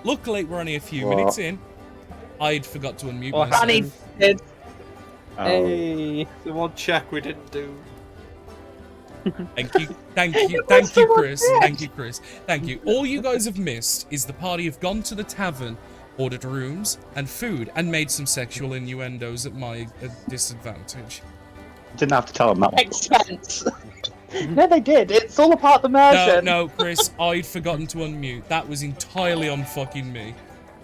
Luckily, we're only a few minutes in. I'd forgot to unmute What myself. happened? Did. Hey, the one check we didn't do. Thank you, Chris. Thank you, Chris. Thank you. All you guys have missed is the party have gone to the tavern, ordered rooms and food, and made some sexual innuendos at my disadvantage. Didn't have to tell them that one. Expense. No, they did. It's all a part of the immersion. No, Chris, I'd forgotten to unmute. That was entirely on fucking me.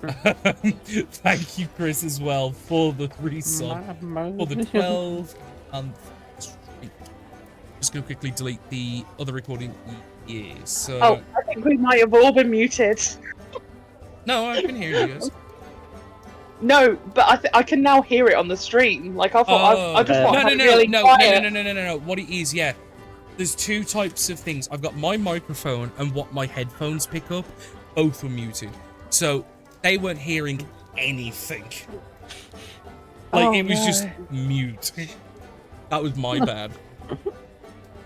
Thank you, Chris, as well, for the resub. For the 12 and just gonna quickly delete the other recording. Yes. So... Oh, I think we might have all been muted. No, I've been hearing you guys. No, but I can now hear it on the stream. Like I thought, I just want to have it really quiet. No. What it is, yeah. There's two types of things. I've got my microphone and what my headphones pick up. Both were muted, so they weren't hearing anything. Like it was just mute. That was my bad.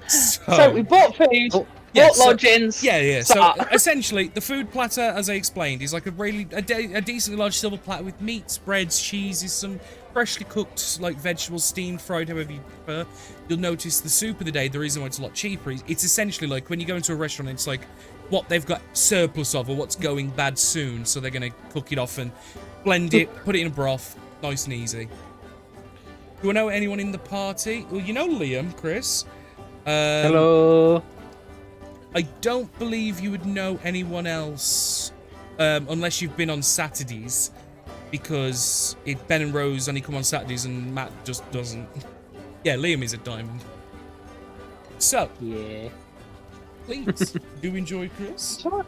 So we bought food, bought lodgings. Yeah. So essentially, the food platter, as I explained, is like a decently large silver platter with meats, breads, cheeses, some freshly cooked like vegetables, steamed, fried, however you prefer. You'll notice the soup of the day. The reason why it's a lot cheaper is it's essentially like when you go into a restaurant, it's like what they've got surplus of or what's going bad soon. So they're gonna cook it off and blend it, put it in a broth, nice and easy. Do you know anyone in the party? Well, you know Liam, Chris. Hello. I don't believe you would know anyone else, unless you've been on Saturdays, because Ben and Rose only come on Saturdays and Matt just doesn't. Yeah, Liam is a diamond. So, yeah. Please, do enjoy, Chris. Sure.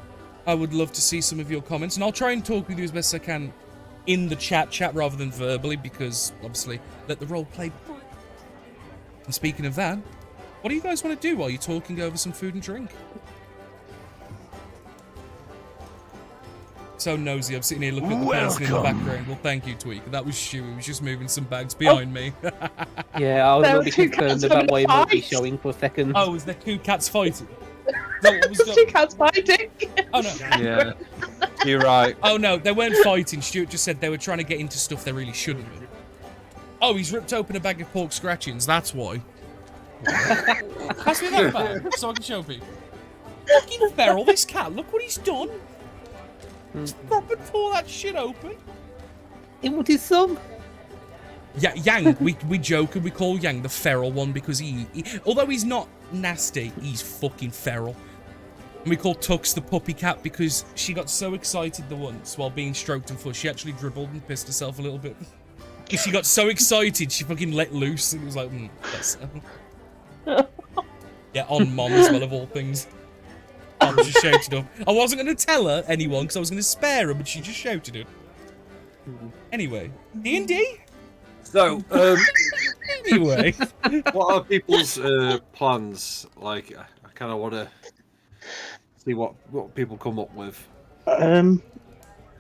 I would love to see some of your comments, and I'll try and talk with you as best I can in the chat rather than verbally, because obviously, let the role play. And speaking of that, what do you guys want to do while you're talking over some food and drink? So nosy, I'm sitting here looking at the person in the background. Well, thank you, Tweak. That was Stu. He was just moving some bags behind me. Yeah, I was There a were bit two concerned cats about having why a it might be fight. showing for a second. Oh, is there two cats fighting? Is that what was There's two cats fighting. Oh, no. Yeah, you're right. Oh, no, they weren't fighting. Stuart just said they were trying to get into stuff they really shouldn't be. Oh, he's ripped open a bag of pork scratchings. That's why. Pass me that bag so I can show people. Fucking feral, this cat. Look what he's done. Just proper tore that shit open. It wanted some. Yeah, Yang, we joke and we call Yang the feral one because he although he's not nasty, he's fucking feral. And we call Tux the puppy cat because she got so excited the once while being stroked and fussed, she actually dribbled and pissed herself a little bit. She got so excited, she fucking let loose and it was like, that's... Yeah, on Mom as well, of all things. Mom just shouted up. I wasn't going to tell her, anyone, because I was going to spare her, but she just shouted it. Anyway, D&D? So, Anyway. what are people's plans? Like, I kind of want to see what people come up with.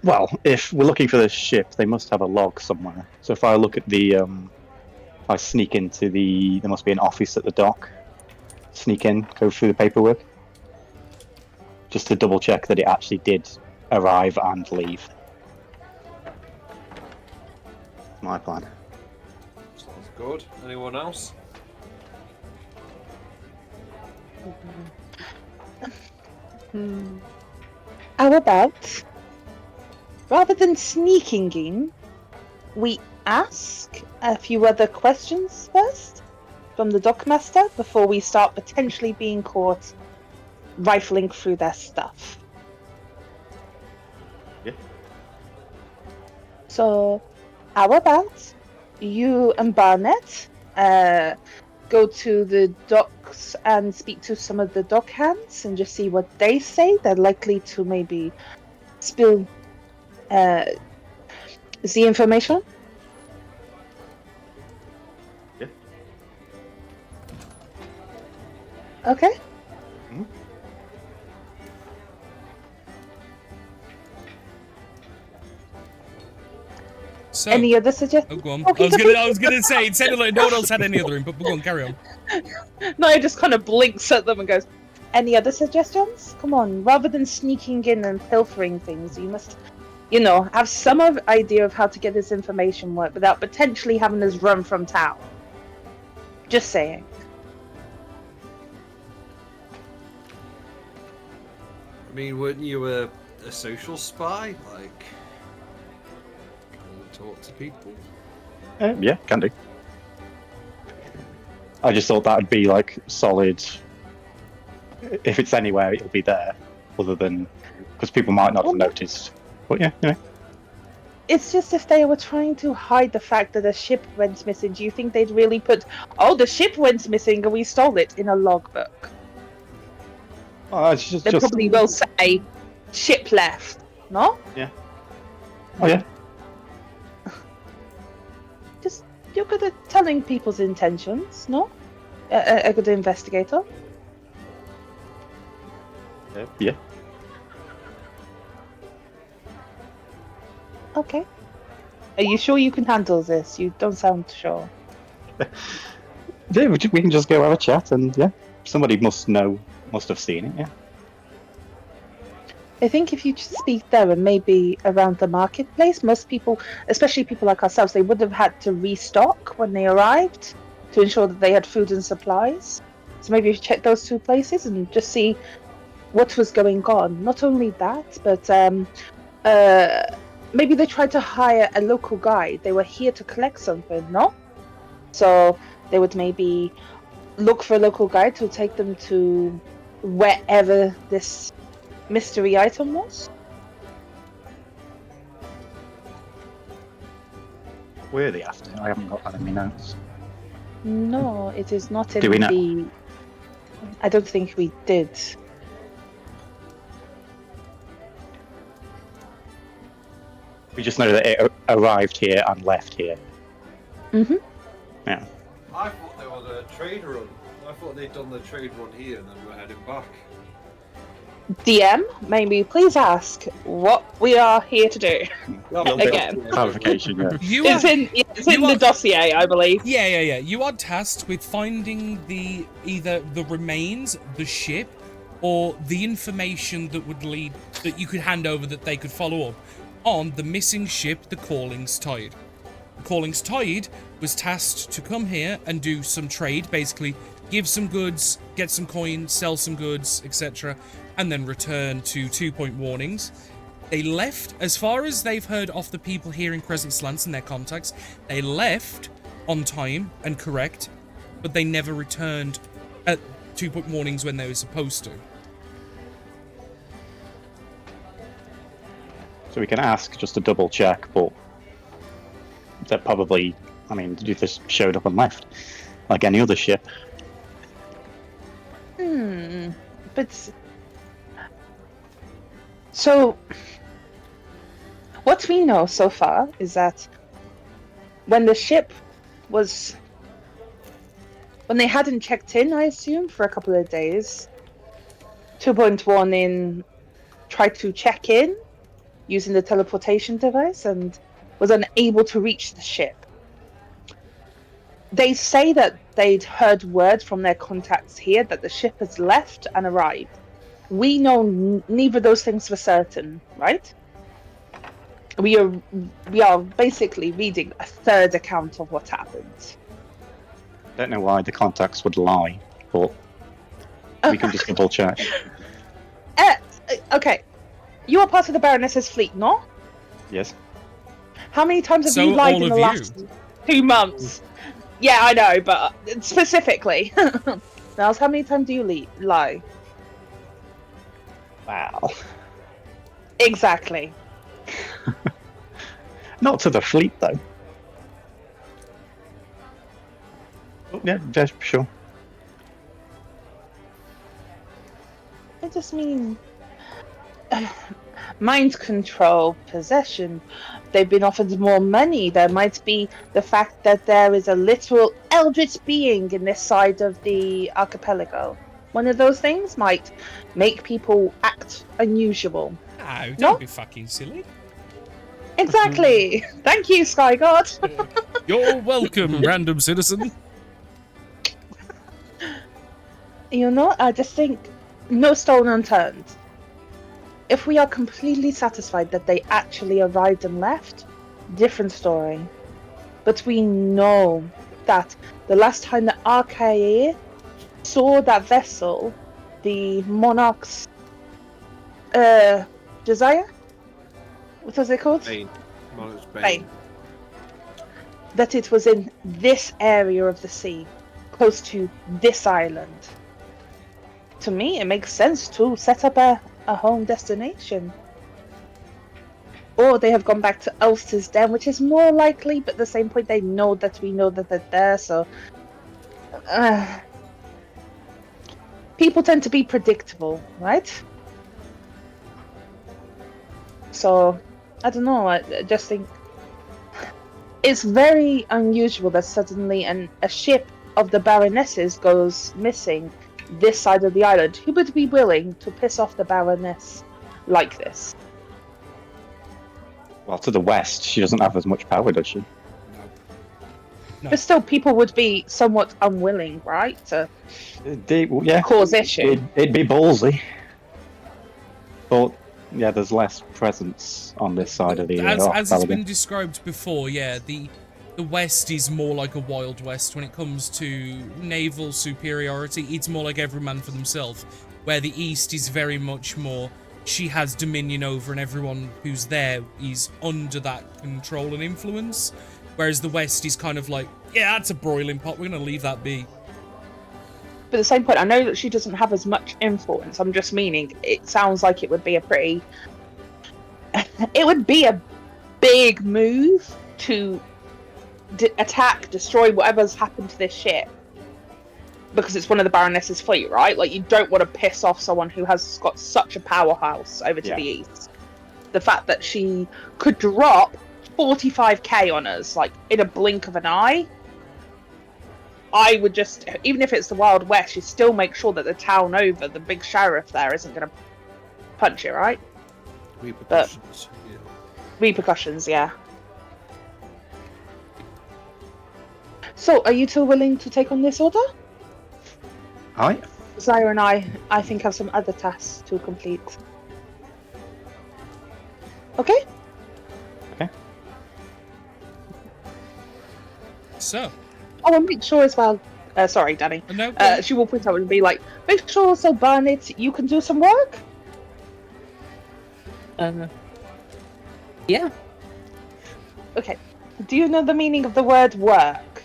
Well, if we're looking for the ship, they must have a log somewhere. So if I look at the, if I sneak into there must be an office at the dock. Sneak in, go through the paperwork. Just to double check that it actually did arrive and leave. My plan. Sounds good. Anyone else? How about, rather than sneaking in, we ask a few other questions first from the dockmaster before we start potentially being caught rifling through their stuff. Yeah. So, how about you and Barnett go to the docks and speak to some of the dock hands and just see what they say? They're likely to maybe spill the information. Yeah. Okay. Mm-hmm. So, Any other suggestions? oh, go on. Okay, I was gonna say it sounded like no one else had any other input, but go on, carry on. No, he just kind of blinks at them and goes, any other suggestions? Come on, rather than sneaking in and pilfering things, you must, have some idea of how to get this information work without potentially having us run from town. Just saying. I mean, weren't you a social spy? Like, can you talk to people? Yeah, can do. I just thought that would be like solid. If it's anywhere, it'll be there. Other than because people might not have noticed. But yeah. It's just if they were trying to hide the fact that a ship went missing, do you think they'd really put, "Oh, the ship went missing and we stole it" in a logbook? It's They probably will say, "Ship left." No? Oh yeah. Just, you're good at telling people's intentions, no? A good investigator. Yeah. Okay. Are you sure you can handle this? You don't sound sure. Yeah, we can just go have a chat, and yeah, somebody must have seen it. Yeah. I think if you just speak there and maybe around the marketplace, most people, especially people like ourselves, they would have had to restock when they arrived to ensure that they had food and supplies. So maybe if you check those two places and just see what was going on. Not only that, but maybe they tried to hire a local guide. They were here to collect something, no? So they would maybe look for a local guide to take them to wherever this mystery item was. Where are they after? I haven't got that in my notes. No, it is not in Do we know? the... I don't think we did. We just know that it arrived here and left here. Mm-hmm. Yeah. I thought they were the trade run. I thought they'd done the trade run here and then we're heading back. DM, may we please ask what we are here to do? Again. Clarification. Yeah. You are, It's in you the are- dossier, I believe. yeah. You are tasked with finding either the remains, the ship, or the information that would lead that you could hand over that they could follow up on the missing ship, the Calling's Tide. The Calling's Tide was tasked to come here and do some trade, basically give some goods, get some coin, sell some goods, etc., and then return to 2 Point Warnings. They left, as far as they've heard off the people here in Crescent Slants and their contacts, they left on time and correct, but they never returned at 2 Point Warnings when they were supposed to. So we can ask just to double check, but that probably, I mean, you just showed up and left, like any other ship. But... So... What we know so far is that when the ship was... When they hadn't checked in, I assume, for a couple of days, 2 Point Warning tried to check in using the teleportation device and was unable to reach the ship. They say that they'd heard word from their contacts here that the ship has left and arrived. We know neither of those things for certain, right? We are basically reading a third account of what happened. Don't know why the contacts would lie, but we can just double check. Okay. You are part of the Baroness's fleet, no? Yes. How many times have So you lied all in the of last 2 months? Yeah, I know, but specifically. Niles, how many times do you lie? Wow. Exactly. Not to the fleet, though. Oh, yeah, sure. I just mean... mind control, possession. They've been offered more money. There might be the fact that there is a literal eldritch being in this side of the archipelago. One of those things might make people act unusual. No, don't No? be fucking silly. Exactly. Thank you, Sky God. You're welcome, random citizen. You know, I just think no stone unturned. If we are completely satisfied that they actually arrived and left, different story. But we know that the last time the Archaea saw that vessel, the Monarch's Desire? What was it called? Bane. Monarch's Bane. Bane. That it was in this area of the sea, close to this island. To me, it makes sense to set up a home destination. Or they have gone back to Ulster's Den, which is more likely, but at the same point, we know that they're there, so... people tend to be predictable, right? So, I don't know, I just think... It's very unusual that suddenly a ship of the Baroness's goes missing this side of the island. Who would be willing to piss off the Baroness like this? Well, to the west, she doesn't have as much power, does she? No. But still, people would be somewhat unwilling, right, to Yeah. cause issue. It'd be ballsy. But, yeah, there's less presence on this side of the as it's been Paladin. described before, yeah, the West is more like a Wild West when it comes to naval superiority. It's more like every man for themselves, where the East is very much more she has dominion over and everyone who's there is under that control and influence, whereas the West is kind of like, yeah, that's a broiling pot, we're going to leave that be. But at the same point, I know that she doesn't have as much influence. I'm just meaning, it sounds like it would be a pretty... it would be a big move to attack, destroy whatever's happened to this ship. Because it's one of the Baroness's fleet, right? Like, you don't want to piss off someone who has got such a powerhouse over to the east. The fact that she could drop 45k on us, like, in a blink of an eye... I would just, even if it's the Wild West, you still make sure that the town over, the big sheriff there, isn't going to punch you, right? Repercussions. Yeah. Repercussions, yeah. So, are you two willing to take on this order? Aye. Zyra and I think, have some other tasks to complete. Okay? So, Oh, and make sure as well. Sorry, Danny. no, She will point out and be like, make sure also, Barnett, you can do some work. Yeah. Okay. Do you know the meaning of the word work?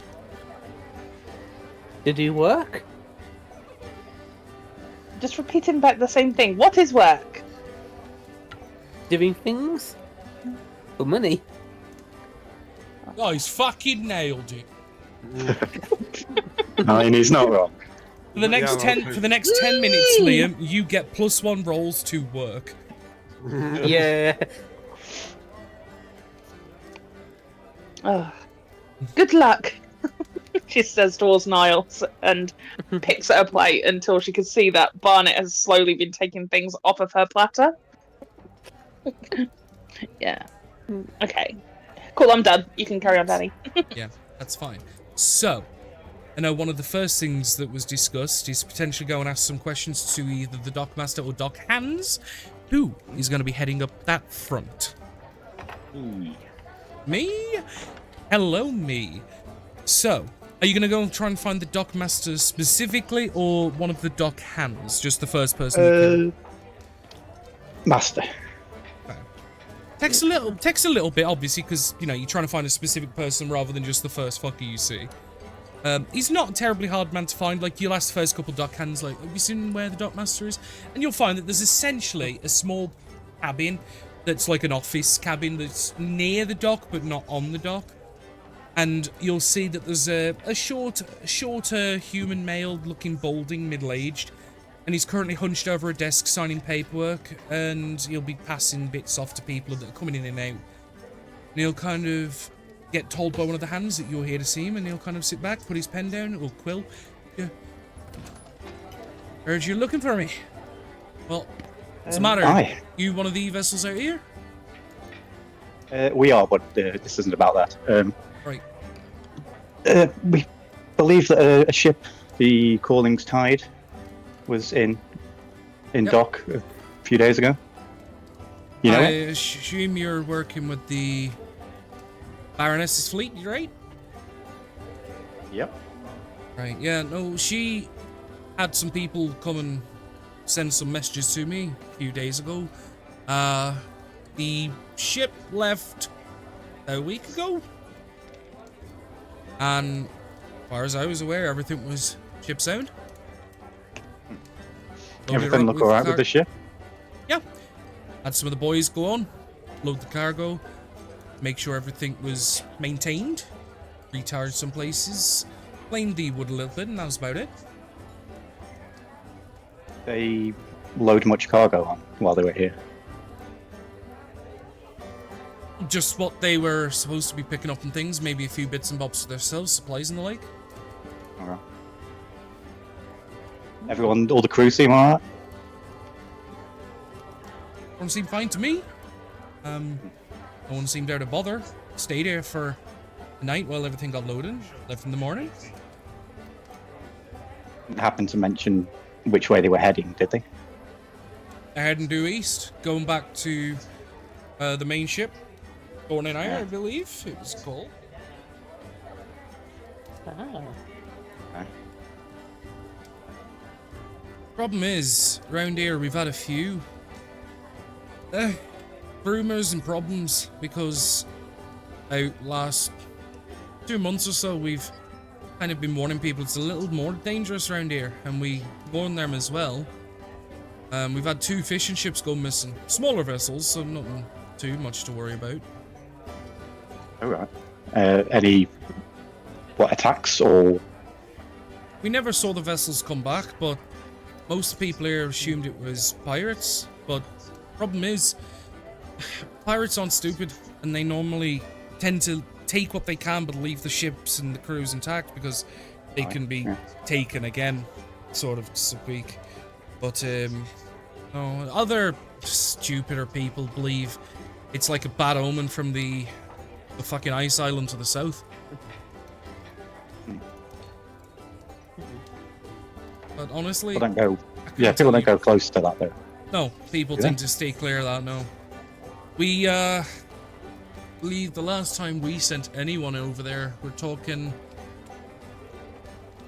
To do work? Just repeating back the same thing. What is work? Doing things? For money? oh, he's fucking nailed it. I mean, he's not wrong. For the next Yeah, 10 minutes, Liam, you get +1 rolls to work. Yeah. Oh, good luck, she says towards Niles and picks at her plate until she can see that Barnett has slowly been taking things off of her platter. Yeah. Okay. Cool, I'm done. You can carry on, Danny. Yeah, that's fine. So, I know one of the first things that was discussed is potentially go and ask some questions to either the Dockmaster or Dock Hands, who is going to be heading up that front. Me? Hello, me. So, are you going to go and try and find the Dockmaster specifically, or one of the Dock Hands? Just the first person you can? Master. Takes a little bit, obviously, because, you know, you're trying to find a specific person rather than just the first fucker you see. He's not a terribly hard man to find. Like, you'll ask the first couple dock hands, like, have you seen where the Dockmaster is? And you'll find that there's essentially a small cabin that's like an office cabin that's near the dock, but not on the dock. And you'll see that there's a shorter human male, looking balding, middle-aged. And he's currently hunched over a desk signing paperwork, and he'll be passing bits off to people that are coming in and out. And he'll kind of get told by one of the hands that you're here to see him, and he'll kind of sit back, put his pen down, or quill. Yeah. Heard you're looking for me. Well, what's the matter? Aye. You one of the vessels out here? We are, but this isn't about that. Right. We believe that a ship, the Calling's Tide, was in in Yep. dock a few days ago. You know I it? assume you're working with the Baroness's fleet, right? Yep. Right, yeah, no, she had some people come and send some messages to me a few days ago. The ship left a week ago. And as far as I was aware, everything was ship sound. Everything look alright with the ship? Yeah. Had some of the boys go on, load the cargo, make sure everything was maintained, recharge some places, cleaned the wood a little bit, and that was about it. They load much cargo on while they were here. Just what they were supposed to be picking up and things, maybe a few bits and bobs for themselves, supplies and the like. Alright. Everyone, all the crew seem alright? Everyone seemed fine to me. No one seemed out of bother. Stayed here for the night while everything got loaded. Left in the morning. Happened to mention which way they were heading, did they? They're heading due east, going back to the main ship. Born in Ire, I believe it was called. Ah. Problem is, around here we've had a few rumors and problems because out last 2 months or so we've kind of been warning people it's a little more dangerous around here, and we warned them as well. We've had 2 fishing ships go missing, smaller vessels, so nothing too much to worry about. Alright. Any attacks or We never saw the vessels come back, but most people here assumed it was pirates. But problem is, pirates aren't stupid, and they normally tend to take what they can but leave the ships and the crews intact because they can be taken again, sort of to speak. But no, other stupider people believe it's like a bad omen from the fucking ice island to the south. But honestly, people don't go? I can't Yeah, people tell don't you. go close to that though. No, people Do they? tend to stay clear of that, no. We, believe the last time we sent anyone over there, we're talking...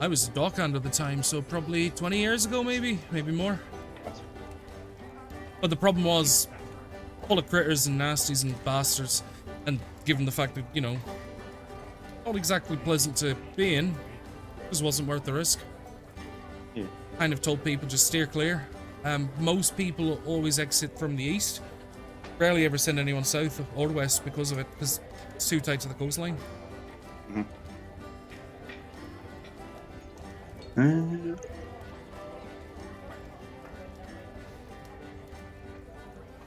I was a dockhand at the time, so probably 20 years ago, maybe more. But the problem was, full of critters and nasties and bastards, and given the fact that, you know, not exactly pleasant to be in, just wasn't worth the risk. Yeah. Kind of told people just steer clear. Most people always exit from the east. Rarely ever send anyone south or west because of it, because it's too tight to the coastline.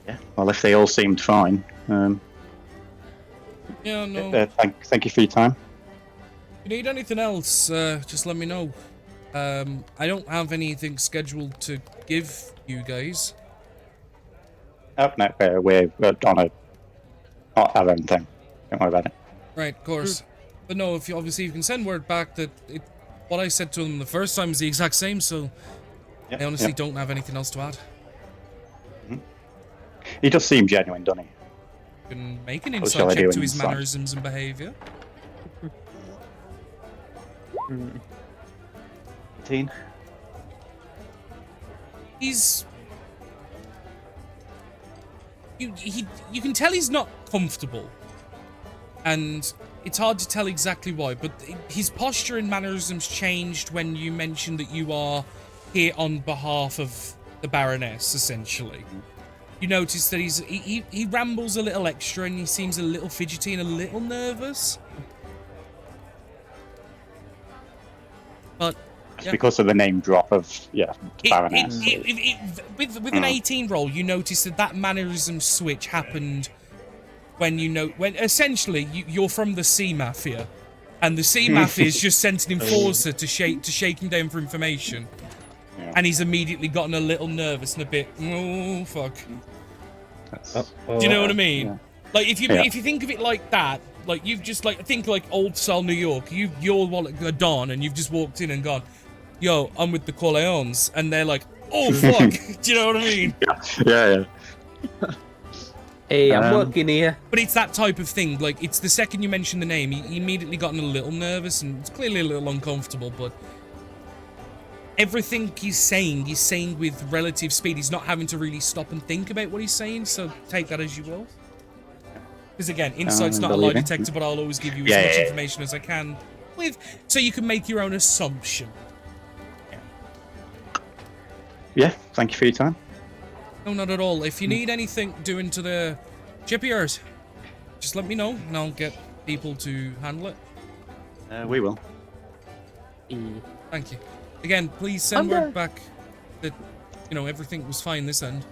Yeah. Well, if they all seemed fine, Yeah, no. thank you for your time. If you need anything else, just let me know. I don't have anything scheduled to give you guys. Oh no, we're on a not have anything. Don't worry about it. Right, of course. But no, if you obviously you can send word back that what I said to them the first time is the exact same, so Yep, I honestly yep. don't have anything else to add. He does seem genuine, doesn't he? You can make an What shall insight I do check to in his insight? mannerisms and behaviour. 18. He's... You can tell he's not comfortable. And it's hard to tell exactly why, but his posture and mannerisms changed when you mentioned that you are here on behalf of the Baroness, essentially. You notice that he rambles a little extra and he seems a little fidgety and a little nervous. But It's yeah. because of the name drop of Baroness. With an 18 roll, you notice that mannerism switch happened when when essentially you're from the Sea Mafia, and the Sea Mafia has just sent an enforcer to shake him down for information, and he's immediately gotten a little nervous and a bit oh fuck. Do you know what I mean? Yeah. Like if you Yeah. think of it like that, like you've just think like old style New York. You're a Don, and you've just walked in and gone, "Yo, I'm with the Corleones," and they're like, oh fuck, do you know what I mean? Yeah. Hey, I'm working here. But it's that type of thing. Like, it's the second you mention the name, he immediately gotten a little nervous and it's clearly a little uncomfortable, but everything he's saying with relative speed. He's not having to really stop and think about what he's saying, so take that as you will. Because again, insight's not a lie believe it. detector, but I'll always give you as Yeah, much yeah. information as I can so you can make your own assumption. Yeah, thank you for your time. No, not at all. If you need anything doing to the ship of yours, just let me know and I'll get people to handle it. We will. Thank you. Again, please send Under- word back that, you know, everything was fine this end.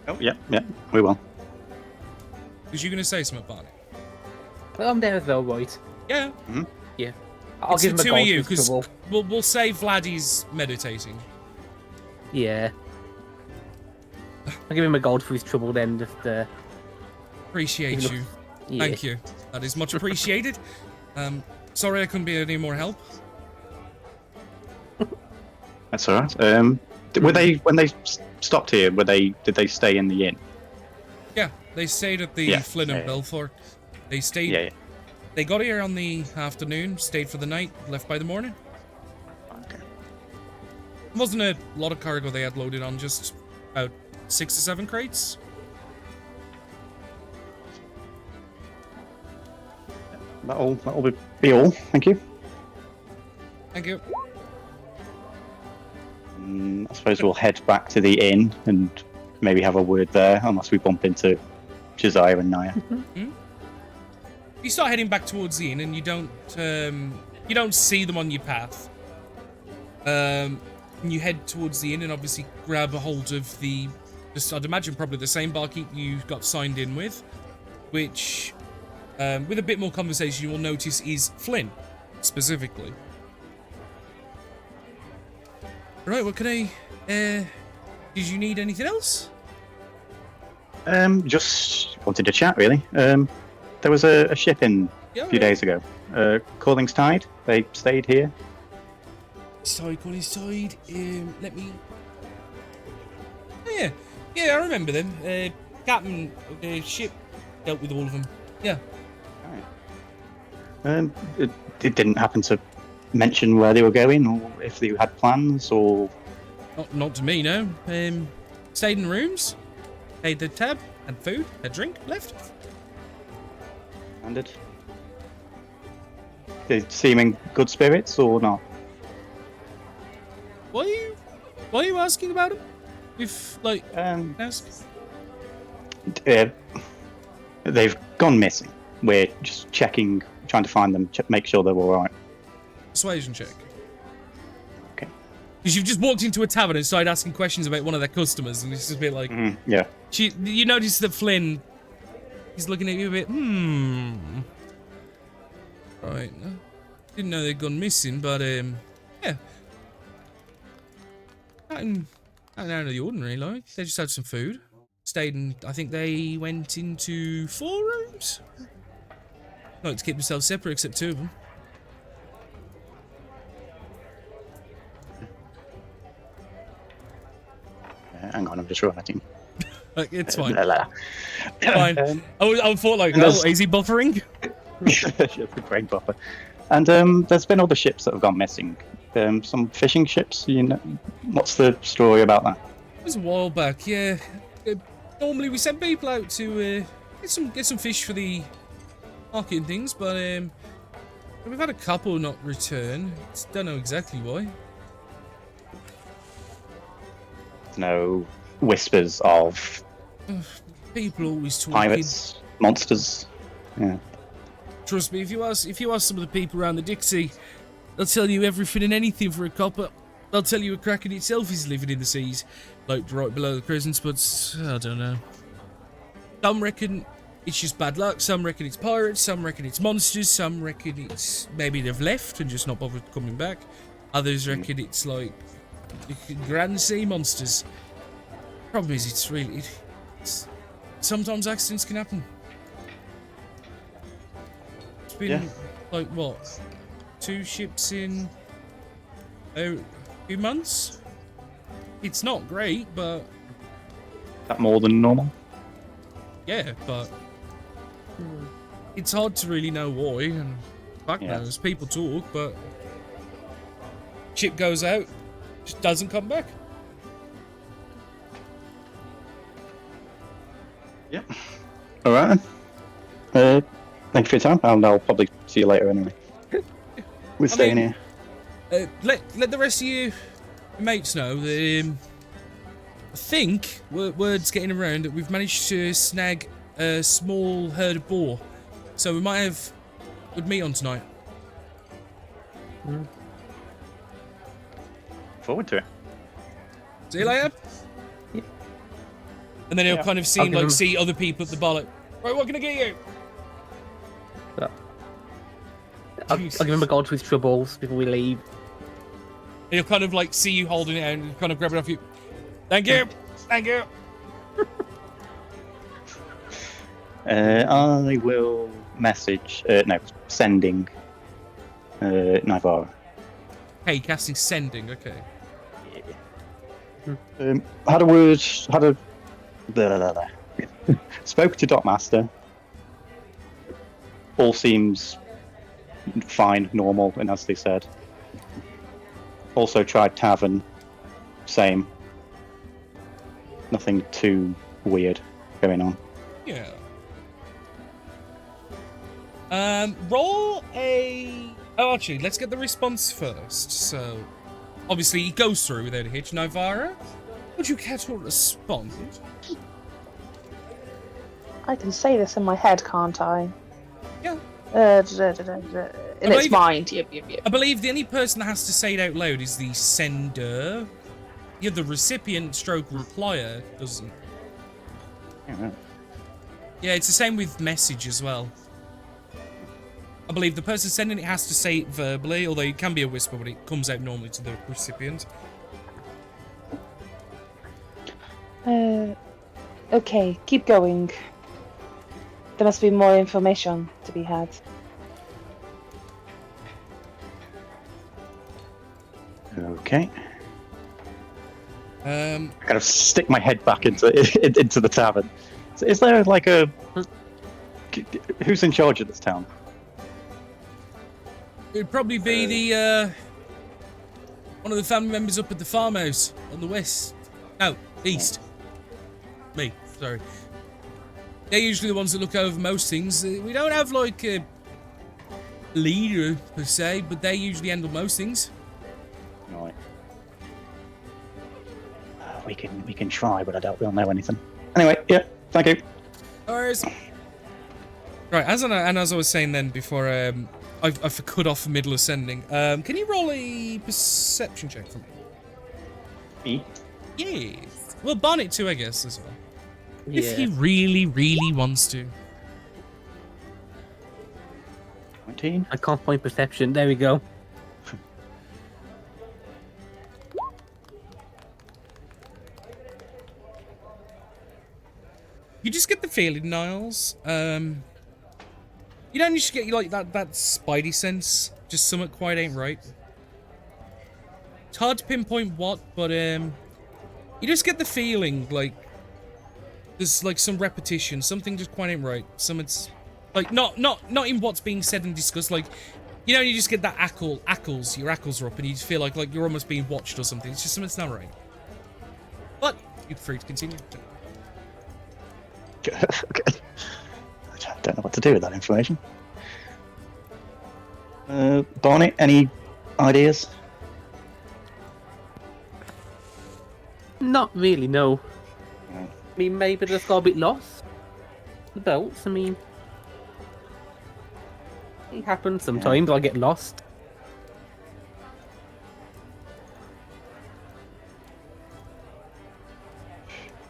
Oh, yeah, we will. Was you going to say something about it? Well, I'm there as well, right? Yeah. Yeah. I'll It's give the him a two of gold you, for his because trouble. we'll say Vladdy's meditating. Yeah. I'll give him a gold for his trouble then, just, Appreciate Even you. yeah. Thank you. That is much appreciated. Sorry I couldn't be any more help. That's all right. Were they when they stopped here? Did they stay in the inn? Yeah, they stayed at the Yeah, Flynn and yeah. Belfort. They stayed. Yeah. They got here on the afternoon, stayed for the night, left by the morning. Okay. Wasn't a lot of cargo they had loaded on, just about 6 to 7 crates. That'll be all. Thank you. Thank you. I suppose we'll head back to the inn and maybe have a word there, unless we bump into Josiah and Naya. You start heading back towards the inn, and you don't see them on your path. And you head towards the inn, and obviously grab a hold of I'd imagine probably the same barkeep you got signed in with, which, with a bit more conversation, you will notice is Flynn, specifically. Right, what can I? Did you need anything else? Just wanted to chat, really. There was a ship in Yeah, a few days ago. Calling's Tide. They stayed here. Side on his side. Let me. Oh, yeah, I remember them. Captain of the ship dealt with all of them. Yeah. It didn't happen to mention where they were going, or if they had plans, or Not to me, no. Stayed in rooms, paid the tab, had food, had drink, left. landed. They seem in good spirits or not? Why are you asking about him? If ask. They've gone missing. We're just checking, trying to find them, make sure they're all right. Persuasion check. Okay. Because you've just walked into a tavern and started asking questions about one of their customers, and it's just a bit like, Yeah. you notice that Flynn, he's looking at you a bit, Right. Didn't know they'd gone missing, but, yeah. Nothing out of the ordinary, like. They just had some food. Stayed in, I think they went into 4 rooms? Like to keep themselves separate, except 2 of them. Hang on, I'm just writing. Like, it's fine. Fine. Fine. I thought like, and oh, there's- is he buffering? the brain buffer. And there's been other ships that have gone missing. Some fishing ships. You know, what's the story about that? It was a while back, yeah. Normally we send people out to get some fish for the market and things, but we've had a couple not return. Don't know exactly why. No whispers of People always talking. pirates, monsters. Yeah. Trust me, if you ask some of the people around the Dixie, they'll tell you everything and anything for a copper. They'll tell you a Kraken itself is living in the seas, like right below the presence, but I don't know. Some reckon it's just bad luck, some reckon it's pirates, some reckon it's monsters, some reckon it's maybe they've left and just not bothered coming back. Others reckon it's like grand sea monsters. Problem is, it's sometimes accidents can happen. It's been like what, 2 ships in a few months? It's not great, but Is that more than normal? yeah, but it's hard to really know why, and fuck Yeah. knows. People talk, but Chip goes out, just doesn't come back. Yep. All right. Then. Thank you for your time, and I'll probably see you later anyway. We're staying mean- here. Let the rest of your mates know that I think word's getting around that we've managed to snag a small herd of boar, so we might have good meat on tonight. Forward to it. See you later. And then he'll Yeah. kind of I'll give him- see other people at the bar like, right, what can I get you? I'll give him a god with troubles before we leave. And he'll kind of like see you holding it out and kind of grab it off you. Thank you. Thank you. I will message. No, sending. Navarro. Hey, casting sending, okay. Had a word. Had a. Blah, blah, blah. Spoke to Dockmaster. All seems fine, normal, and as they said. Also tried tavern. Same. Nothing too weird going on. Yeah. Roll a... Oh, actually, let's get the response first. So, obviously, he goes through without a hitch. Navara, would you care to respond? I can say this in my head, can't I? Yeah. In believe- its mind. Yep. I believe the only person that has to say it out loud is the sender. Yeah, the recipient stroke replier doesn't. Yeah, Yeah, it's the same with message as well. I believe the person sending it has to say it verbally, although it can be a whisper, but it comes out normally to the recipient. Okay, keep going. There must be more information to be had. Okay. Um, I kind of stick my head back into the tavern. So is there like a who's in charge of this town? it'd probably be the one of the family members up at the farmhouse on the west. No, east. Me, sorry. They're usually the ones that look over most things. We don't have like a leader per se, but they usually handle most things. Right. We can try, but I doubt we'll know anything. Anyway, yeah, thank you. Alright. Right, as I was saying then before, I've cut off the middle of sending. Can you roll a perception check for me? Me? Yes. Well, Bonnet too, I guess, as well. Yeah. If he really, really wants to. 19. I can't find perception. There we go. You just get the feeling, Niles. You don't just get like that spidey sense. Just something quite ain't right. It's hard to pinpoint what, but you just get the feeling like there's like some repetition. Something just quite ain't right. Something's like not in what's being said and discussed. Like you just get that ackles. Your ackles are up, and you just feel like you're almost being watched or something. It's just something's not right. But you're free to continue. Okay. I don't know what to do with that information. Barney, any ideas? Not really, no. No. I mean, maybe they just got a bit lost. The belts, I mean... It happens sometimes, I get lost.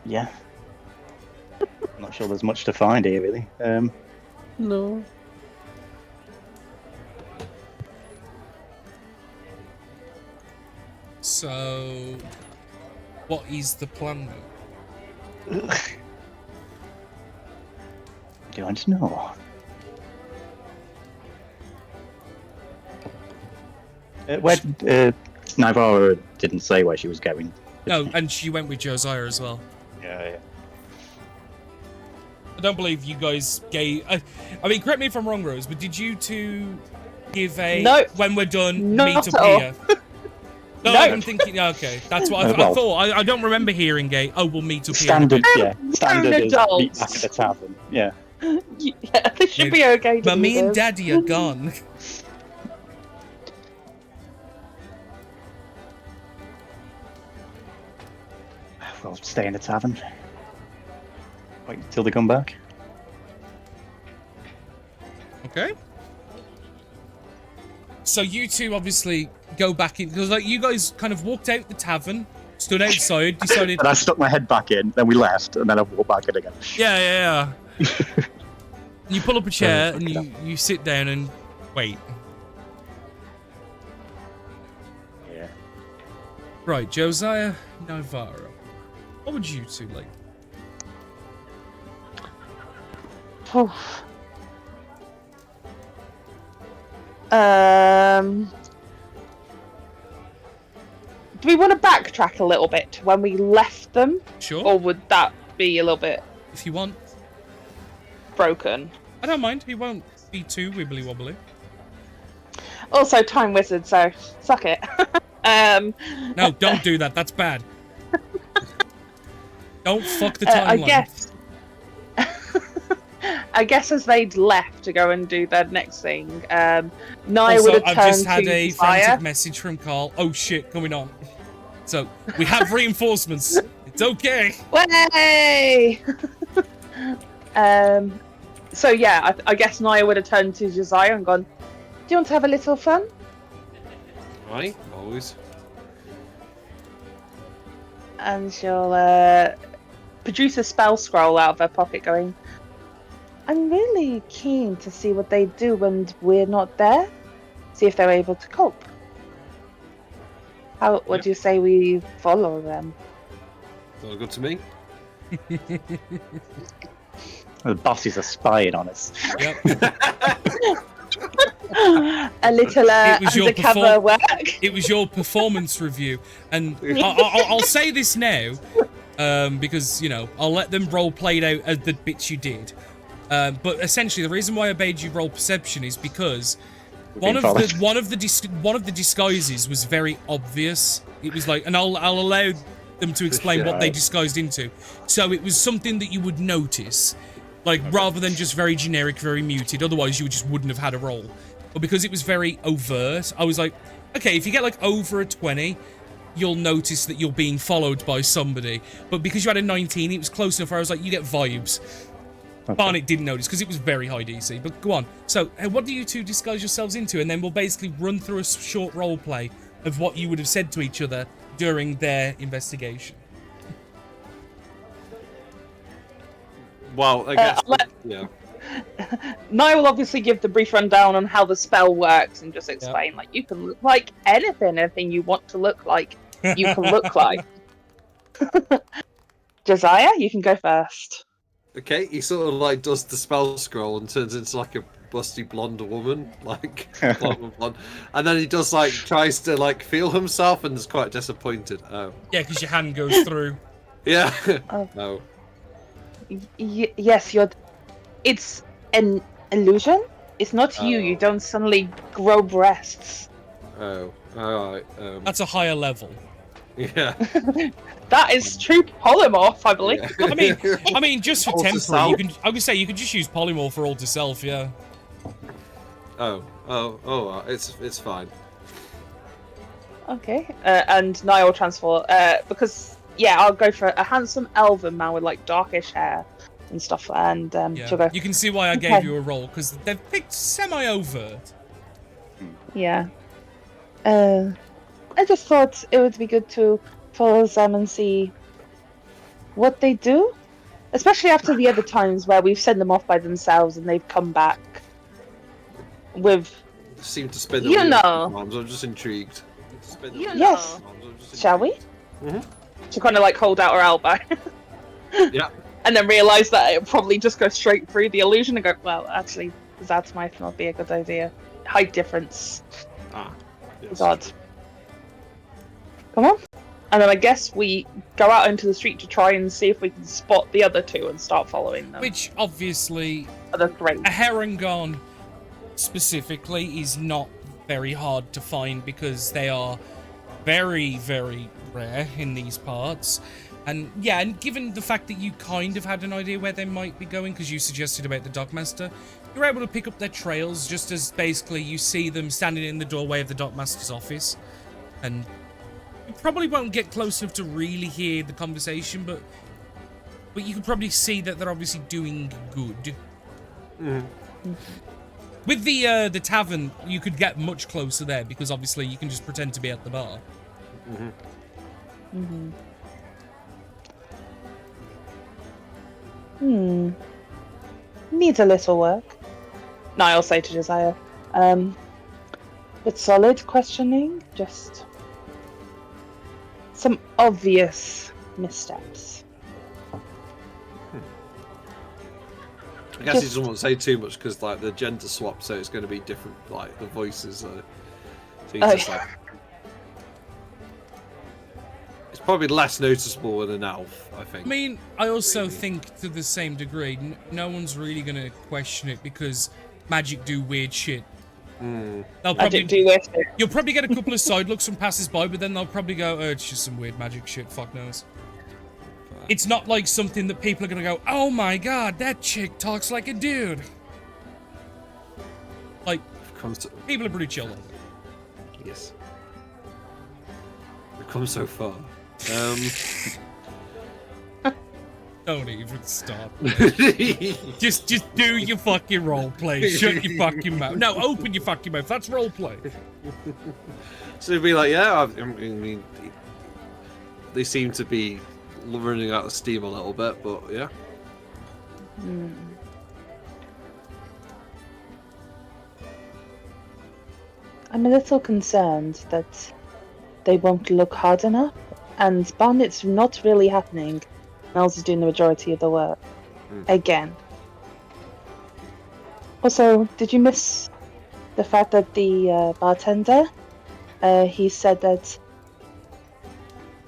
Yeah. I'm not sure there's much to find here, really. No. So, what is the plan then? Do you want to know? Where Navarro didn't say where she was going. No, and she went with Josiah as well. Yeah. I don't believe you guys gave. I mean, correct me if I'm wrong, Rose, but did you two give a No. when we're done Not meet at up all. here? No, No. I'm thinking. Okay, that's what I Well- thought. I don't remember hearing a. Oh, we'll meet up Standard, here. yeah. Standard is adults. meet back at the tavern. Yeah. Yeah, this should be okay. to But do me and this. Daddy are gone. We'll stay in the tavern. Wait until they come back. Okay. So you two obviously go back in because like you guys kind of walked out the tavern, stood outside, decided. And I stuck my head back in, then we left, and then I walked back in again. Yeah. You pull up a chair and you sit down and wait. Yeah. Right, Josiah Navarro. What would you two like? Oof. Do we want to backtrack a little bit when we left them, Sure, or would that be a little bit if you want. broken? I don't mind. He won't be too wibbly wobbly. Also, time wizard, so suck it. No, don't do that. That's bad. Don't fuck the I timeline. guess. I guess as they'd left to go and do their next thing, Naya Also, would have I've turned just had to a Josiah. frantic message from Carl. Oh shit, coming on. So we have reinforcements. It's okay. Way! So yeah, I guess Naya would have turned to Josiah and gone, "Do you want to have a little fun?" Right, always. And she'll produce a spell scroll out of her pocket, going, "I'm really keen to see what they do when we're not there. See if they're able to cope. What Yep. do you say we follow them?" All good to me. The bosses are spying on us. Yep. A little It was your undercover work. It was your performance review, and I'll say this now, because you know I'll let them role played out as the bits you did. But essentially, the reason why I made you roll perception is because one of the disguises was very obvious. It was like, and I'll allow them to explain what they disguised into. So it was something that you would notice, like rather than just very generic, very muted. Otherwise, you just wouldn't have had a roll. But because it was very overt, I was like, okay, if you get like over a 20, you'll notice that you're being followed by somebody. But because you had a 19, it was close enough where I was like, you get vibes. Okay. Barnett didn't notice because it was very high DC. But go on. So, what do you two disguise yourselves into? And then we'll basically run through a short role play of what you would have said to each other during their investigation. Well, I guess. let- Yeah. Naya will obviously give the brief rundown on how the spell works and just explain, like, you can look like anything you want to look like, you can look like. Josiah, you can go first. Okay, he sort of like does the spell scroll and turns into like a busty blonde woman, like blonde. And then he does like tries to like feel himself and is quite disappointed. Oh, Yeah, because your hand goes through. yeah. Oh. No. Yes, it's an illusion. It's not you. Oh. You don't suddenly grow breasts. Oh. All right. That's a higher level. Yeah. That is true polymorph, I believe. Yeah. I mean, just for Alter temporary, self. you can. I would say you could just use polymorph for alter self. Yeah. Oh. It's fine. Okay. And Naya will transform because I'll go for a handsome elven man with like darkish hair and stuff, and Yeah. she'll go. You can see why I gave Okay. you a roll because they've picked semi-overt. Yeah. I just thought it would be good to follow them and see what they do, especially after the other times where we've sent them off by themselves and they've come back with. Seem to spin the You wheel know. sometimes, I'm just intrigued. Spin the wheel Yes. sometimes, I'm just Shall we? Mhm. To kind of like hold out her elbow. Yeah. And then realise that it probably just goes straight through the illusion and go, well, actually, that might not be a good idea. Height difference Ah. is Yes. odd. Come on. And then I guess we go out into the street to try and see if we can spot the other two and start following them. Which, obviously, Other three. a Herringon specifically is not very hard to find because they are very, very rare in these parts. And yeah, and given the fact that you kind of had an idea where they might be going because you suggested about the Dockmaster, you're able to pick up their trails just as basically you see them standing in the doorway of the Dockmaster's office. And you probably won't get close enough to really hear the conversation, but you can probably see that they're obviously doing good. With the tavern, you could get much closer there because obviously you can just pretend to be at the bar. Needs a little work. Niall say to Josiah. But solid questioning, just some obvious missteps. I guess he doesn't want to say too much because like the gender swap, so it's going to be different, like the voices. So he's just like, it's probably less noticeable with an elf, I think. I mean, I also think to the same degree, no one's really going to question it because magic do weird shit. They'll probably do weird shit. You'll probably get a couple of side looks from passers-by, but then they'll probably go, oh, it's just some weird magic shit, fuck knows. It's not like something that people are going to go, oh my god, that chick talks like a dude. Like, people are pretty chill. Yes. We've come so far. Don't even stop. just do your fucking role play. Shut your fucking mouth. No, open your fucking mouth. That's role play. So it'd be like, yeah, I mean, they seem to be running out of steam a little bit, but yeah. I'm a little concerned that they won't look hard enough, and Barnett's not really happening. Niles is doing the majority of the work. Again. Also, did you miss the fact that the bartender, he said that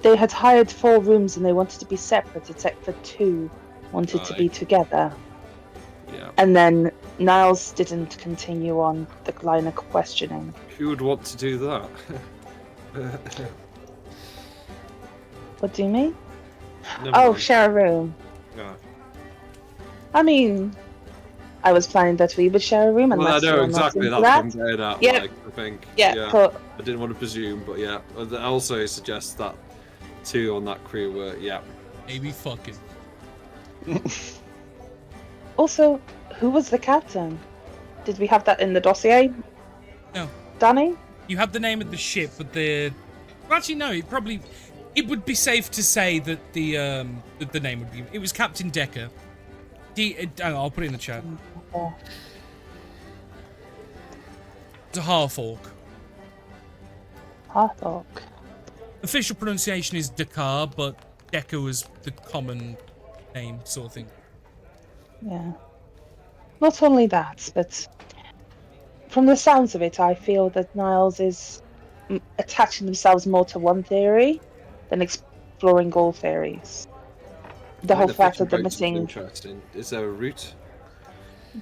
they had hired 4 rooms and they wanted to be separate, except for 2 wanted to be together. Yeah. And then Niles didn't continue on the line of questioning. Who would want to do that? What do you mean? Never Oh, mind. share a room. Yeah. I mean, I was planning that we would share a room. Well, I unless know you're not exactly into that's what I'm getting at. Yeah. Like, I think. Yeah, but I didn't want to presume, but yeah. I also suggest that 2 on that crew were, yeah. Maybe fucking. also, who was the captain? Did we have that in the dossier? No. Danny? You have the name of the ship, but the... Well, actually, no, it would be safe to say that the name would be... It was Captain Decker. I'll put it in the chat. Yeah. It's a half-orc. Harthog. Official pronunciation is Dakar, but Decker was the common name, sort of thing. Yeah. Not only that, but from the sounds of it, I feel that Niles is attaching themselves more to one theory than exploring all theories. The whole fact that they're missing. Interesting. Is there a route?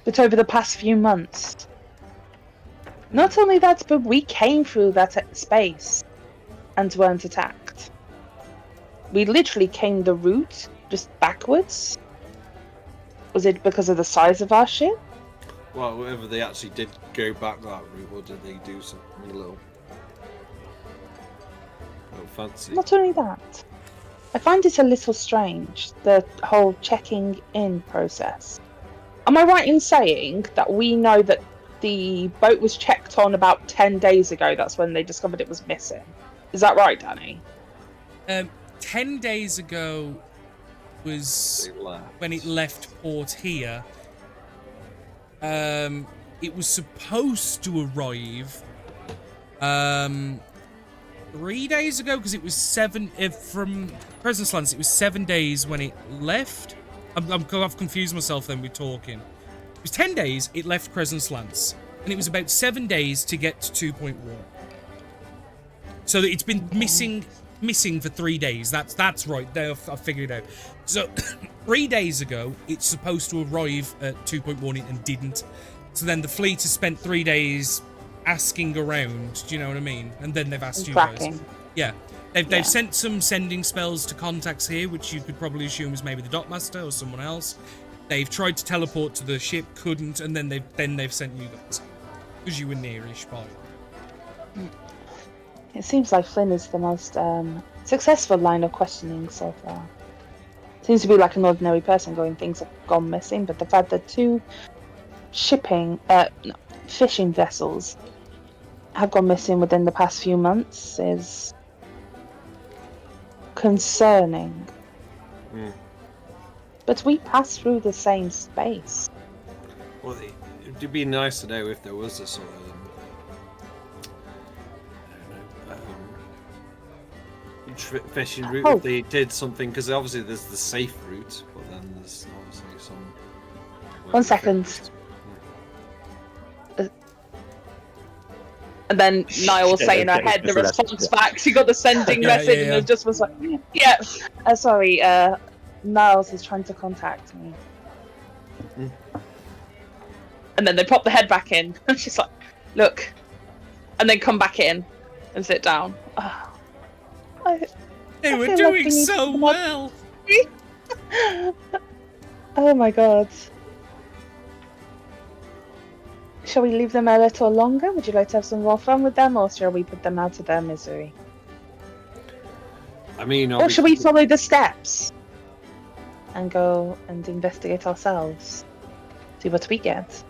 But over the past few months, not only that, but we came through that space and weren't attacked. We literally came the route just backwards. Was it because of the size of our ship? Well, whether they actually did go back that route, or did they do something a little fancy? Not only that, I find it a little strange, the whole checking in process. Am I right in saying that we know that the boat was checked on about 10 days ago? That's when they discovered it was missing. Is that right, Danny? 10 days ago was when it left port here. It was supposed to arrive 3 days ago because it was 7 from Presence Lands. It was 7 days when it left. I've confused myself then with talking. It was 10 days it left Presence Lands, and it was about 7 days to get to 2.1. So that it's been missing missing for 3 days. That's right. I figured it out. So 3 days ago, it's supposed to arrive at 2 Point Warning and didn't. So then the fleet has spent 3 days asking around. Do you know what I mean? And then they've asked you guys. Tracking. Yeah. They've sent some sending spells to contacts here, which you could probably assume is maybe the dockmaster or someone else. They've tried to teleport to the ship, couldn't, and then they've sent you guys because you were nearish by. It seems like Flynn is the most successful line of questioning so far. Seems to be like an ordinary person going, things have gone missing, but the fact that 2 fishing vessels have gone missing within the past few months is concerning. But we pass through the same space. Well, it'd be nice to know if there was a sort of fishing route, if they did something, because obviously there's the safe route, but then there's obviously some... 1 second. And then Niall will say in her head the response back. She got the sending message and it just was like, yeah. Sorry, Niles is trying to contact me. And then they pop the head back in. And she's like, look. And then come back in and sit down. They were doing so well. Oh my god. Shall we leave them a little longer? Would you like to have some more fun with them, or shall we put them out of their misery? I mean, or shall we follow the steps and go and investigate ourselves? See what we get.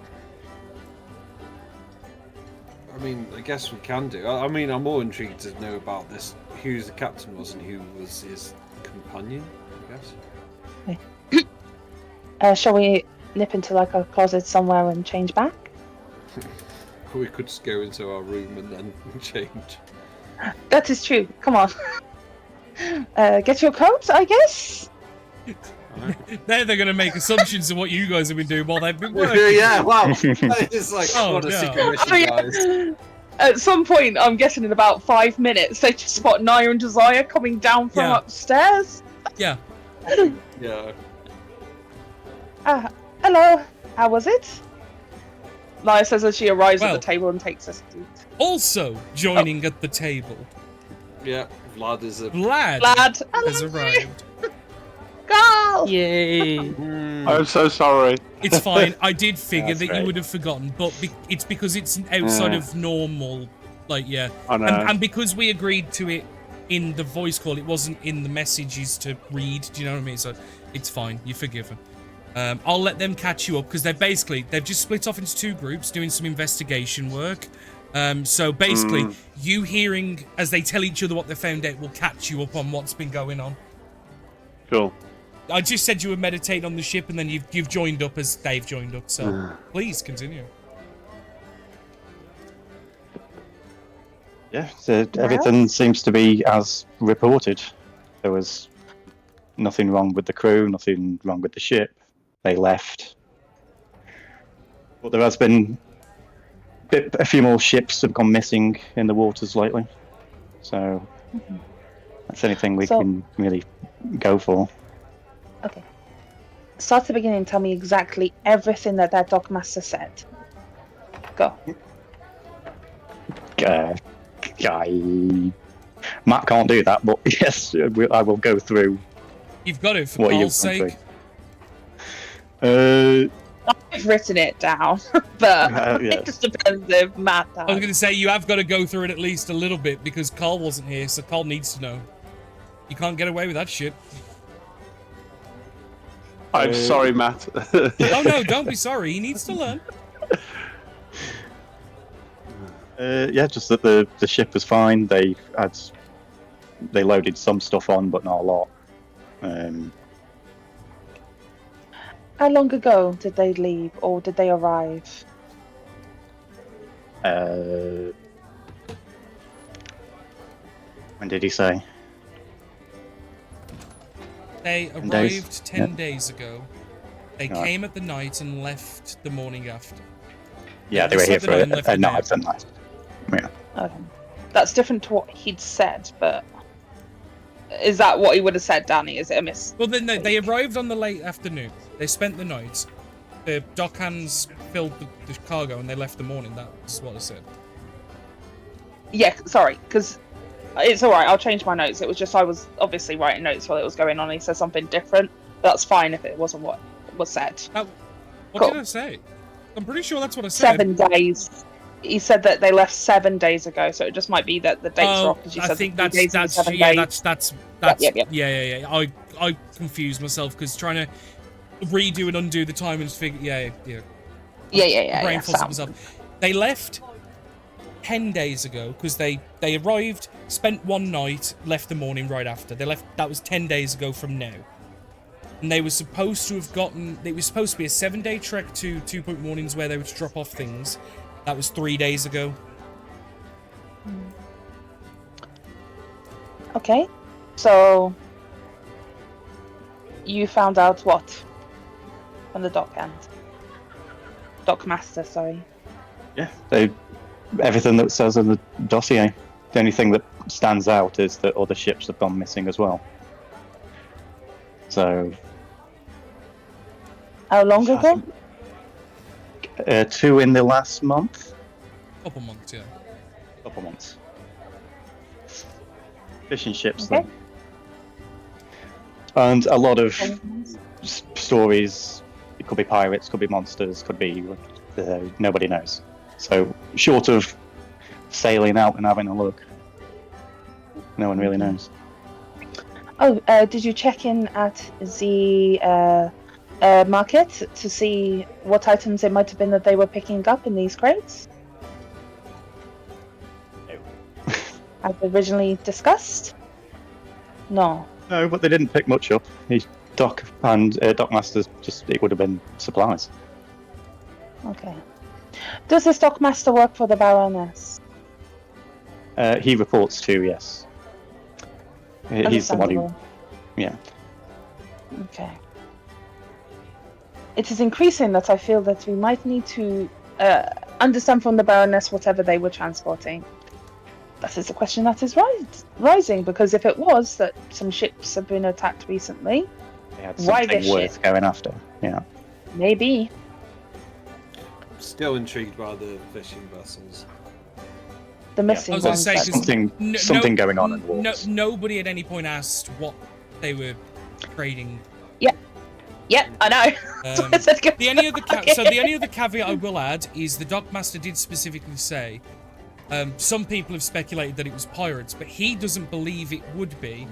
I mean, I guess we can do. I mean, I'm more intrigued to know about this, who the captain was and who was his companion, I guess. Shall we nip into like a closet somewhere and change back? We could just go into our room and then change. That is true. Come on. Get your coat, I guess? They're going to make assumptions of what you guys have been doing while they've been working. Yeah, wow. It's like, what a secret mission, guys. At some point, I'm guessing in about 5 minutes, they just spot Naya and Josiah coming down from upstairs. Yeah. Yeah. Hello. How was it? Naya says as she arrives at the table and takes a seat. Also joining at the table. Yeah, Vlad has arrived. Go! Yay! I'm so sorry. It's fine. I did figure that you would have forgotten, but it's because it's outside of normal. Like, yeah. I know. And because we agreed to it in the voice call, it wasn't in the messages to read. Do you know what I mean? So it's fine. You're forgiven. I'll let them catch you up because they've just split off into 2 groups doing some investigation work. So basically, you hearing as they tell each other what they found out will catch you up on what's been going on. Cool. I just said you were meditating on the ship, and then you've joined up as they've joined up. So please continue. Yeah, so everything seems to be as reported. There was nothing wrong with the crew, nothing wrong with the ship. They left. But there has been a few more ships have gone missing in the waters lately. So that's anything we can really go for. Okay. Start at the beginning and tell me exactly everything that dockmaster said. Go. Matt can't do that, but yes, I will go through. You've got it for Paul's sake. I've written it down, but yes. it just depends if Matt does. I was going to say, you have got to go through it at least a little bit because Carl wasn't here, so Carl needs to know. You can't get away with that shit. I'm sorry, Matt. Oh no, don't be sorry. He needs to learn. Yeah, just that the ship was fine. They loaded some stuff on, but not a lot. How long ago did they leave, or did they arrive? When did he say? They arrived 10 days ago. They came at the night and left the morning after. Yeah, they were here for a night and left. Yeah. Okay. That's different to what he'd said, but... Is that what he would have said, Danny? Is it a miss? Well, then they arrived on the late afternoon. They spent the night. The dock hands filled the cargo and they left the morning. That's what I said. Yeah, sorry, because it's all right. I'll change my notes. It was just I was obviously writing notes while it was going on. He said something different. That's fine if it wasn't what was said. What Cool. did I say? I'm pretty sure that's what I said. 7 days. He said that they left 7 days ago, so it just might be that the dates are off. Because you I said think 3 days and that's 7 yeah, days. that's Yep. yeah. I confused myself because trying to redo and undo the timings figure. Yeah. Brain fuzzed myself. They left 10 days ago because they arrived, spent one night, left the morning right after. They left. That was 10 days ago from now. And they were supposed to have gotten. It was supposed to be a 7-day trek to 2 Point Mornings where they would drop off things. That was 3 days ago. Okay, so you found out what from the dock master? Sorry. Yeah, everything that says in the dossier. The only thing that stands out is that other ships have gone missing as well. So. How long ago? 2 in the last month. Couple months, yeah. Couple months. Fishing ships, Okay. then. And a lot of stories. It could be pirates, could be monsters, could be nobody knows. So short of sailing out and having a look, no one really knows. Oh, did you check in at the market to see what items it might have been that they were picking up in these crates? No. As originally discussed? No. No, but they didn't pick much up. Doc and Dockmasters it would have been supplies. Okay. Does this dockmaster work for the Baroness? He reports to, yes. He's the one who. Understandable. Yeah. Okay. It is increasing that I feel that we might need to understand from the Baroness whatever they were transporting. That is a question that is rising, because if it was that some ships have been attacked recently, They had Why something this worth ship? going after. Yeah. maybe. Still intrigued by the fishing vessels. The missing I was gonna ones. say, that- 'cause Something going on in the waters. Nobody at any point asked what they were trading. Yep, I know. That's what I Um, said, go- the only other Okay. so the only other caveat I will add is the Dockmaster did specifically say some people have speculated that it was pirates, but he doesn't believe it would be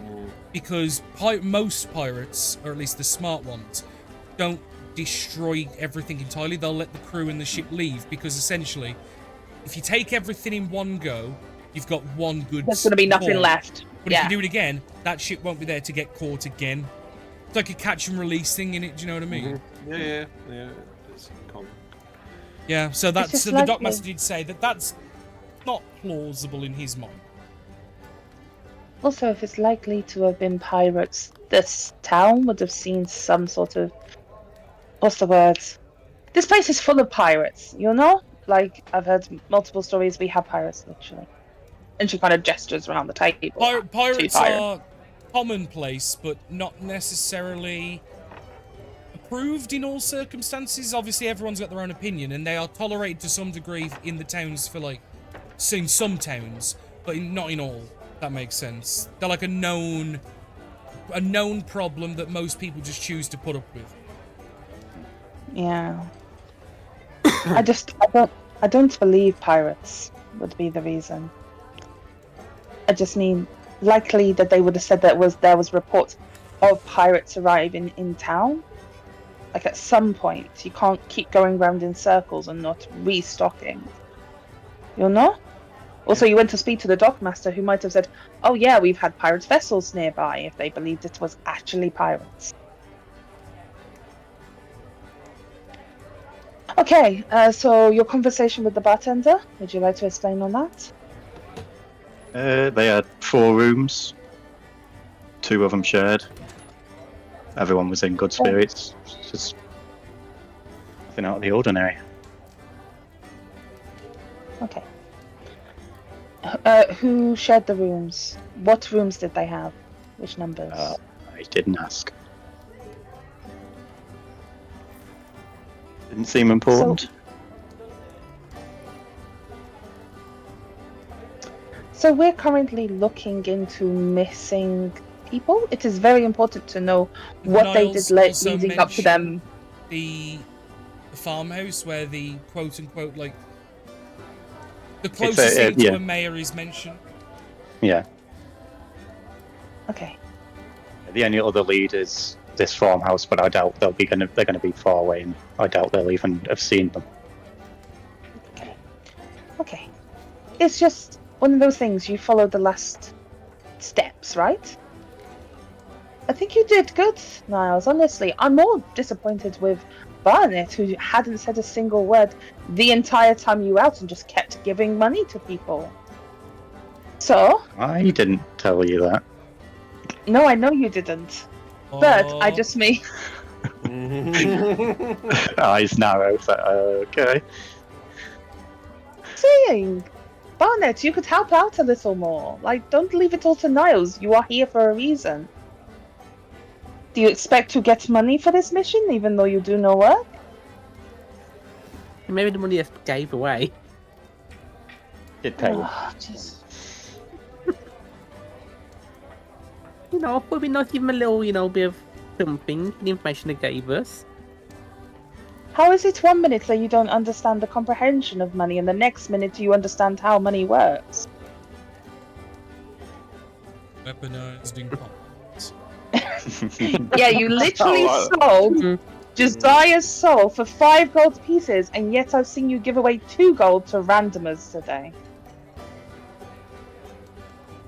because most pirates, or at least the smart ones, don't destroy everything entirely. They'll let the crew and the ship leave because essentially, if you take everything in one go, you've got one good. There's going to be nothing haul. left. But Yeah. if you do it again, that ship won't be there to get caught again. It's like a catch and release thing in it. Do you know what I mean? Yeah. It's common. Yeah. So that's just so the likely. Dockmaster did say that that's not plausible in his mind. Also, if it's likely to have been pirates, this town would have seen some sort of... What's the word? This place is full of pirates, you know? Like, I've heard multiple stories, we have pirates, literally. And she kind of gestures around the table. Pirates Two pirates. are commonplace, but not necessarily approved in all circumstances. Obviously, everyone's got their own opinion, and they are tolerated to some degree in the towns for like, in some towns, but not in all. That makes sense. They're like a known problem that most people just choose to put up with. Yeah. I don't believe pirates would be the reason. I just mean likely that they would have said that there was reports of pirates arriving in town. Like at some point, you can't keep going round in circles and not restocking. You know? Also, you went to speak to the dockmaster, who might have said, "Oh yeah, we've had pirates' vessels nearby," if they believed it was actually pirates. Okay, so your conversation with the bartender, would you like to explain on that? They had 4 rooms. 2 of them shared. Everyone was in good spirits. Just nothing out of the ordinary. Okay. Who shared the rooms? What rooms did they have? Which numbers? I didn't ask. Didn't seem important. So we're currently looking into missing people. It is very important to know what they did Niles leading also up to them. the farmhouse where the quote unquote like the It's closest thing to yeah. a mayor is mentioned. Yeah. Okay. The only other lead is this farmhouse, but I doubt they're going to be far away, and I doubt they'll even have seen them. Okay. It's just one of those things. You followed the last steps, right? I think you did good, Niles. Honestly, I'm more disappointed with Barnett, who hadn't said a single word the entire time you were out and just kept giving money to people. So, I didn't tell you that. no, I know you didn't. But I Oh, just mean, Eyes narrow. So, okay. saying, Barnett, you could help out a little more. Like, don't leave it all to Niles. You are here for a reason. Do you expect to get money for this mission, even though you do no work? Maybe the money I gave away. Did pay. Oh, jeez. You know, it would be nice to give them a little, bit of something, the information they gave us. How is it 1 minute that you don't understand the comprehension of money, and the next minute you understand how money works? weaponized incompetence. Yeah, you literally Oh, sold Mm. Josiah's soul for 5 gold pieces, and yet I've seen you give away 2 gold to randomers today.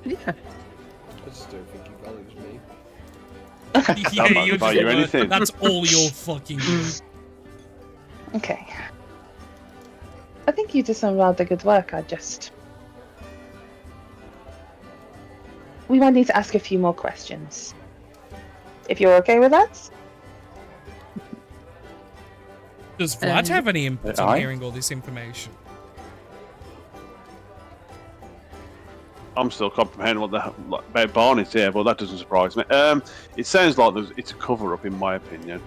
Yeah. I just don't think he values me. Yeah, might you're buy just you like, anything. that's all you're fucking doing. Okay. I think you did some rather good work. We might need to ask a few more questions. If you're okay with that? Does Vlad have any input on I- hearing all this information? I'm still comprehending what about Barney's here, but that doesn't surprise me. It sounds like it's a cover-up, in my opinion.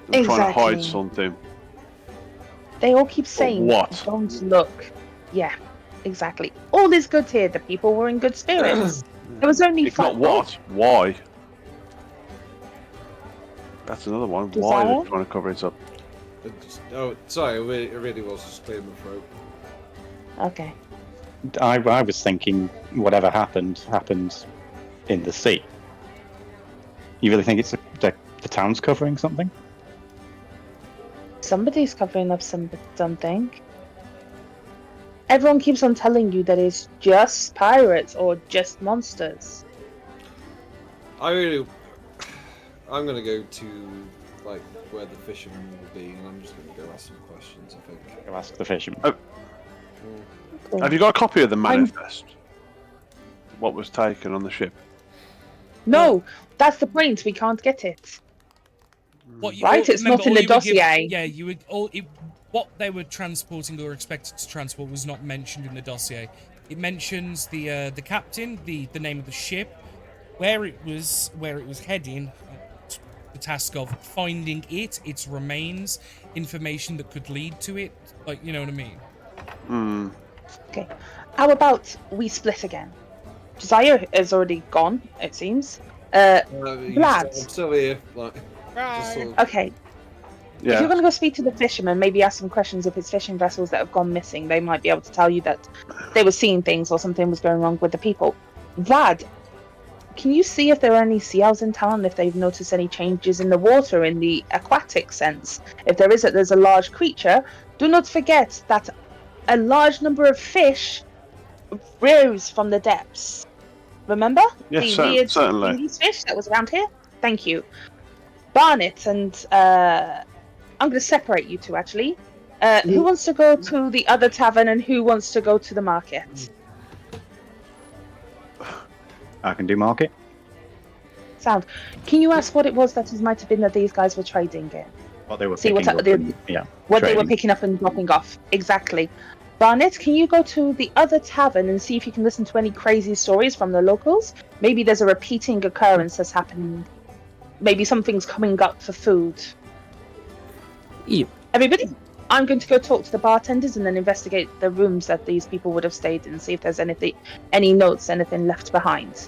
They're trying to hide Exactly. something. They all keep saying, what? don't look. Yeah, exactly. All is good here. The people were in good spirits. There was only If not 5 what, why? That's another one. Why Desire? they're trying to cover it up? Oh, sorry, it really was just clear my throat. Okay. I was thinking whatever happened in the sea. You really think it's the town's covering something? Somebody's covering up something. Everyone keeps on telling you that it's just pirates or just monsters. I'm gonna go to like where the fishermen will be, and I'm just gonna go ask some questions. I think. Go ask the fisherman. Cool. Have you got a copy of the manifest? What was taken on the ship? No, that's the point. We can't get it. What you, Right, it's not in the all you were given- dossier. yeah, you were all. What they were transporting or expected to transport was not mentioned in the dossier. It mentions the captain, the name of the ship, where it was heading, the task of finding its remains, information that could lead to it. Like, you know what I mean? Hmm. Okay. How about we split again? Josiah is already gone, it seems. Vlad. I'm still here. Like, just sort of, Okay. If Yeah. you're going to go speak to the fishermen, maybe ask some questions if it's fishing vessels that have gone missing. They might be able to tell you that they were seeing things or something was going wrong with the people. Vlad, can you see if there are any sea owls in town, if they've noticed any changes in the water in the aquatic sense? If there's a large creature, do not forget that a large number of fish rose from the depths. Remember? Yes, the cer- weird certainly. English fish that was around here? Thank you. Barnett and I'm going to separate you two, actually. Who wants to go to the other tavern and who wants to go to the market? I can do market. Sound. Can you ask what it was that it might have been that these guys were trading in? What they were See picking what up. they- And, yeah. What they were Trading. picking up and dropping off. Exactly. Barnett, can you go to the other tavern and see if you can listen to any crazy stories from the locals? Maybe there's a repeating occurrence that's happening. Maybe something's coming up for food. Yeah. Everybody, I'm going to go talk to the bartenders and then investigate the rooms that these people would have stayed in, see if there's any notes, anything left behind.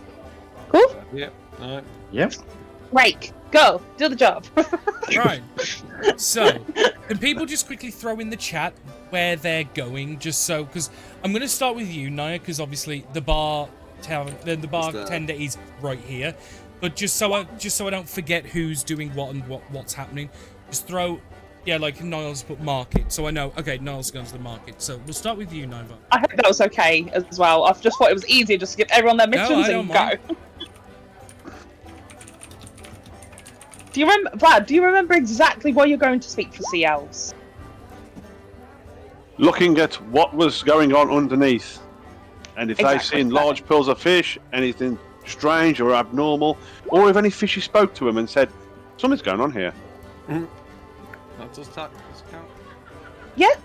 Cool? Yep. Alright. Yep. Right, go, do the job. Right. So, can people just quickly throw in the chat where they're going, just so, because I'm going to start with you, Naya, because obviously the bartender is right here. But just so I don't forget who's doing what and what's happening, just throw, yeah, like Niles put market, so I know. Okay, Niles going to the market. So we'll start with you, Nova. I hope that was okay as well. I just thought it was easier just to give everyone their missions and go. Do you remember, Vlad? Do you remember exactly why you're going to speak for Sea Elves? Looking at what was going on underneath, and if they've Exactly. seen large pools of fish, anything strange or abnormal, or if any fishy spoke to him and said, something's going on here. That does count. Yeah,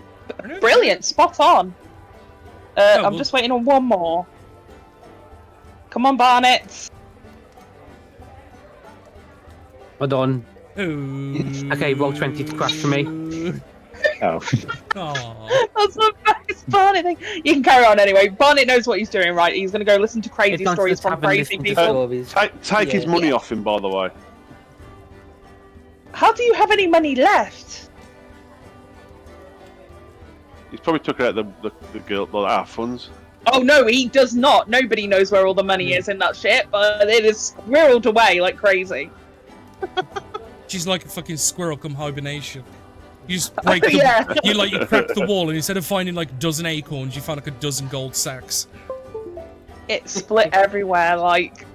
brilliant, spot on. I'm well- just waiting on one more. Come on, Barnett. Hold on. Ooh. Okay, roll 20 to crash for me. Oh. Aw. That's the best Barnett thing. You can carry on anyway. Barnett knows what he's doing, right? He's going to go listen to crazy He's gone to stories the from tavern, crazy listen to people. stories. Take his Yeah. money off him, by the way. How do you have any money left? He's probably took out the girl, our funds. Oh no, he does not. Nobody knows where all the money is in that shit, but it is squirreled away like crazy. She's like a fucking squirrel come hibernation. You just break the, Yeah. you crack the wall, and instead of finding like a dozen acorns, you find like a dozen gold sacks. It's split everywhere, like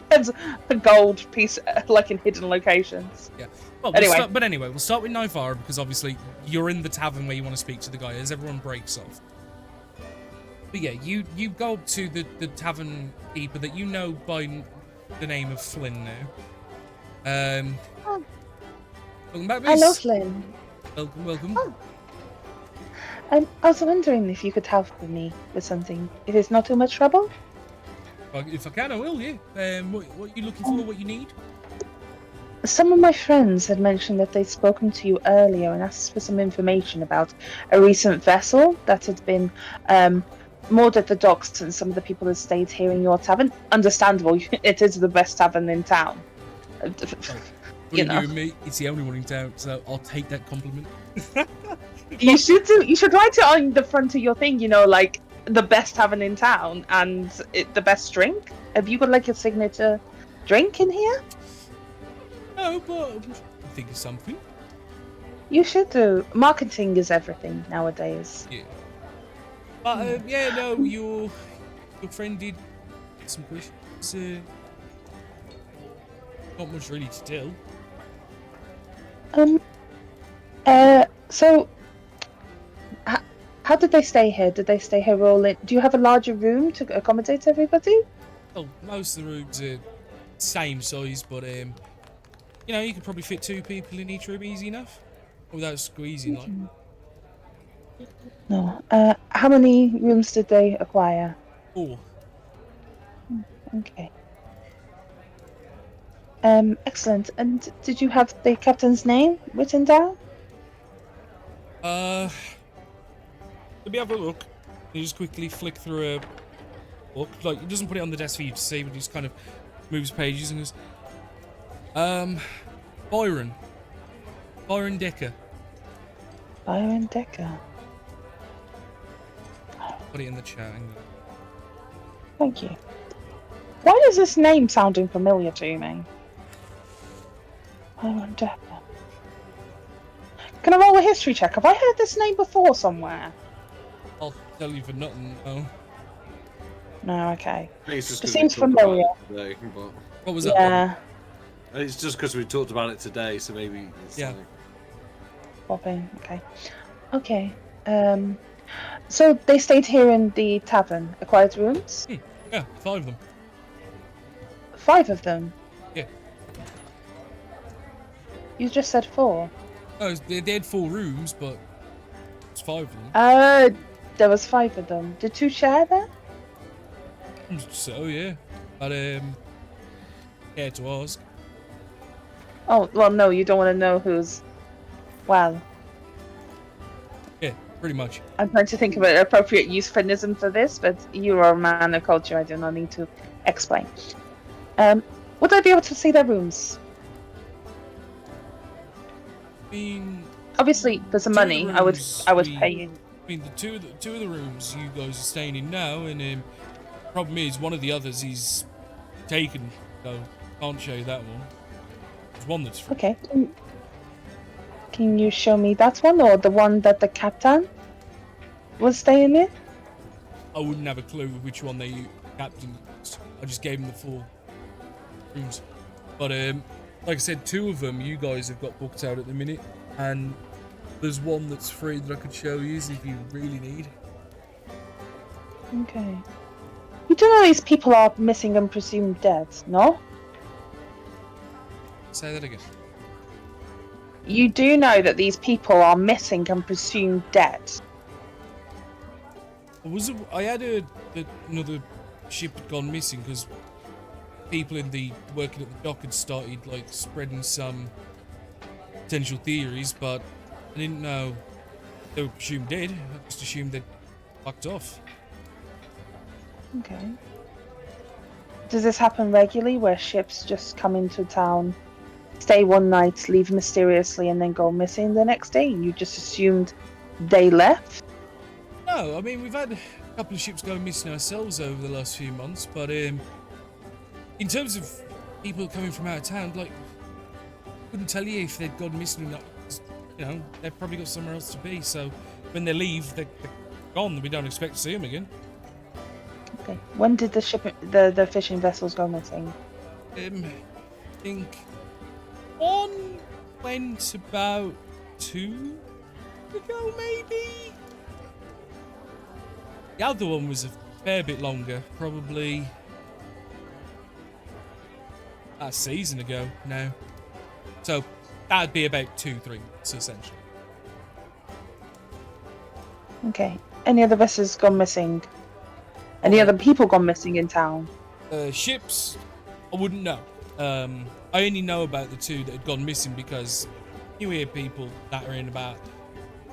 there's a gold piece, like in hidden locations. Well, Anyway. but anyway, we'll start with Nivara because obviously you're in the tavern where you want to speak to the guy as everyone breaks off. But yeah, you go up to the tavern keeper that you know by the name of Flynn now. Oh. Welcome back, Hello, miss. Flynn. Welcome. Oh. I was wondering if you could help me with something. If it's not too much trouble. Well, if I can, I will, yeah. What are you looking for? What you need? Some of my friends had mentioned that they'd spoken to you earlier and asked for some information about a recent vessel that had been moored at the docks, and some of the people had stayed here in your tavern. Understandable, it is the best tavern in town. You know. Me, it's the only one in town, so I'll take that compliment. You should write it on the front of your thing, you know, like the best tavern in town and the best drink. Have you got like a signature drink in here? No, but I think of something. You should do. Marketing is everything nowadays. Yeah. But yeah, no, your friend did some questions. Not much really to tell. So how did they stay here? Did they stay here all in? Do you have a larger room to accommodate everybody? Well, most of the rooms are same size, but you know, you could probably fit 2 people in each room easy enough, without squeezing. Like, No. How many rooms did they acquire? 4. Okay. Excellent. And did you have the captain's name written down? Let me have a look. You just quickly flick through a book. Like, he doesn't put it on the desk for you to see, but he just kind of moves pages and goes, Byron Decker. Byron Decker. Put it in the chat. Hang on. Thank you. Why is this name sounding familiar to me? Byron Decker. Can I roll a history check? Have I heard this name before somewhere? I'll tell you for nothing. Oh, No, okay. I think it's just It 'cause we seems talked about familiar. it today, but what was that? Yeah, it's just because we talked about it today, so maybe it's Yeah. like, Bobbing. Okay. Okay. So they stayed here in the tavern, acquired rooms? Yeah, 5 of them. 5 of them? Yeah. You just said 4. Oh, they had 4 rooms, but it's 5 of them. there was 5 of them. Did 2 share that? So yeah, but care to ask. Oh, well, no, you don't want to know who's. Well, Yeah, pretty much. I'm trying to think of an appropriate euphemism for this, but you are a man of culture. I do not need to explain. Would I be able to see their rooms? I mean, Obviously, for some Two of money, the I would rooms pay you. I mean, the two of the rooms you guys are staying in now, and problem is one of the others is taken, so can't show you that one. There's one that's free. Okay. Can you show me that one, or the one that the captain was staying in? I wouldn't have a clue which one they captain. I just gave him the 4 rooms. But like I said, 2 of them you guys have got booked out at the minute, and there's one that's free that I could show you if you really need. Okay. You do know these people are missing and presumed dead, no? Say that again. You do know that these people are missing and presumed dead. I had another ship had gone missing because people working at the dock had started like spreading some potential theories, but I didn't know they were presumed dead. I just assumed they'd fucked off. Okay. Does this happen regularly, where ships just come into town, stay one night, leave mysteriously, and then go missing the next day? You just assumed they left? No, I mean, we've had a couple of ships go missing ourselves over the last few months, but in terms of people coming from out of town, like, couldn't tell you if they'd gone missing or not. 'Cause, you know, they've probably got somewhere else to be, so when they leave, they're gone. We don't expect to see them again. Okay. When did the fishing vessels go missing? I think one went about 2 ago, maybe. The other one was a fair bit longer, probably a season ago now. So that'd be about 2-3 months essentially. Okay. Any other vessels gone missing? Any other people gone missing in town? Ships, I wouldn't know. I only know about the 2 that had gone missing because you hear people nattering about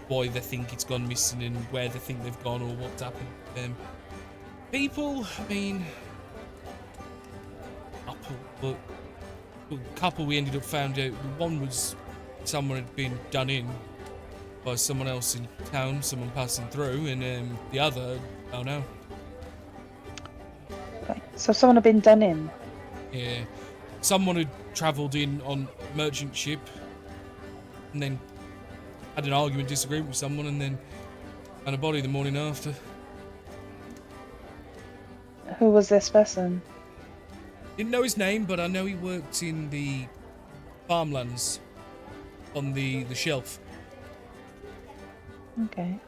why they think it's gone missing and where they think they've gone or what's happened to them. People, I mean, a couple we ended up found out. One was someone had been done in by someone else in town, someone passing through, and the other, I don't know. Okay. So someone had been done in. Yeah, someone had travelled in on merchant ship, and then had an argument, disagreement with someone, and then found a body the morning after. Who was this person? Didn't know his name, but I know he worked in the farmlands on the shelf. Okay.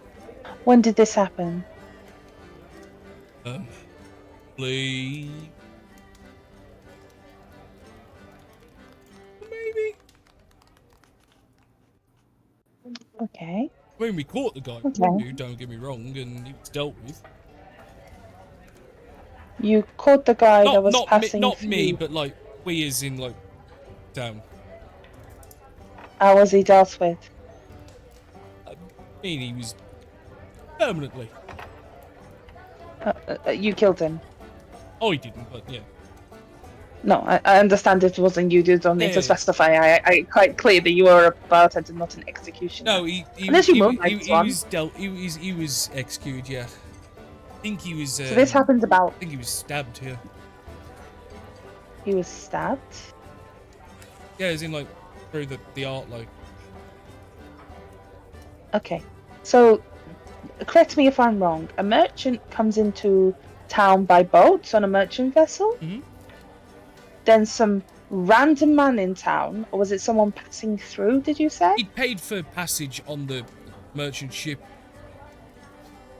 When did this happen? Maybe. Okay. When we caught the guy, Okay. don't get me wrong, and he was dealt with. You caught the guy that was passing Not me, through. but like we as in like town. How was he dealt with? I mean, he was permanently. You killed him. Oh, he didn't, but yeah. No, I understand it wasn't you. You don't need Yeah. to specify. I quite clear that you are a bartender, not an executioner. No, he Unless you move like he one. was dealt. He was executed. Yeah, I think he was. So this happened about. I think he was stabbed here. He was stabbed. Yeah, as in like through the art, like. Okay, so correct me if I'm wrong. A merchant comes into town by boat on a merchant vessel. Mhm. Then some random man in town, or was it someone passing through? Did you say? He'd paid for passage on the merchant ship.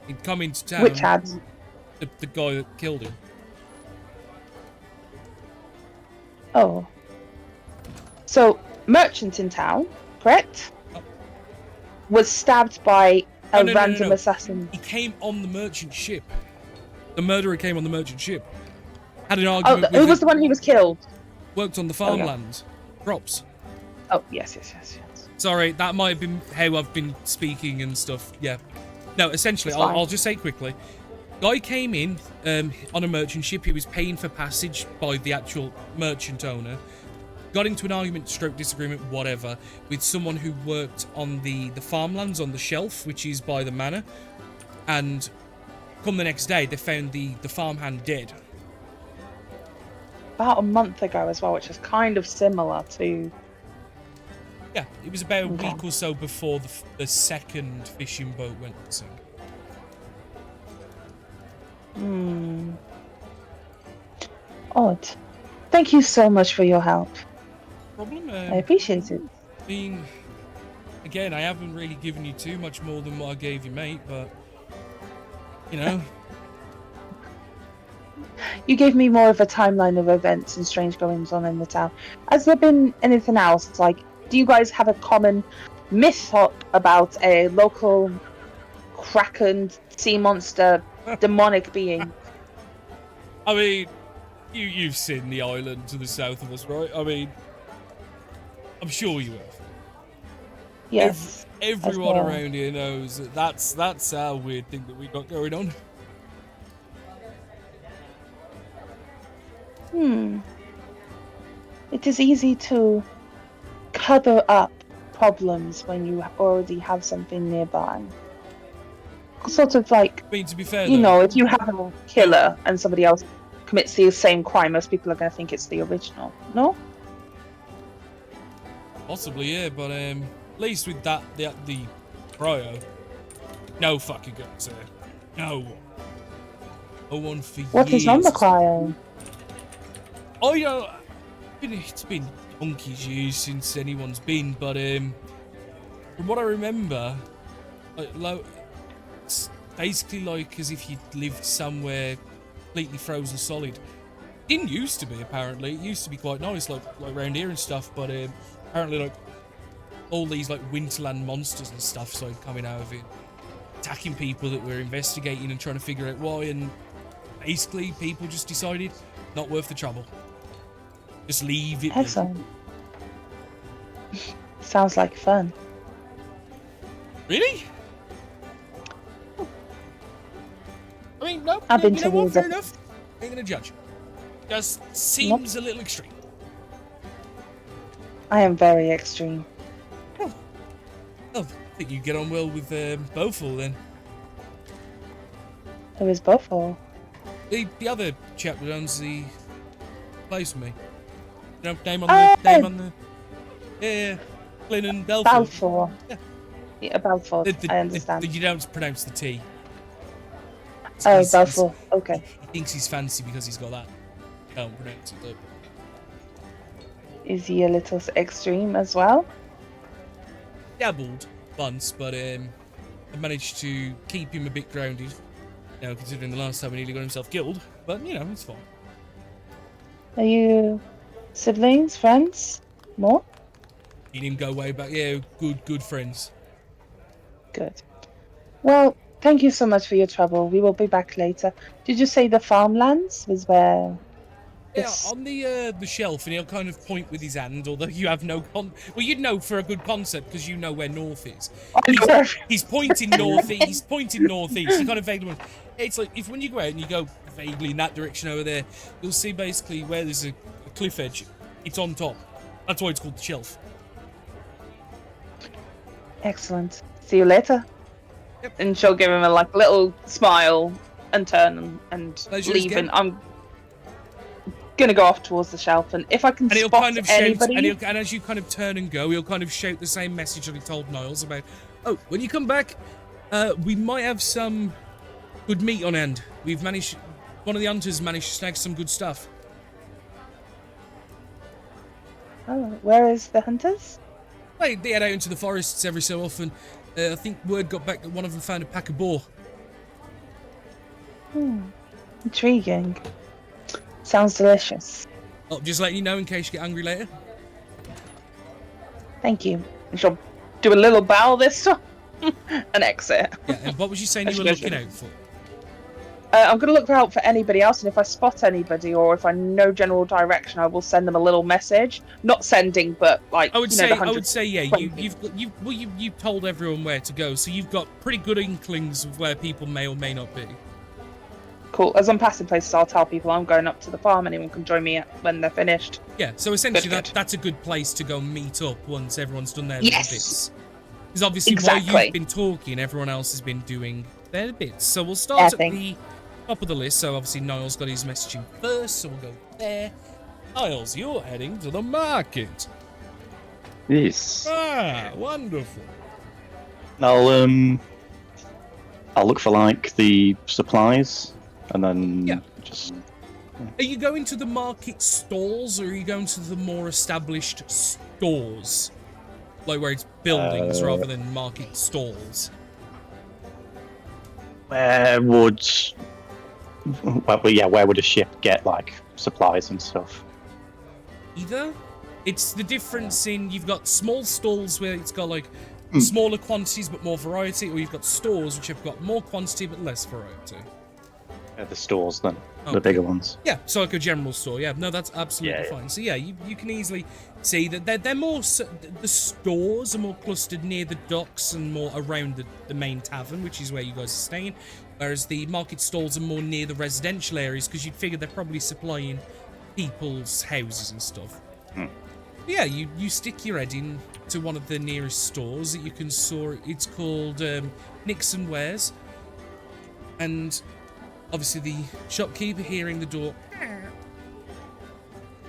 He'd come into town. Which had? The guy that killed him. Oh. So merchant in town, correct? Yep. Was stabbed by A no, random assassin. He came on the merchant ship. The murderer came on the merchant ship. Had an Oh, argument who with was the one who was killed? worked on the farmland. Crops. Oh, yes. Sorry, that might have been how I've been speaking and stuff. Yeah. No, essentially, It's fine. I'll just say quickly. Guy came in on a merchant ship. He was paying for passage by the actual merchant owner. Got into an argument, stroke disagreement, whatever, with someone who worked on the farmlands on the shelf, which is by the manor. And come the next day, they found the farmhand dead. About a month ago as well, which is kind of similar to... Yeah, it was about a Okay. week or so before the second fishing boat went missing. Odd. Thank you so much for your help. Problem? I appreciate it. I mean, again, I haven't really given you too much more than what I gave you, mate, but, you know. You gave me more of a timeline of events and strange goings on in the town. Has there been anything else? Like, do you guys have a common myth about a local kraken, sea monster, demonic being? I mean, you've seen the island to the south of us, right? I mean, I'm sure you have. Yes. Everyone well. around here knows that that's our weird thing that we got going on. It is easy to cover up problems when you already have something nearby. Sort of like, I mean, to be fair, you though, know, if you have a killer and somebody else commits the same crime, most people are going to think it's the original. No? possibly, yeah, but at least with that, the cryo, no fucking guns there. No one. No one for years. What is on the cryo? Oh, you know, it's been donkey's years since anyone's been, but from what I remember, it's basically like as if you lived somewhere completely frozen solid. Didn't used to be, apparently. It used to be quite nice, like around here and stuff, but apparently, like, all these, like, Winterland monsters and stuff started coming out of it, attacking people that were investigating and trying to figure out why, and basically, people just decided not worth the trouble. Just leave it. Excellent. Sounds like fun. Really? I mean, no, I've been you know what, towards fair it. enough. Ain't gonna judge. Just seems a little extreme. I am very extreme. Oh, I think you get on well with Beaufort then. Who is Beaufort? The other chap that owns the place with me. You know, name on Oh! the name on the yeah, Flynn and Belfort. Balfour. Yeah. Yeah, Balfour. I understand. You don't pronounce the T. Oh, He's- Balfour. Okay. He thinks he's fancy because he's got that. Don't pronounce it. Though. Is he a little extreme as well? Dabbled once, but I managed to keep him a bit grounded. You know, considering the last time he nearly got himself killed. But you know, it's fine. Are you siblings, friends? More? Seen him go way back. Yeah, good friends. Good. Well, thank you so much for your trouble. We will be back later. Did you say the farmlands was where? Yeah, Yes. on the shelf, and he'll kind of point with his hand, although you have no well, you'd know for a good concept because you know where north is. He's pointing northeast. He's pointing northeast. You kind of vaguely. It's like if when you go out and you go vaguely in that direction over there, you'll see basically where there's a cliff edge. It's on top. That's why it's called the shelf. Excellent. See you later. Yep. And she'll give him a like little smile and turn and Pleasure leave. again. And I'm gonna go off towards the shelf. And if I can And he'll spot kind of shout, anybody, and as you kind of turn and go, he'll kind of shout the same message that he told Niles about. Oh, when you come back, we might have some good meat on hand. We've managed. One of the hunters managed to snag some good stuff. oh, where is the hunters? They head out into the forests every so often. I think word got back that one of them found a pack of boar. Intriguing. Sounds delicious. Oh, just letting you know in case you get hungry later. Thank you. And she'll do a little bow this time. an exit. Yeah, and what was you saying you were looking out for? I'm going to look out for anybody else, and if I spot anybody or if I know general direction, I will send them a little message. Not sending, but like I would you know, say, the I 100 would say, yeah. friendly. You've told everyone where to go, so you've got pretty good inklings of where people may or may not be. Cool. As I'm passing places, I'll tell people I'm going up to the farm. Anyone can join me when they're finished. Yeah, so essentially Good. that's a good place to go meet up once everyone's done their Yes. little bits. Because obviously while Exactly. you've been talking, everyone else has been doing their bits. So we'll start at think. the top of the list. So obviously Niall's got his messaging first, so we'll go there. Niles, you're heading to the market. Yes. Ah, wonderful. I'll look for like the supplies, and then Yeah. just Are you going to the market stalls, or are you going to the more established stores? Like where it's buildings rather than market stalls? where would where would a ship get like supplies and stuff? Either. It's the difference in you've got small stalls where it's got like smaller quantities but more variety, or you've got stores which have got more quantity but less variety. The stores then, Okay. the bigger ones. Yeah, so like a general store. Yeah, no, that's absolutely Yeah. fine. So yeah, you can easily see that they're more the stores are more clustered near the docks and more around the main tavern, which is where you guys are staying, whereas the market stalls are more near the residential areas because you'd figure they're probably supplying people's houses and stuff. Yeah, you stick your head in to one of the nearest stores that you can saw. It's called Nixon Wares, and obviously the shopkeeper, hearing the door,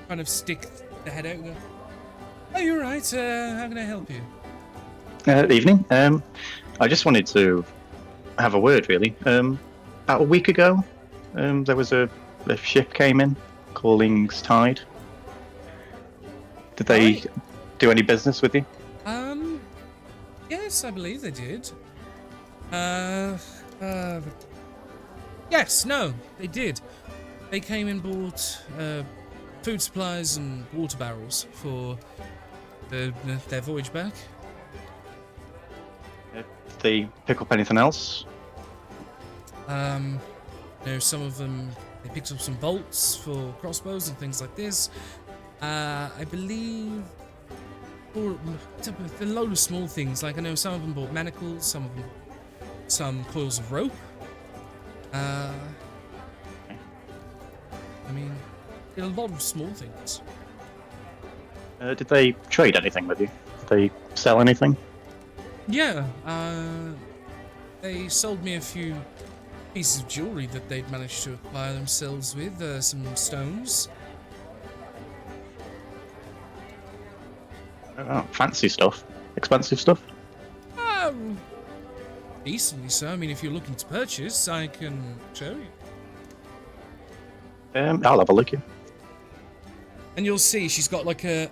kind of stick the head out and go, "Oh, you're right. How can I help you?" Evening. I just wanted to have a word, really. About a week ago, there was a ship came in, Calling's Tide. Did they Right. do any business with you? Yes, I believe they did. Yes, no, they did. They came and bought food supplies and water barrels for their voyage back. Did they pick up anything else? No, some of them, they picked up some bolts for crossbows and things like this. I believe, or a load of small things. Like I know some of them bought manacles, some of them, some coils of rope. I mean, a lot of small things. Did they trade anything with you? Did they sell anything? Yeah, they sold me a few pieces of jewelry that they'd managed to acquire themselves with, some stones. Oh, fancy stuff. Expensive stuff? Decently so. I mean, if you're looking to purchase, I can show you. I'll have a look. Yeah. And you'll see she's got like a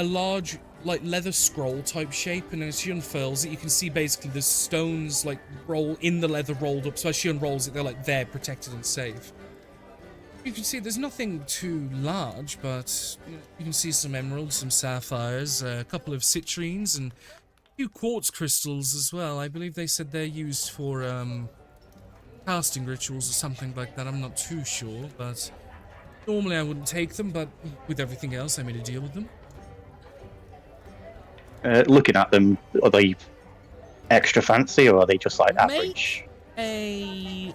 large like leather scroll type shape, and as she unfurls it, you can see basically the stones like roll in the leather rolled up. So as she unrolls it, they're like there, protected and safe. You can see there's nothing too large, but you can see some emeralds, some sapphires, a couple of citrines, and a few quartz crystals as well. I believe they said they're used for casting rituals or something like that. I'm not too sure, but normally I wouldn't take them, but with everything else, I made a deal with them. Looking at them, are they extra fancy or are they just like Make- average? A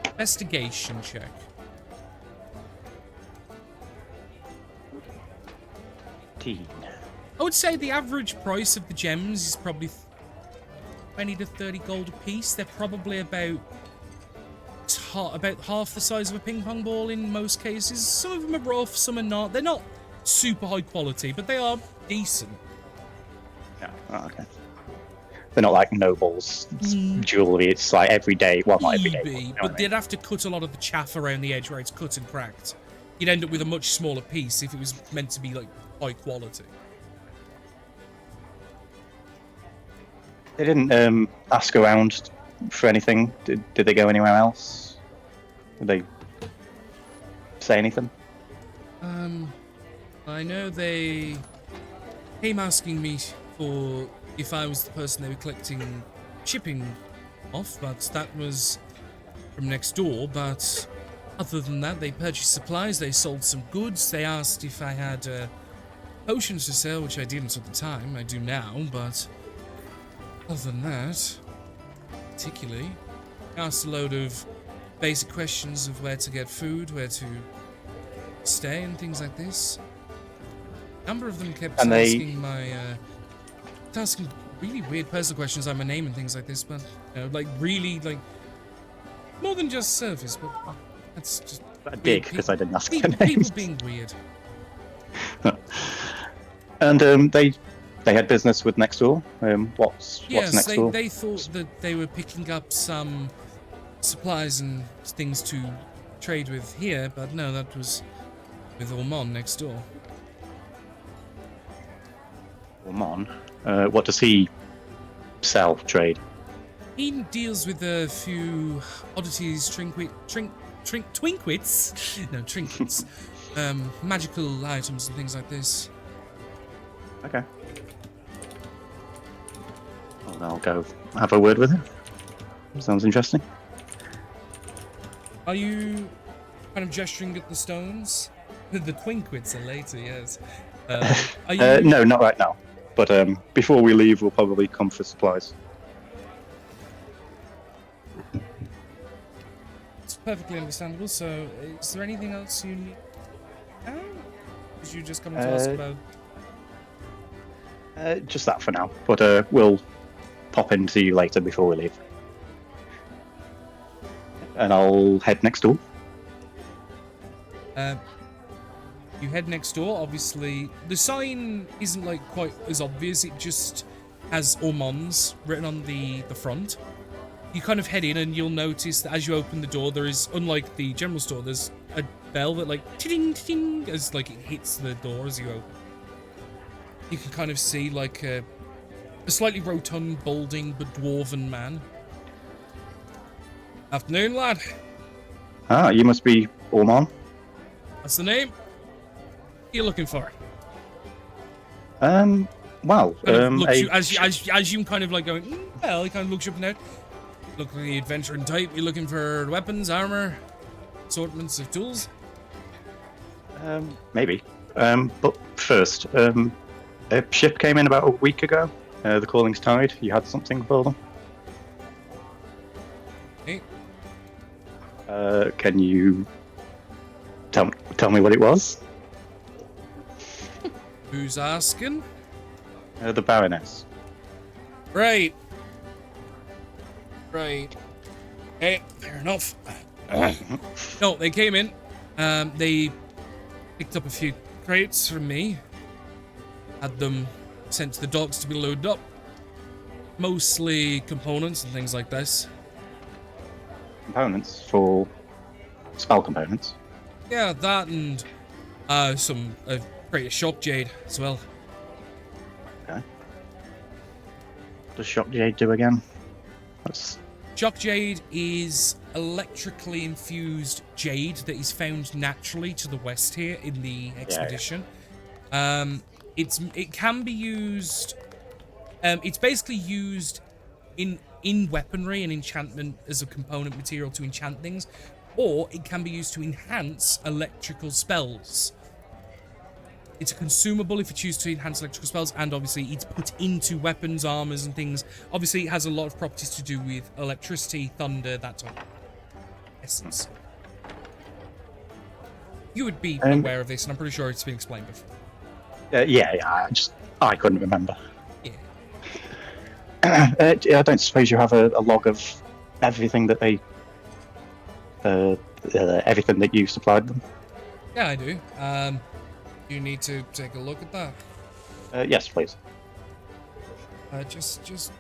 investigation check. I would say the average price of the gems is probably 20 to 30 gold a piece. They're probably about half the size of a ping pong ball in most cases. Some of them are rough, some are not. They're not super high quality, but they are decent. Yeah. Oh, okay. They're not like nobles jewelry. It's like every day. Well, not every day. Maybe, you know but what I mean? they'd have to cut a lot of the chaff around the edge where it's cut and cracked. You'd end up with a much smaller piece if it was meant to be like high quality. They didn't ask around for anything. Did they go anywhere else? Did they say anything? I know they came asking me for if I was the person they were collecting shipping off, but that was from next door. But other than that, they purchased supplies, they sold some goods, they asked if I had potions to sell, which I didn't at the time, I do now, but other than that, particularly, I asked a load of basic questions of where to get food, where to stay, and things like this. A number of them kept asking really weird personal questions like my name and things like this, but like really like more than just surface, but that's just A dig because I didn't ask their people names. being weird. And they had business with next door. What's Yes, next door? they thought that they were picking up some supplies and things to trade with here, but no, that was with Ormond next door. Ormond. What does he sell, trade? He deals with a few oddities, trinkwits, no, trinkets, magical items and things like this. Okay. Well, I'll go have a word with him. Sounds interesting. Are you kind of gesturing at the stones? The twinkwits are later, yes. Are you? No, not right now. But before we leave, we'll probably come for supplies. It's perfectly understandable. So, is there anything else you need? Did you just come to ask about? Just that for now. But we'll pop in to you later before we leave. And I'll head next door. You head next door. Obviously, the sign isn't like quite as obvious. It just has Ormond's written on the front. You kind of head in, and you'll notice that as you open the door, there is, unlike the general store, there's a bell that like ting ting as like it hits the door as you open. You can kind of see like a slightly rotund, balding but dwarven man. Afternoon, lad. Ah, you must be Ormond. That's the name. What are you looking for? Well, Kind of looks a you, as you kind of like going, well, he kind of looks you up and down. Look like the adventuring type. You're looking for weapons, armor, assortments of tools. maybe. But first, a ship came in about a week ago. The Calling's Tide. You had something for them. Hey, Can you tell me what it was? who's asking? The Baroness. Right. Right. Hey, fair enough. No, they came in. They picked up a few crates from me. Had them sent to the docks to be loaded up. Mostly components and things like this. Components for spell components. Yeah, that and some crate of shock jade as well. What does Shock Jade do again? That's Shock jade is electrically infused jade that is found naturally to the west here in the expedition. It can be used. It's basically used in weaponry and enchantment as a component material to enchant things, or it can be used to enhance electrical spells. It's a consumable if you choose to enhance electrical spells, and obviously it's put into weapons, armors, and things. Obviously, it has a lot of properties to do with electricity, thunder, that type of essence. You would be aware of this, and I'm pretty sure it's been explained before. yeah. I couldn't remember. Yeah. I don't suppose you have a log of everything that they, everything that you supplied them. Yeah, I do. You need to take a look at that. Yes, please. Just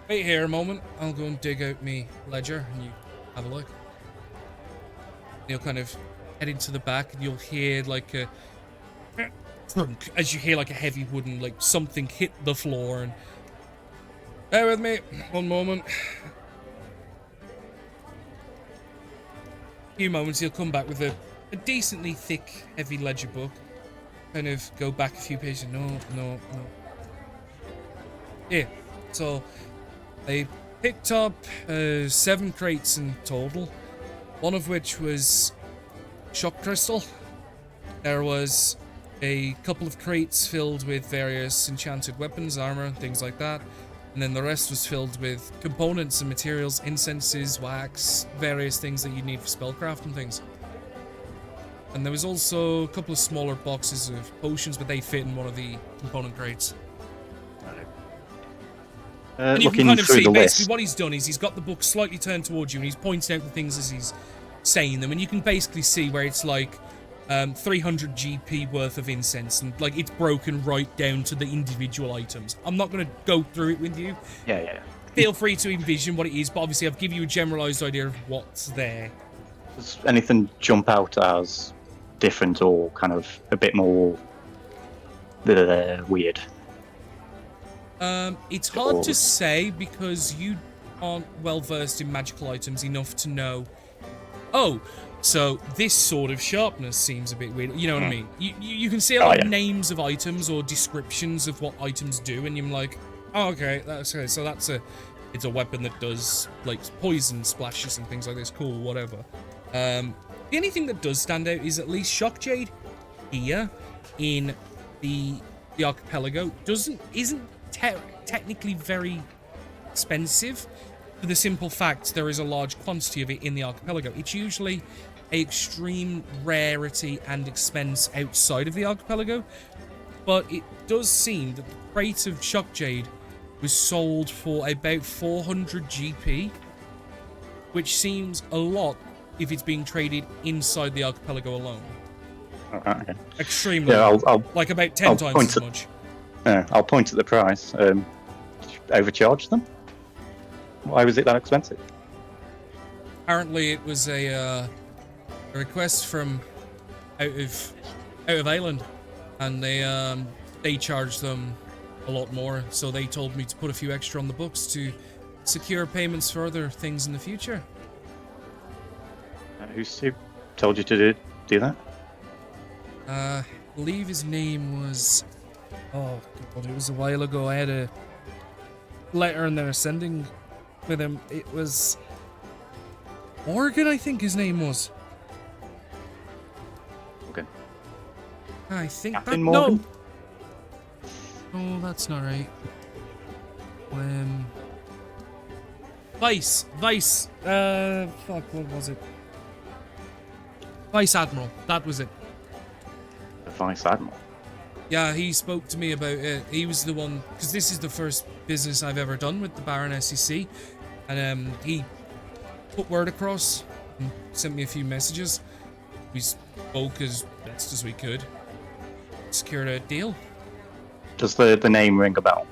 wait here a moment. I'll go and dig out me ledger, and you have a look. You'll kind of head into the back, and you'll hear like a thunk as you hear like a heavy wooden like something hit the floor. And bear with me one moment. A few moments, he'll come back with a decently thick, heavy ledger book. Kind of go back a few pages. No. Here, So they picked up 7 crates in total, one of which was shock crystal. There was a couple of crates filled with various enchanted weapons, armor, things like that. And then the rest was filled with components and materials, incenses, wax, various things that you need for spellcraft and things. And there was also a couple of smaller boxes of potions, but they fit in one of the component crates. And you can Looking kind of through see the basically list, what he's done is he's got the book slightly turned towards you and he's pointing out the things as he's saying them, and you can basically see where it's like 300 GP worth of incense, and like it's broken right down to the individual items. I'm not going to go through it with you. yeah. Feel free to envision what it is, but obviously I've given you a generalized idea of what's there. Does anything jump out as different or kind of a bit more weird? It's hard to say because you aren't well versed in magical items enough to know. Oh, so this sort of sharpness seems a bit weird. You know what I mean? You can see a lot of names of items or descriptions of what items do, and you're like, oh, okay, that's okay. So it's a weapon that does like poison splashes and things like this. Cool, whatever. The only thing that does stand out is at least Shock Jade here in the archipelago isn't technically very expensive, for the simple fact there is a large quantity of it in the archipelago. It's usually an extreme rarity and expense outside of the archipelago, but it does seem that the crate of Shock Jade was sold for about 400 GP, which seems a lot if it's being traded inside the archipelago alone. Okay. Extremely, Yeah, I'll like about 10 times as much. I'll point at the price. Did you overcharge them? Why was it that expensive? Apparently, it was a request from out of Ireland, and they charged them a lot more. So they told me to put a few extra on the books to secure payments for other things in the future. Who told you to do that? I believe his name was. Oh god, it was a while ago. I had a letter and they're sending with him. It was Morgan, I think his name was. Okay. I think Captain that Morgan? no. Oh, that's not right. Vice. Fuck, what was it? Vice Admiral. That was it. The Vice Admiral. Yeah, he spoke to me about it. He was the one, because this is the first business I've ever done with the Baron SEC, and he put word across and sent me a few messages. We spoke as best as we could. Secured a deal. Does the name ring a bell?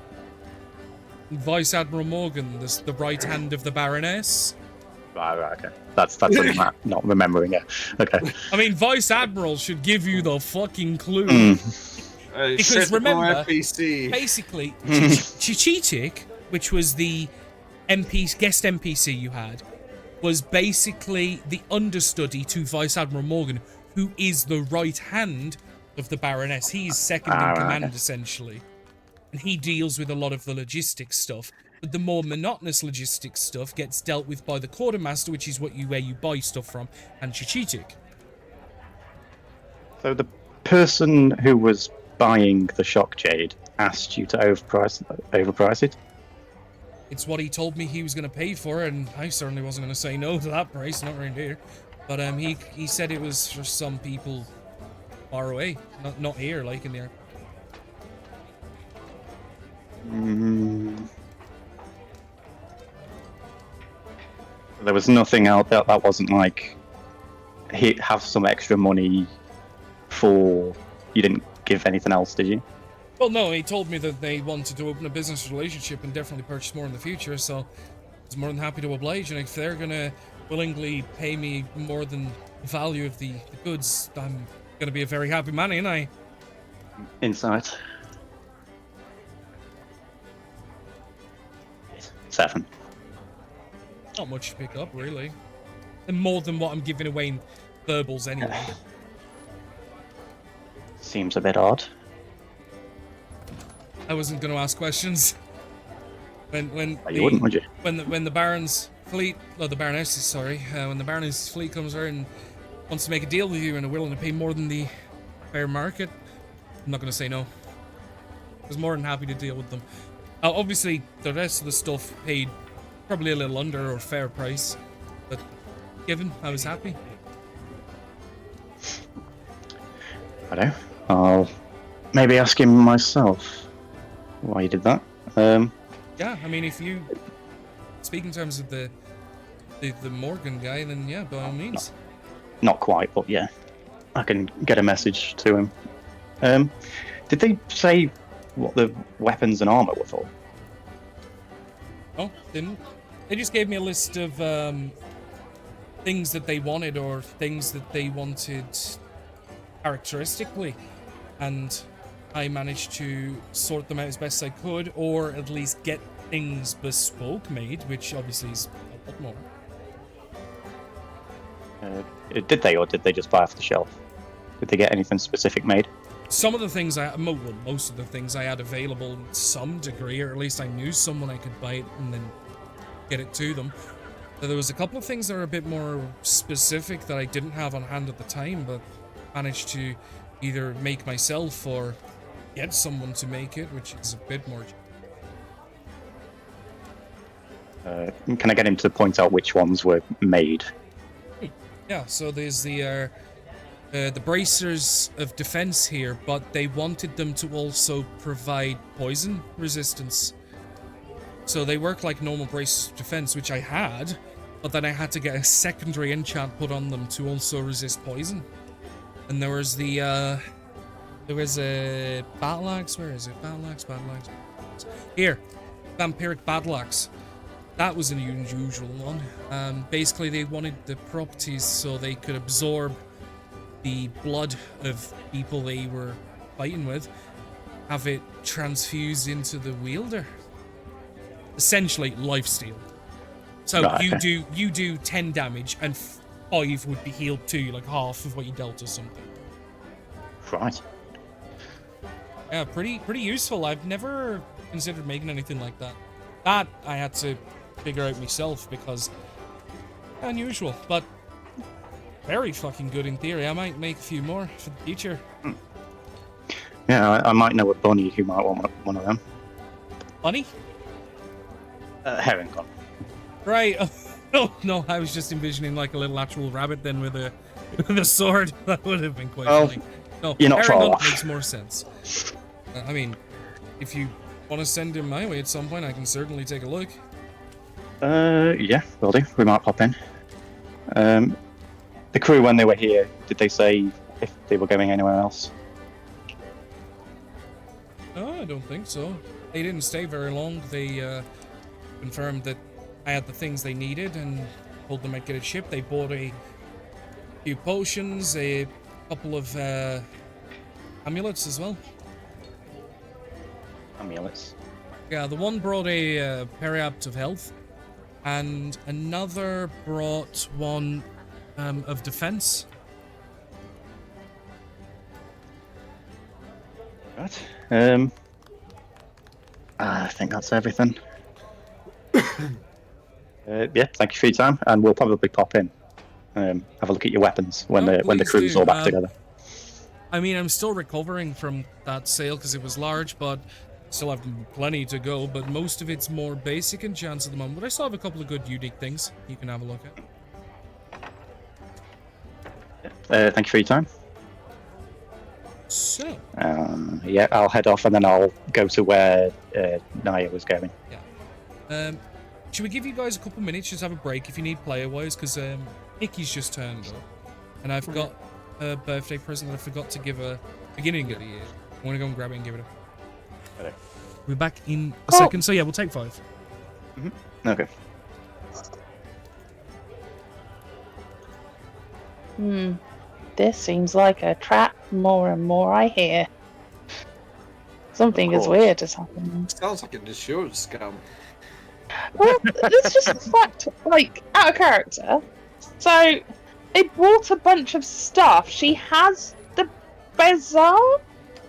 Vice Admiral Morgan, the right hand of the Baroness. Right, okay. That's something I'm not remembering it. Okay. I mean, Vice Admiral should give you the fucking clue. Because remember, NPC. basically, Chichitik, which was the guest NPC you had, was basically the understudy to Vice Admiral Morgan, who is the right hand of the Baroness. He's second in command, essentially. And he deals with a lot of the logistics stuff. But the more monotonous logistics stuff gets dealt with by the Quartermaster, which is where you buy stuff from, and Chichitik. So the person who was buying the Shock Jade asked you to overprice it? It's what he told me he was going to pay for, and I certainly wasn't going to say no to that price, not around here. But he said it was for some people far away, not here, like in there. There was nothing out there that wasn't like have some extra money for you didn't give anything else, did you? Well, no, he told me that they wanted to open a business relationship and definitely purchase more in the future, so I was more than happy to oblige, and if they're going to willingly pay me more than the value of the goods, I'm going to be a very happy man, ain't I? Insight. 7. Not much to pick up, really. And more than what I'm giving away in verbals anyway. Seems a bit odd. I wasn't going to ask questions. When You wouldn't, would you? when the Baron's fleet, or the Baroness's, sorry, when the Baroness's fleet comes around and wants to make a deal with you and are willing to pay more than the fair market, I'm not going to say no. I was more than happy to deal with them. Obviously, the rest of the stuff paid probably a little under or fair price, but given, I was happy. I know. I'll maybe ask him myself why he did that. Yeah, I mean, if you speak in terms of the Morgan guy, then yeah, by all means. Not quite, but yeah, I can get a message to him. Did they say what the weapons and armor were for? Oh, didn't. They just gave me a list of things that they wanted or things that they wanted characteristically, and I managed to sort them out as best I could, or at least get things bespoke made, which obviously is a lot more. Did they, or did they just buy off the shelf? Did they get anything specific made? Some of the things most of the things I had available to some degree, or at least I knew someone I could buy it and then get it to them. There was a couple of things that were a bit more specific that I didn't have on hand at the time, but managed to either make myself or get someone to make it, which is a bit more. Can I get him to point out which ones were made? Yeah, so there's the bracers of defense here, but they wanted them to also provide poison resistance. So they work like normal bracers of defense, which I had, but then I had to get a secondary enchant put on them to also resist poison. And there was a battle axe. Where is it? Battle axe. Here, vampiric battle axe. That was an unusual one. Basically, they wanted the properties so they could absorb the blood of people they were fighting with, have it transfused into the wielder. Essentially, lifesteal. So Right, you do 10 damage and 5 would be healed too, like half of what you dealt or something. Right. Yeah, pretty useful. I've never considered making anything like that. That I had to figure out myself because unusual, but very fucking good in theory. I might make a few more for the future. Yeah, I might know a bunny who might want one of them. Bunny? Herringon. Right. Oh no, I was just envisioning like a little actual rabbit then with a sword. That would have been quite funny. No, you're not far Herringon off. makes more sense. I mean, if you want to send him my way at some point, I can certainly take a look. Yeah, will do. We might pop in. The crew, when they were here, did they say if they were going anywhere else? No, I don't think so. They didn't stay very long. They confirmed that I had the things they needed and told them I'd get it shipped. They bought a few potions, a couple of amulets as well. Amulets. Yeah, the one brought a Periapt of health, and another brought one of defense. Right. I think that's everything. Yeah, thank you for your time, and we'll probably pop in. Have a look at your weapons when Oh, the please crew's do. all back together. I mean, I'm still recovering from that sale because it was large, but still have plenty to go. But most of it's more basic enchants at the moment. But I still have a couple of good unique things you can have a look at. Thank you for your time. So, Yeah, I'll head off, and then I'll go to where Naya was going. should we give you guys a couple minutes, just have a break if you need player-wise? Because Nikki's just turned up, and I've got a birthday present that I forgot to give her beginning of the year. I want to go and grab it and give it her. Okay. We're back in a second, so yeah, we'll take 5. Okay. This seems like a trap more and more I hear. Something Of is course. weird is happening. Sounds like an insurance scam. Well, it's just a fact, like, out of character. So, they bought a bunch of stuff. She has the bazaar,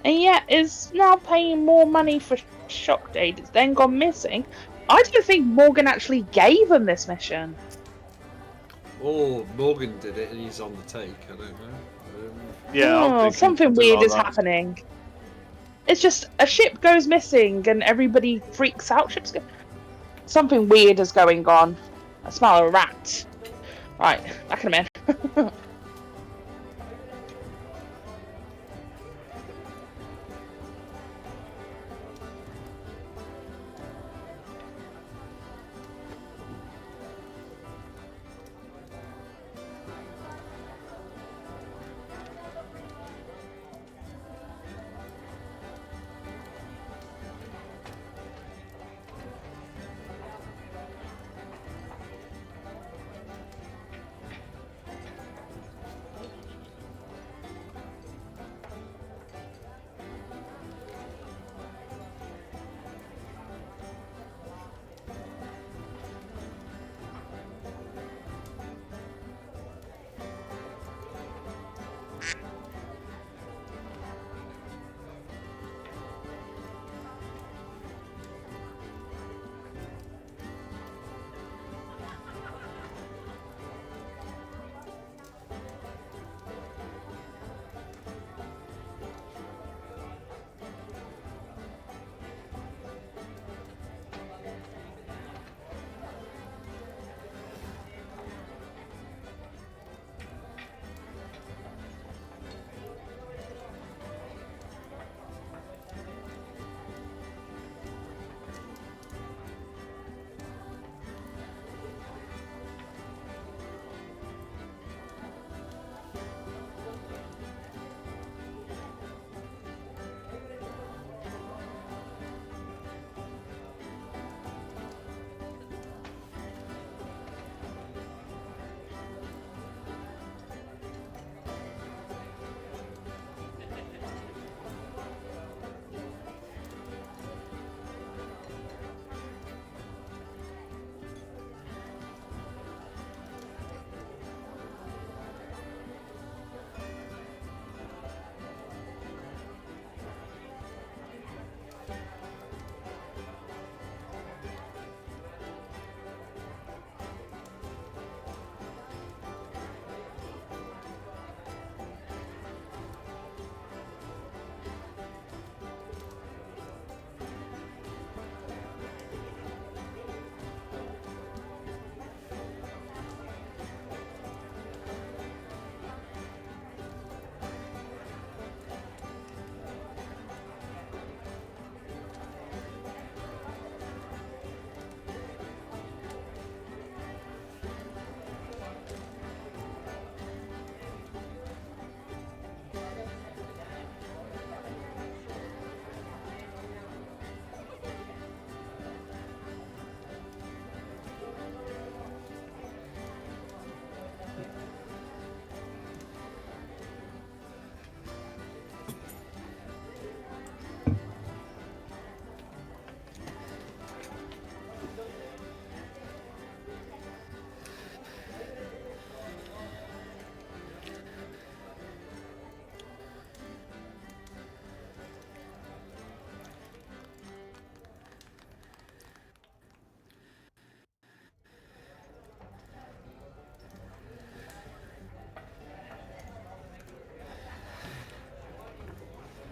and yet is now paying more money for shock aid. It's then gone missing. I don't think Morgan actually gave him this mission. Or Morgan did it and he's on the take. I don't know. Yeah, I'm thinking Something something weird like is that. happening. It's just a ship goes missing and everybody freaks out. Something weird is going on. I smell a rat. Right, back in a minute.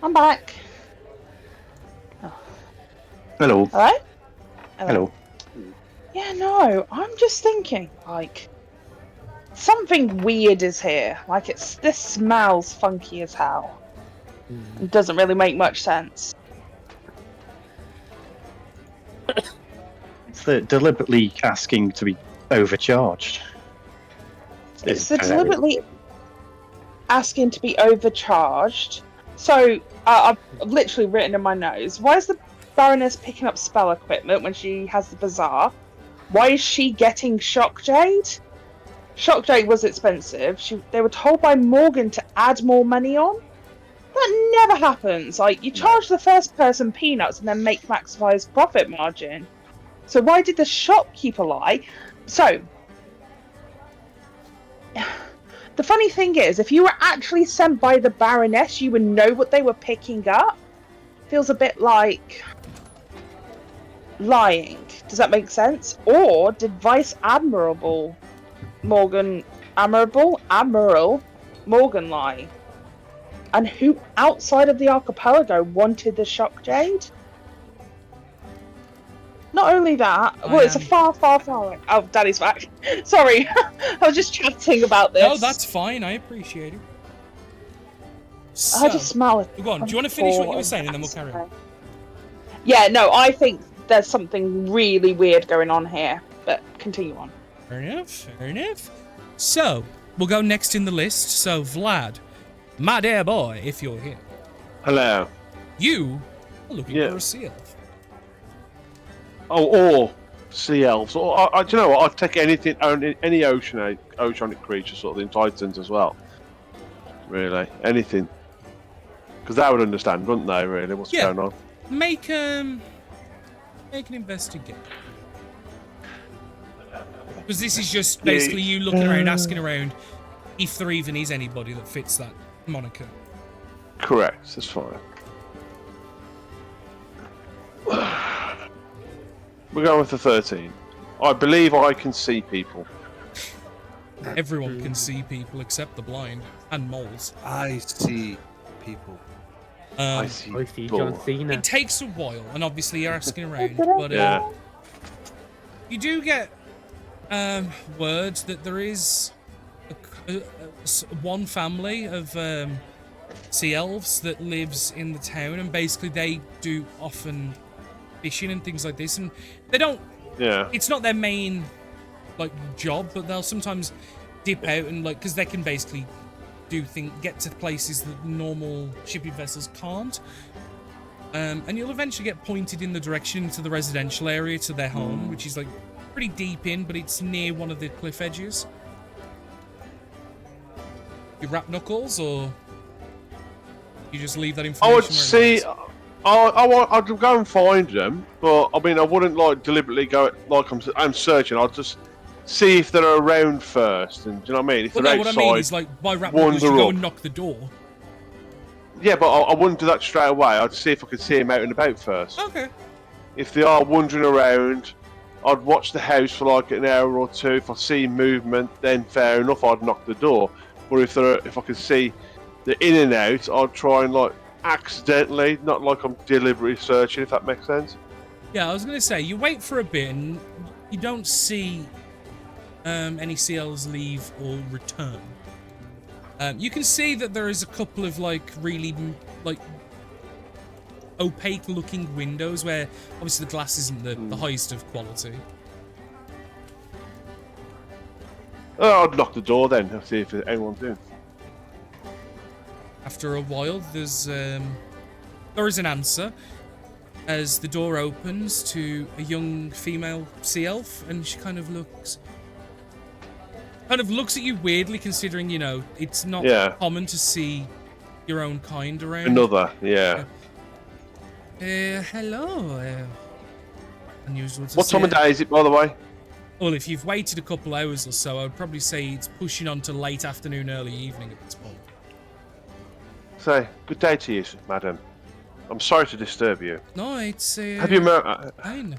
I'm back. Hello. Alright? Hello. Yeah, no, I'm just thinking, like, something weird is here. Like, this smells funky as hell. It doesn't really make much sense. It's deliberately asking to be overcharged. It's deliberately asking to be overcharged. So, I've literally written in my notes, why is the Baroness picking up spell equipment when she has the bazaar? Why is she getting Shock Jade? Shock Jade was expensive. They were told by Morgan to add more money on. That never happens. Like, you charge the first person peanuts and then make maximize profit margin. So why did the shopkeeper lie? So, the funny thing is, if you were actually sent by the Baroness, you would know what they were picking up. Feels a bit like... lying. Does that make sense? Or did Vice Admiral Morgan lie? And who outside of the archipelago wanted the shock jade? Not only that, it's a far. Oh, Daddy's back. Sorry, I was just chatting about this. No, that's fine. I appreciate it. So, I just smell it. go on. Do you want to finish what you were saying, and then we'll carry on? Yeah, no, I think there's something really weird going on here. But continue on. Fair enough. Fair enough. So we'll go next in the list. So Vlad, my dear boy, if you're here, Hello. you are looking Yeah. for a sea elf. Oh, or sea elves. Or do you know what? I'd take anything, any oceanic creature, sort of the Titans as well. Really, anything. Because they would understand, wouldn't they? Really, what's Yeah. going on? Make an investigate. Because this is just basically you looking around, asking around if there even is anybody that fits that moniker. Correct. That's fine. We're going with the 13. I believe I can see people. Everyone can see people except the blind and moles. I see people. I see I see people. John Cena. It takes a while, and obviously you're asking around, but Yeah. you do get word that there is one family of sea elves that lives in the town, and basically they do often fishing and things like this, and they don't. Yeah. It's not their main job, but they'll sometimes dip out and because they can basically get to places that normal shipping vessels can't. And you'll eventually get pointed in the direction to the residential area to their home, which is pretty deep in, but it's near one of the cliff edges. You wrap knuckles, or you just leave that information? I would where it see. is? I'd go and find them, but I mean, I wouldn't deliberately go I'm searching. I'd just see if they're around first, and do you know what I mean? If Well, they're no, outside, what I mean is by wrap knuckles, you wander go up. and knock the door. Yeah, but I wouldn't do that straight away. I'd see if I could see them out and about first. Okay. If they are wandering around, I'd watch the house for an hour or two. If I see movement, then fair enough, I'd knock the door. But if I can see the in and out, I'd try and accidentally, not like I'm deliberately searching. If that makes sense. Yeah, I was gonna say you wait for a bit and you don't see any sea elves leave or return. You can see that there is a couple of really opaque looking windows where obviously the glass isn't the highest of quality. I'd knock the door then and see if anyone's in. After a while, there is an answer as the door opens to a young female sea elf, and she kind of looks at you weirdly, considering it's not common to see your own kind around. Another, yeah. Hello. Unusual to What see time of you. day is it, by the way? Well, if you've waited a couple hours or so, I would probably say it's pushing on to late afternoon, early evening at this point. Say, good day to you, madam. I'm sorry to disturb you. No, it's Have you fine.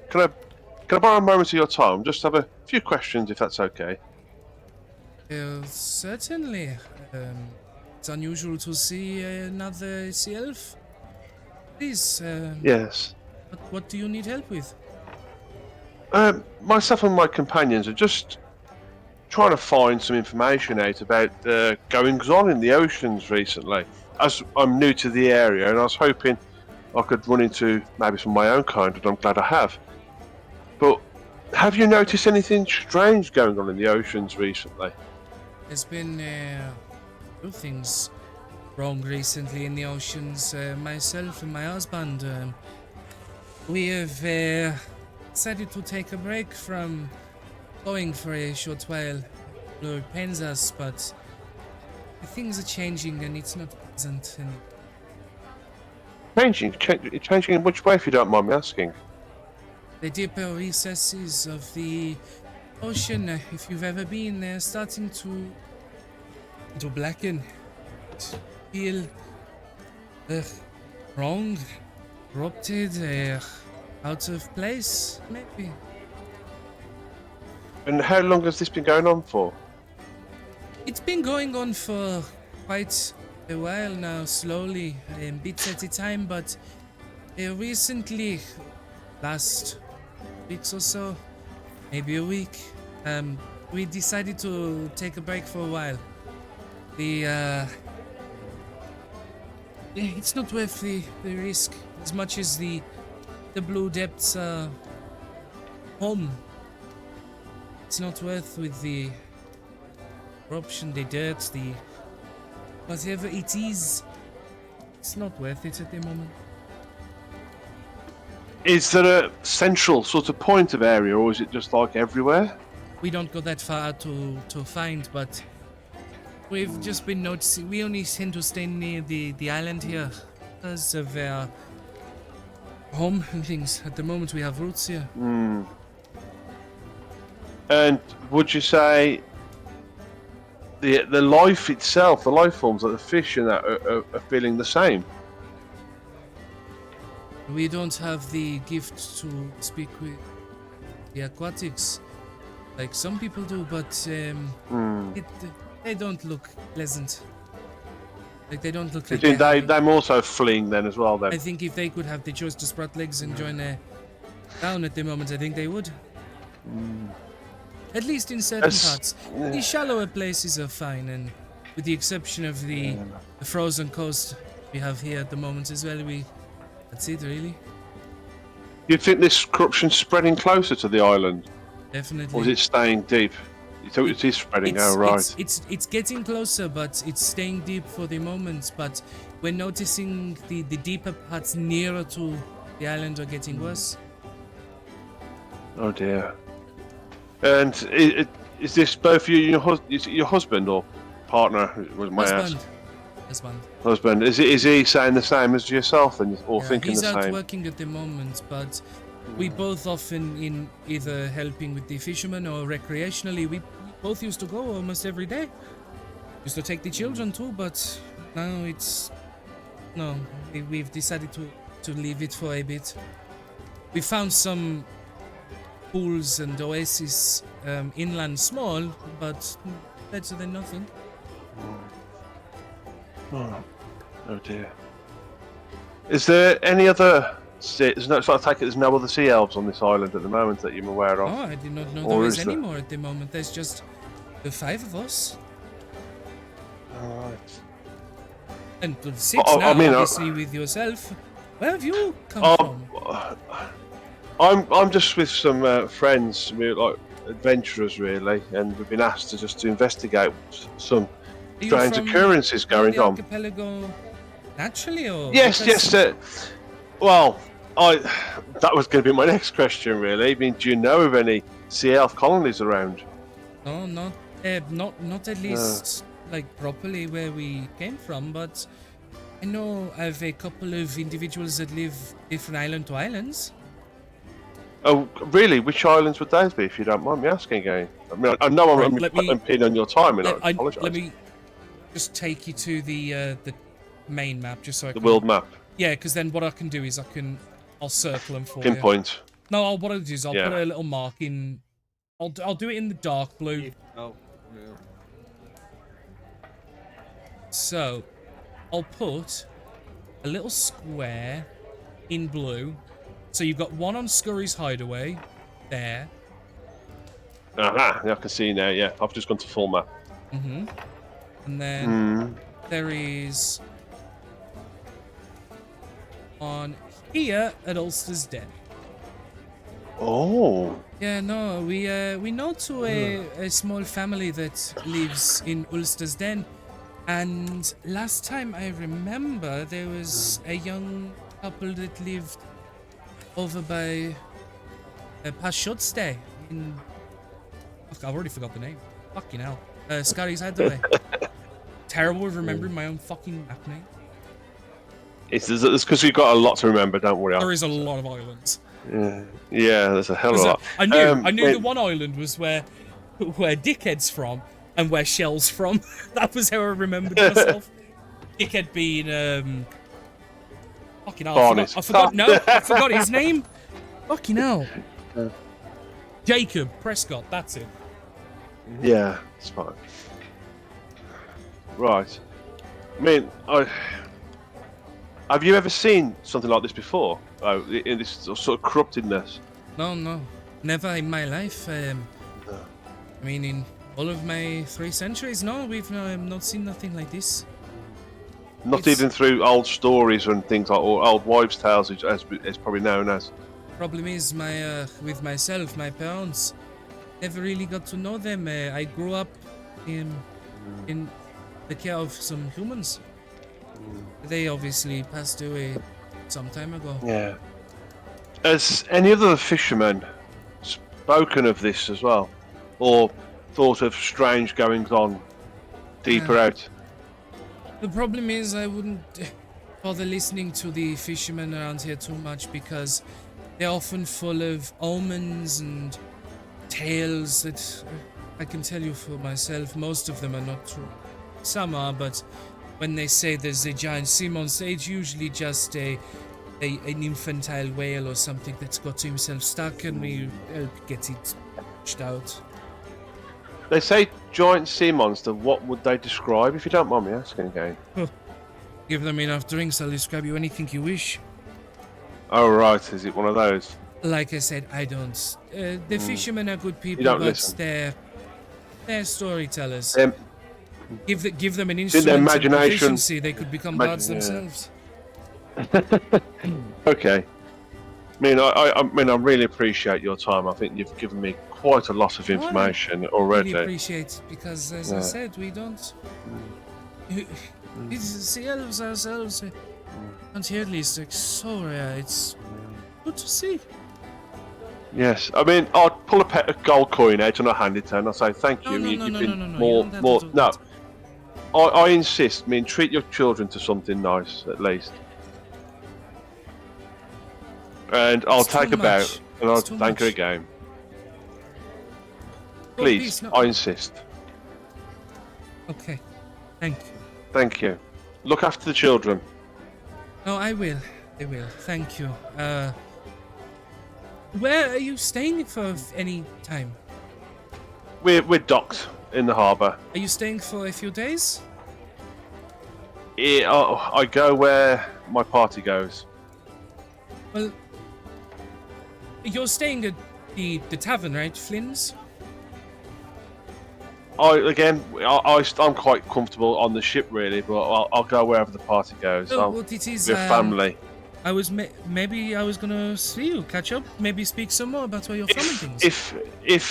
Can I borrow a moment of your time? Just have a few questions, if that's okay. Certainly. It's unusual to see another sea elf. Please, Yes. what do you need help with? Myself and my companions are just trying to find some information out about goings on in the oceans recently. As I'm new to the area, and I was hoping I could run into maybe some of my own kind, and I'm glad I have. But have you noticed anything strange going on in the oceans recently? There's been few things wrong recently in the oceans. Myself and my husband, we have decided to take a break from going for a short while. It pains us, but things are changing and it's not pleasant. And Changing in which way, if you don't mind me asking? the deeper recesses of the ocean, if you've ever been there, starting to blacken. Feel wrong, corrupted. out of place, maybe. And how long has this been going on for? It's been going on for quite a while now, slowly, bits at a time, but recently, last weeks or so, maybe a week, we decided to take a break for a while. It's not worth the risk as much as the Blue Depths home. It's not worth with the corruption, the dirt, the whatever it is. It's not worth it at the moment. Is there a central sort of point of area, or is it just like everywhere? We don't go that far to find, but we've just been noticing. We only tend to stay near the island here because of our home and things. At the moment, we have roots here. And would you say the life itself, the life forms like the fish and that, are feeling the same? We don't have the gift to speak with the aquatics like some people do, but they don't look pleasant. Like they don't look You like think they're happy. they're also fleeing then as well then? I think if they could have the choice to sprout legs and join down at the moment, I think they would. At least in certain parts. The shallower places are fine, and with the exception of the frozen coast we have here at the moment as well, that's it really. Do you think this corruption's spreading closer to the island, Definitely. or is it staying deep? You thought it is spreading. Oh right. It's getting closer, but it's staying deep for the moment. But we're noticing the deeper parts nearer to the island are getting worse. Oh dear. And is this both you and your husband or partner? Was my ask. Husband. Husband. Is he saying the same as yourself and or thinking He's the out same? working at the moment, but we both often in either helping with the fishermen or recreationally. We both used to go almost every day. Used to take the children too, but now we've decided to leave it for a bit. We found some pools and oases inland, small, but better than nothing. Oh dear. Is there any other? There's no. So I take it there's no other sea elves on this island at the moment that you're aware of. Oh, I did not know Or there is was there? any more at the moment. There's just the 5 of us. Alright. And the 6 Oh, now, I mean, obviously, with yourself. Where have you come Oh, from? I'm just with some friends, we're like adventurers really, and we've been asked to investigate some Are you strange from occurrences going the on. archipelago naturally, or Yes, because- yes. Well, that was going to be my next question really. I mean, do you know of any sea elf colonies around? No, not at least like properly where we came from. But I know of a couple of individuals that live different island to islands. Oh, really? Which islands would those be, if you don't mind me asking again? I mean, I know Right, I'm let me- putting on your time, and I apologise. Let me just take you to the main map, just so I The can. world map, Yeah, because then what I can do is I'll circle them for you. pinpoint. No, what I'll do is I'll Yeah. put a little mark in. I'll do it in the dark blue. Oh, yeah. So, I'll put a little square in blue. So you've got one on Scurry's Hideaway, there. Aha, I can see now. Yeah, I've just gone to full map. And then Hmm. there is on here at Ulster's Den. Oh. Yeah, no, we know to a small family that lives in Ulster's Den, and last time I remember there was a young couple that lived over by Pashotste in. Fuck, I've already forgot the name. Fucking hell. Scotty's Hideaway. Terrible with remembering my own fucking map name. It's because you've got a lot to remember. Don't worry. There is a lot of islands. Yeah, there's a hell of a lot. I knew wait, the one island was where Dickhead's from and where Shell's from. That was how I remembered myself. Dickhead being fucking hell, Barney's. I forgot his name. Fucking hell. Jacob Prescott, that's it. Yeah, it's fine. Right. I mean, have you ever seen something like this before? Oh, in this sort of corruptedness. No, never in my life. I mean, in all of my 3 centuries, no, we've not seen nothing like this. Not It's- even through old stories and things like, or old wives' tales, as it's probably known as. Problem is, with myself, my parents never really got to know them. I grew up in the care of some humans. They obviously passed away some time ago. Yeah. Has any other fishermen spoken of this as well, or thought of strange goings on deeper out? The problem is, I wouldn't bother listening to the fishermen around here too much because they're often full of omens and tales that I can tell you for myself. Most of them are not true. Some are, but when they say there's a giant sea monster, it's usually just an infantile whale or something that's got himself stuck and we help get it pushed out. They say giant sea monster. What would they describe, if you don't mind me asking again? Give them enough drinks, I'll describe you anything you wish. Oh, right. Is it one of those? Like I said, I don't. The fishermen are good people, don't but listen. they're storytellers. Um, Give them an their instrument of imagination- proficiency, they could become gods yeah. themselves. Okay. I mean, I really appreciate your time. I think you've given me quite a lot of information already. Really appreciate it because, as I Yeah. said, we don't. It's the elves ourselves. And here at least, like, so rare. It's good to see. Yes, I mean, I'd pull a gold coin out and I'll hand it to her and I'll say thank you. No, You've no, been no, you more, don't have more. to do No, that. I insist. I mean, treat your children to something nice at least. And I'll It's too take a bow much. and I'll It's too thank her much. again. Oh, Please, no. I insist. Okay, thank you. Thank you. Look after the children. No, I will. I will. Thank you. Where are you staying for any time? We're docked in the harbour. Are you staying for a few days? I go where my party goes. Well, you're staying at the tavern, right, Flynn's? I'm quite comfortable on the ship, really, but I'll go wherever the party goes. Oh, what it is, We're family. I was maybe I was gonna see you, catch up, maybe speak some more about where you're from and things.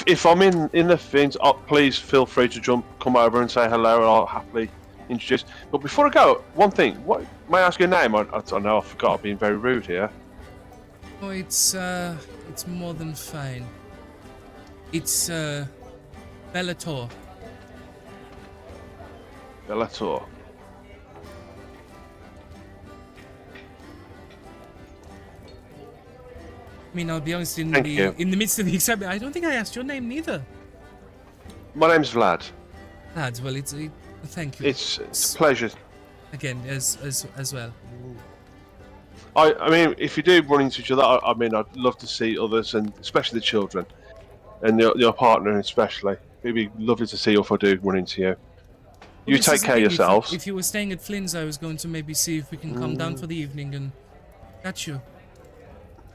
If I'm in the things, please feel free to come over and say hello, and I'll happily introduce. But before I go, one thing. What may I ask your name? I know I forgot. I've been very rude here. Oh, it's more than fine. It's Bellator. Bellator. I mean, I'll be honest, Thank you. in the midst of the excitement, I don't think I asked your name neither. My name's Vlad. Lads, well, thank you. It's a pleasure. Again, as well. I mean, if you do run into each other, I mean, I'd love to see others, and especially the children, and your partner especially. It'd be lovely to see you if I do run into you. You This take is the care of thing, yourselves. If you were staying at Flynn's, I was going to maybe see if we can come down for the evening and catch you.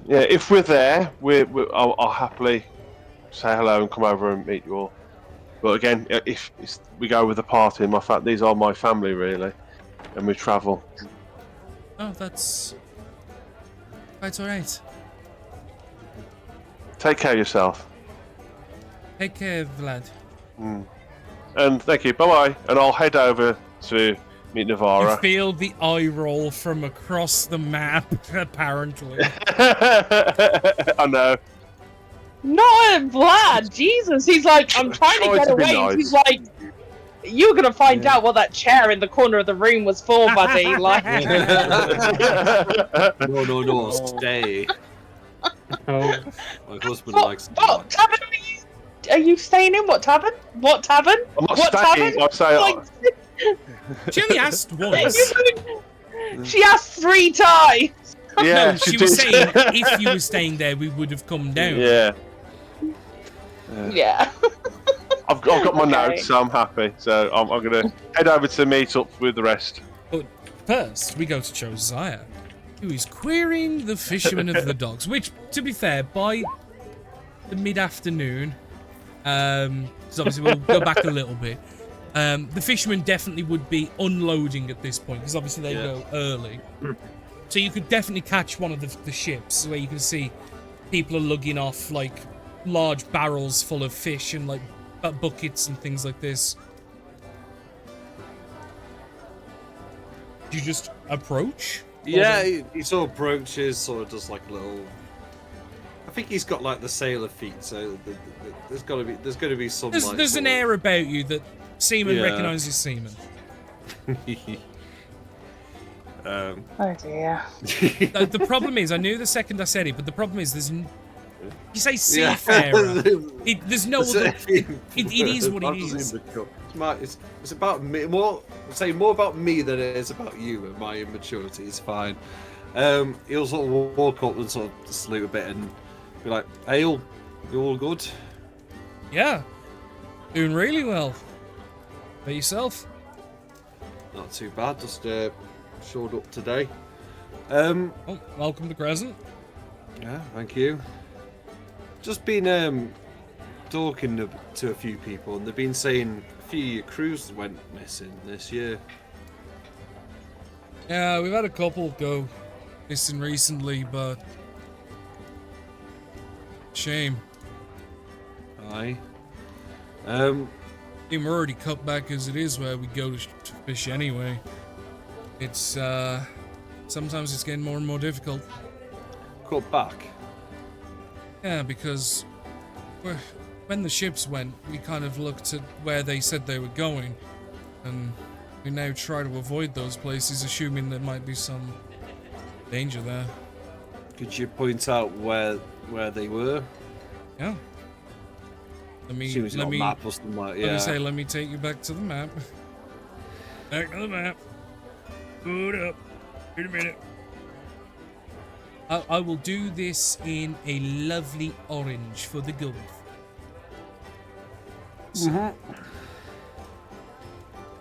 Yeah, if we're there, I'll happily say hello and come over and meet you all. But again, if we go with the party, these are my family really, and we travel. Oh, that's quite alright. Take care of yourself, Take care, Vlad. and thank you. Bye bye. And I'll head over to meet You Navara. feel the eye roll from across the map, apparently. I know. Not Vlad, Jesus. He's like, I'm trying to Try get to be away. nice. He's like, you're gonna find out what that chair in the corner of the room was for, buddy. Like, No, stay. Oh, My husband what, likes. what tavern are you staying in? What tavern? What tavern? I'm not What staying. tavern? I'm saying. Like, She only asked once. she asked 3 times. Yeah, no, she was did. saying if you were staying there, we would have come down. Yeah. Yeah. I've got my Okay. notes, so I'm happy. So I'm going to head over to meet up with the rest. But first, we go to Josiah, who is querying the fisherman of the docks. Which, to be fair, by the mid-afternoon, because obviously we'll go back a little bit, the fishermen definitely would be unloading at this point, because obviously they go early. So you could definitely catch one of the ships where you can see people are lugging off like large barrels full of fish and like buckets and things like this. Do you just approach? Yeah, he sort of approaches, sort of does like a little. I think he's got like the sailor feet, so there's got to be some. There's, like, there's an sort of- air about you that seaman Yeah. recognises seaman. Oh dear. The problem is, I knew the second I said it, but the problem is, you say Yeah. seafarer. There's no other. It is what it That doesn't is. even come- It's about me more. Say more about me than it is about you and my immaturity. It's fine. He'll sort of walk up and sort of salute a bit and be like, "Hey, you all good?" Yeah, doing really well. By yourself? Not too bad. Just showed up today. Oh, welcome to Crescent. Yeah, thank you. Just been talking to a few people, and they've been saying a few of your crews went missing this year. Yeah, we've had a couple go missing recently, but shame. Aye. I mean, we're already cut back as it is where we go to fish anyway. It's sometimes it's getting more and more difficult. Cut back. Yeah, because when the ships went, we kind of looked at where they said they were going, and we now try to avoid those places, assuming there might be some danger there. Could you point out where they were? Yeah. Let me Assume it's let got a me map or something like. let me Yeah. say let me take you back to the map. Back to the map. Hold up. Wait a minute. I will do this in a lovely orange for the Gulf.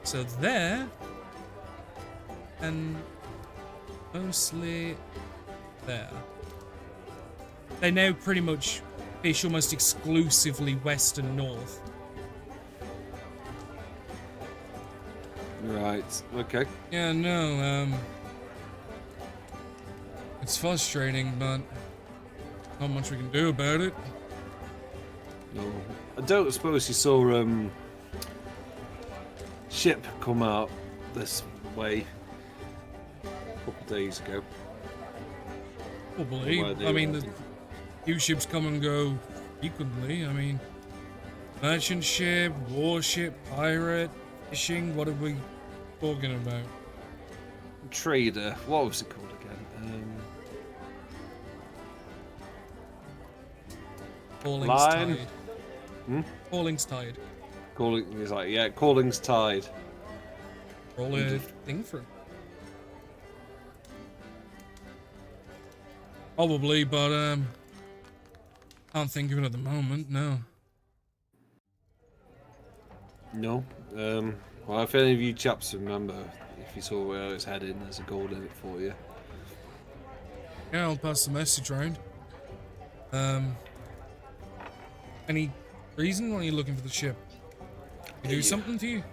So there, and mostly there. They now pretty much fish almost exclusively west and north. Right. Okay. Yeah, no, it's frustrating, but not much we can do about it. No. I don't suppose you saw ship come out this way a couple of days ago. Probably. Where they I mean, were. the few ships come and go frequently. I mean, merchant ship, warship, pirate, fishing. What are we talking about? Trader. What was it called again? Falling's Line. Tide. Hmm? Falling's Tide. Calling. He's like, yeah, Calling's Tide. Roll a thing for it. Probably, but can't think of it at the moment. No. No. Well, if any of you chaps remember, if you saw where it's heading, there's a gold in it for you. Yeah, I'll pass the message round. Any reason why you're looking for the ship? You do Yeah. something to you?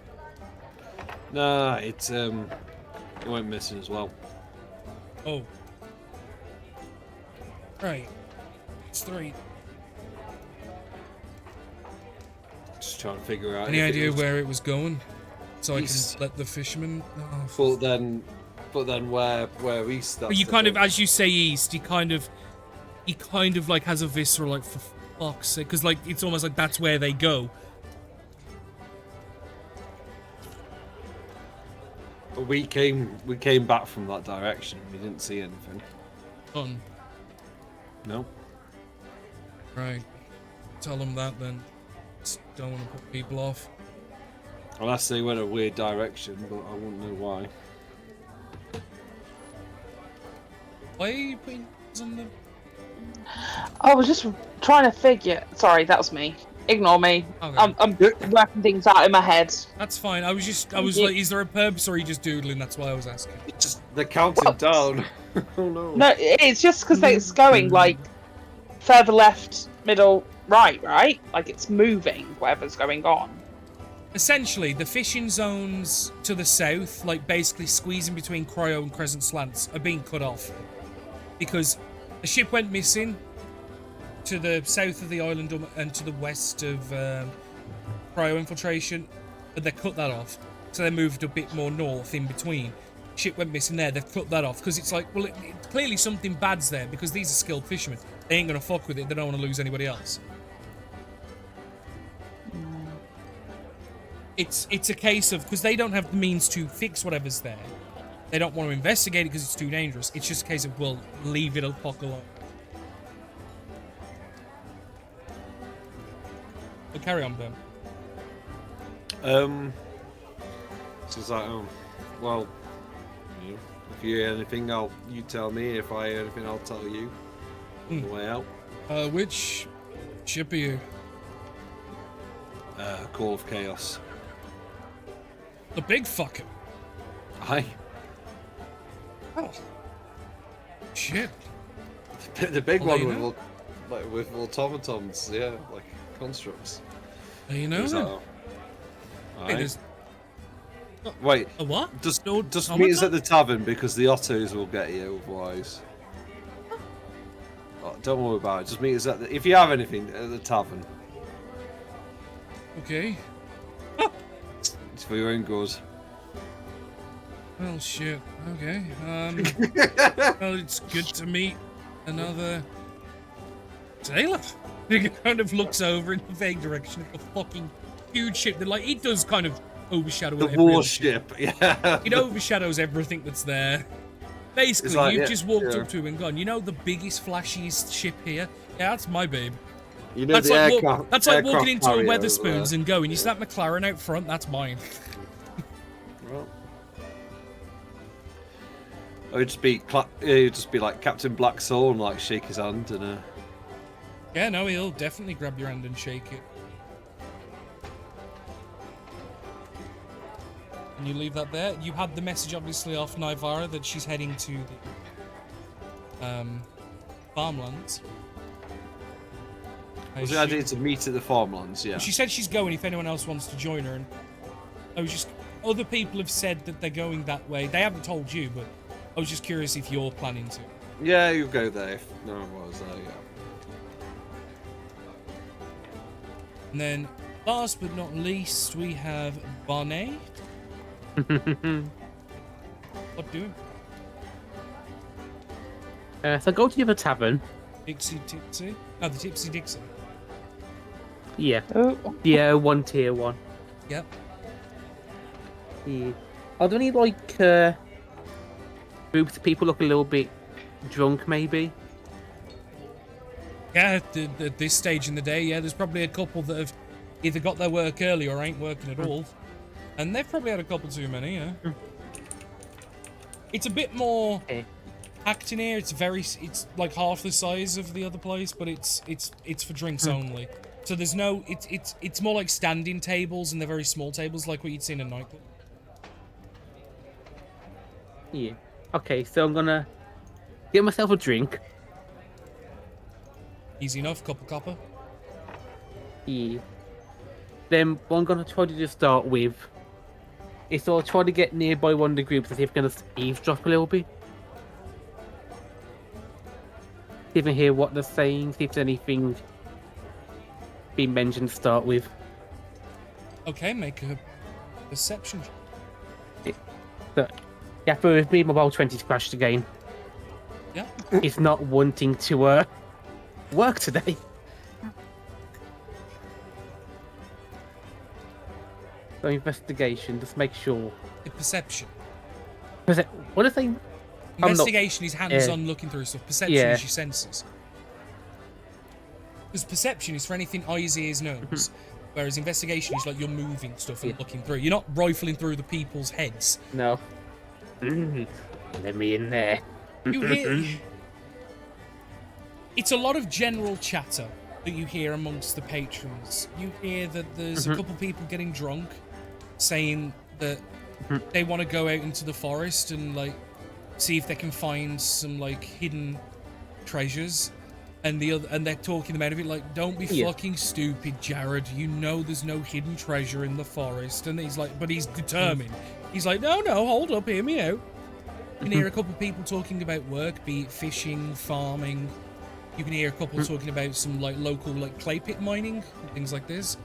Nah, it went missing as well. Oh. Right. It's 3. Just trying to figure out. Any if it idea was- where it was going? So East. I can let the fishermen know. But then where east? That's But you the kind of, thing. as you say east, he kind of like has a visceral like for fuck's sake, because like it's almost like that's where they go. But we came back from that direction. We didn't see anything. Done. No. Right. Tell them that then. Just don't want to put people off. Unless they went a weird direction, but I wouldn't know why. Why are you putting on the... I was just trying to figure. Sorry, that was me. Ignore me. Okay. I'm working things out in my head. That's fine. I was like, is there a purpose or are you just doodling? That's why I was asking. Just they're counting Well, down. Oh no. No, it's just because it's going like further left, middle, right? Like it's moving, whatever's going on. Essentially, the fishing zones to the south, like basically squeezing between Cryo and Crescent Slants, are being cut off. Because a ship went missing to the south of the island and to the west of Cryo Infiltration, but they cut that off. So they moved a bit more north in between. Ship went missing there, they've cut that off. Because it's like, well, clearly something bad's there, because these are skilled fishermen. They ain't going to fuck with it, they don't want to lose anybody else. It's a case of, because they don't have the means to fix whatever's there, they don't want to investigate it because it's too dangerous. It's just a case of, well, leave it a fuck alone. But carry on, Ben. So it's like, well, if you hear anything, you tell me. If I hear anything, I'll tell you. On the way out. Which ship are you? Call of Chaos. The big fucker. Aye. Oh. Shit. The big Well, one you know. with automatons, yeah, like constructs. You know Is then. that- Wait, Aye. there's Wait, a what? just No meet us automaton? at the tavern because the Ottos will get you otherwise. Oh, don't worry about it. Just meet us at the. If you have anything at the tavern, Okay. it's for your own good. Well, shit. Okay. Well, it's good to meet another sailor. He kind of looks over in the vague direction of the fucking huge ship that, like, it does kind of overshadow The every other warship, yeah. It overshadows everything that's there. Basically, It's like, you've yeah, just walked yeah. up to and gone, you know the biggest, flashiest ship here? Yeah, that's my babe. You know That's the like, aircraft. that's like walking aircraft into a carrier over Weatherspoons there. and going, you see that McLaren out front? That's mine. Well, it would just be like Captain Black Soul and like shake his hand and Yeah, no, he'll definitely grab your hand and shake it. And you leave that there. You had the message, obviously, off Naivara that she's heading to the farmlands. was the idea to meet at the farmlands, yeah. She said she's going if anyone else wants to join her. And I was just... Other people have said that they're going that way. They haven't told you, but I was just curious if you're planning to. Yeah, you go there if no one was there, yeah. And then, last but not least, we have Barney. What doing? So go to the other tavern. Dixie Tipsy? Oh, the Tipsy Dixie. Yeah. Oh, Yeah, one tier one. Yep. Yeah. Are there any like groups of people look a little bit drunk maybe? Yeah, at this stage in the day, yeah, there's probably a couple that have either got their work early or ain't working at all. And they've probably had a couple too many, yeah. It's a bit more Okay. packed in here. It's like half the size of the other place, but it's for drinks only. So there's no, it's more like standing tables and they're very small tables like what you'd see in a nightclub. Yeah. Okay, so I'm gonna get myself a drink. Easy enough, couple copper. Yeah. Then what I'm gonna try to just start with is I'll try to get nearby one of the groups and see if I'm gonna eavesdrop a little bit. See if I hear what they're saying, see if there's anything being mentioned to start with. Okay, make a perception. But yeah, but with me, my roll 20's crashed again. Yeah. It's not wanting to work today. So investigation, just make sure. The perception. What is they? not- Investigation is hands-on looking through stuff. Perception Yeah. is your senses. Because perception is for anything eyes, ears, nose. Whereas investigation is like you're moving stuff and Yeah. looking through. You're not rifling through the people's heads. No. Let me in there. You hear... It's a lot of general chatter that you hear amongst the patrons. You hear that there's a couple people getting drunk, saying that they want to go out into the forest and like see if they can find some like hidden treasures. And they're talking them out of it like, don't be fucking stupid, Jared. You know there's no hidden treasure in the forest. And he's like, but he's determined. He's like, no, hold up, hear me out. You can hear a couple of people talking about work, be it fishing, farming. You can hear a couple talking about some like local like clay pit mining and things like this.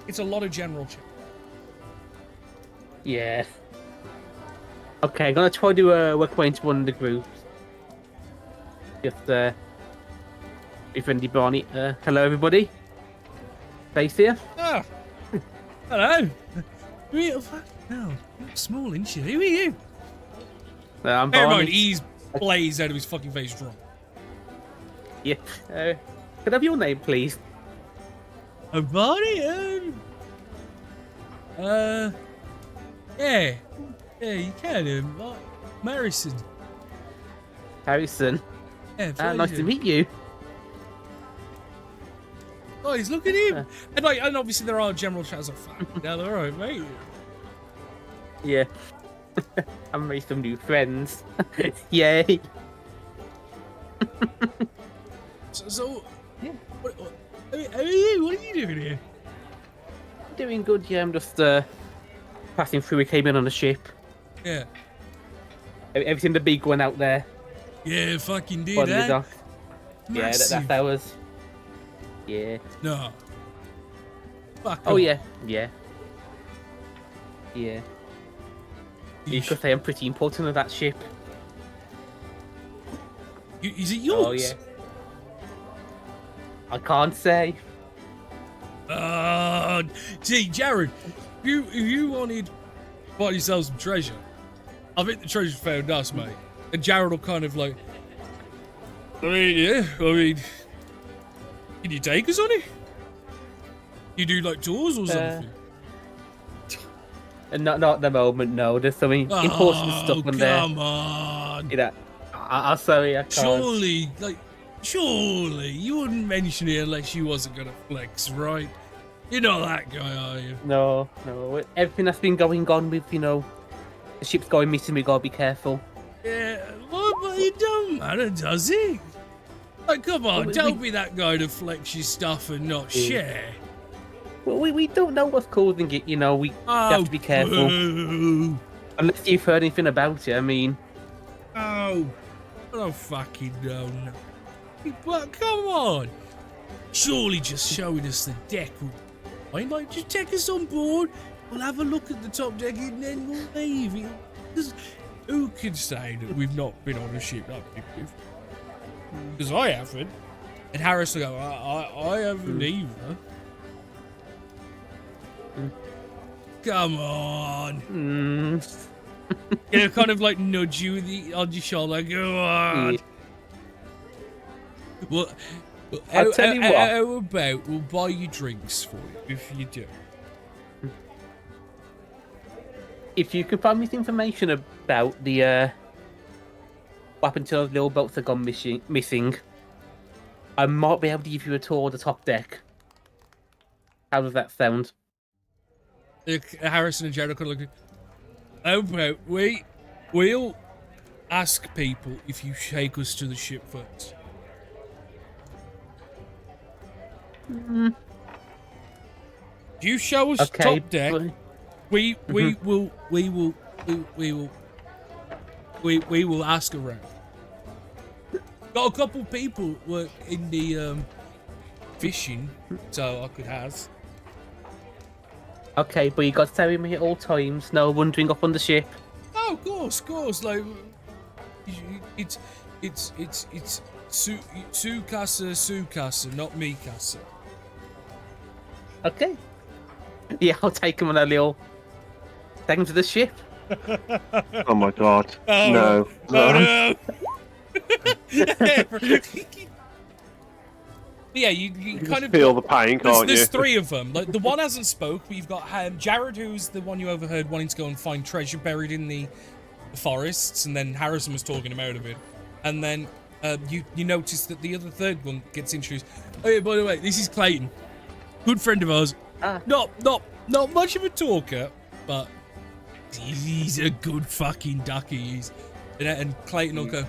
It's a lot of general chat. Yeah. Okay, I'm gonna try to work my way into one of the groups. Just be friendly, Barney. Hello, everybody. Face here. Oh, hello. Real no, you're small, ain't you? Who are you? I'm Never mind, Barney. he's blazed out of his fucking face drunk. Yeah. Can I have your name, please? Oh, Barney? Yeah, you can. Marison. Harrison. Yeah, Nice to meet you. Oh, he's look at him. And obviously there are general chats like, fuck, yeah, all right, mate. Yeah. I'm made some new friends. Yay. So what are you? What are you doing here? Doing good, yeah. I'm just passing through. We came in on a ship. Yeah. Everything the big one out there. Yeah, fucking did On the that. dock. Yeah, that's ours. Yeah. No. Fuck Oh off. yeah. Yeah. Yeah. You could say I'm pretty important to that ship. Is it yours? Oh yeah. I can't say. See, Jared, if you wanted to buy yourself some treasure, I think the treasure found us, mate. And Jared will kind of like, can you take us on it? You do like tours or something? Not at the moment, no. There's something important stuff on there. Come on. You know, I'm sorry, I can't. Surely, you wouldn't mention it unless you wasn't gonna flex, right? You're not that guy, are you? No. Everything that's been going on with, the ship's going missing, we gotta be careful. Yeah, but it don't matter, does it? Like, come on, don't be that guy to flex your stuff and not share. Well, we don't know what's causing it, we have to be careful. Boo. Unless you've heard anything about it, I mean. Oh, I don't fucking know. But come on. Surely just showing us the deck would fine. Like, just take us on board. We'll have a look at the top deck and then we'll leave. Who can say that we've not been on a ship like this? Because I haven't. And Harris will go, I haven't either. Come on. He'll kind of like nudge you on your shoulder. Go on. Well, I'll tell you what. How about we'll buy you drinks for you if you do? If you could find me information about the what happened to those little boats that gone missing, I might be able to give you a tour of the top deck. How does that sound? Harrison and Jared could look. How about we'll ask people if you take us to the ship first. If you show us top deck, we will ask around. Got a couple people work in the fishing, so I could ask. Okay, but you got to stay with me at all times. No wandering off on the ship. Oh, of course. Like, it's Sukasa, not Mikasa. Okay. Yeah, I'll take him on a little. Take him to the ship. Oh my god. Oh, No. Oh, no. Yeah, you kind of feel the pain, can't there's you? three of them. Like the one hasn't spoke, but you've got Jared, who's the one you overheard wanting to go and find treasure buried in the forests, and then Harrison was talking him out of it. And then you notice that the other third one gets introduced. Oh yeah, by the way, this is Clayton, good friend of ours. Not much of a talker, but he's a good fucking ducky. And Clayton will go,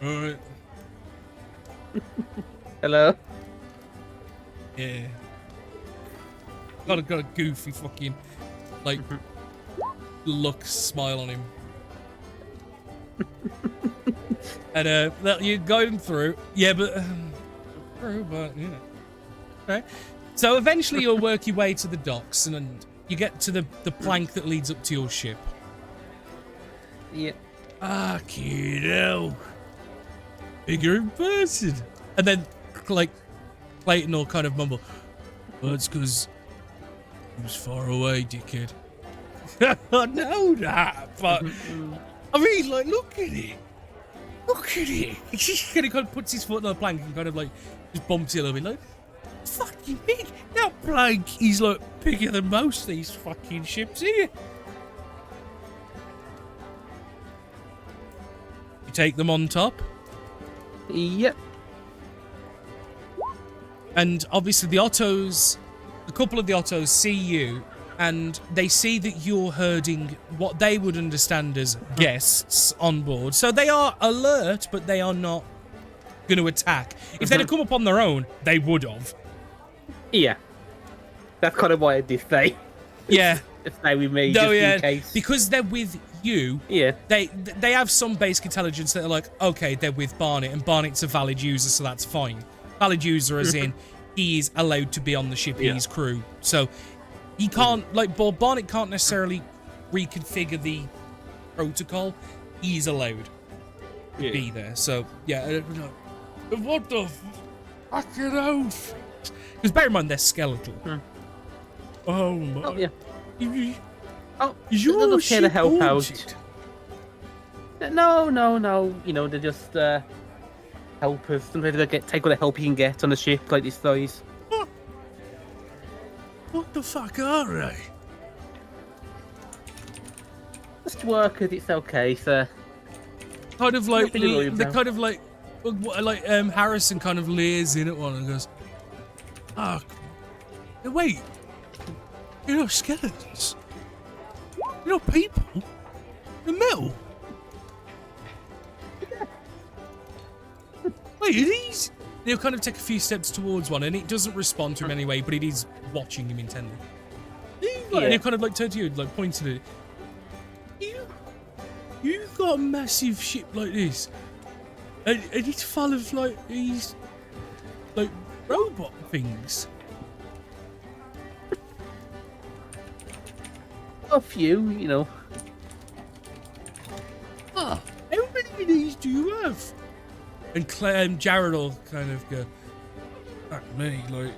all right. Hello. Yeah. Got a goofy fucking like look, smile on him. And you guide him through. Yeah, but you know. Okay. So eventually you'll work your way to the docks and you get to the plank that leads up to your ship. Yeah. Ah, kiddo. Bigger in person. And then like Clayton will kind of mumble, well, it's because he was far away, dickhead. I know that, but I mean, like, look at it. Look at it. He kind of puts his foot on the plank and kind of like just bumps it a little bit, like, fucking big. That plank is like bigger than most of these fucking ships here. You take them on top. Yep. And obviously the Ottos, a couple of the Ottos see you and they see that you're herding what they would understand as guests on board. So they are alert, but they are not going to attack. If they'd have come up on their own, they would have. Yeah. That's kind of why I did say. Yeah. Stay with me, No, just yeah, in case. because they're with you. Yeah. They have some basic intelligence that are like, okay, they're with Barnet, and Barnet's a valid user, so that's fine. Valid user as in he is allowed to be on the ship, he's crew. So he can't, like, Barnet can't necessarily reconfigure the protocol. He's allowed to be there. So, yeah. What the fucking outfit? Because bear in mind, they're skeletal. Oh, my. Oh, yeah. Oh, You're they're just here to help haunted. out. No. You know, they're just helpers. Sometimes they take all the help you can get on a ship like this size. What the fuck are they? Just workers, it's okay, sir. Kind of like, Nothing to worry they're about. kind of like Harrison kind of leers in at one and goes, "Ah, hey, wait, you're not skeletons. You're not people. You're metal. Wait, are these?" They'll kind of take a few steps towards one, and it doesn't respond to him anyway, but it is watching him intently. And he'll kind of like turn to you, like pointing at it. You've got a massive ship like this, and it's full of like these like robot things. A few, you know. Ah, how many of these do you have? And Jared will kind of go, fuck me, like,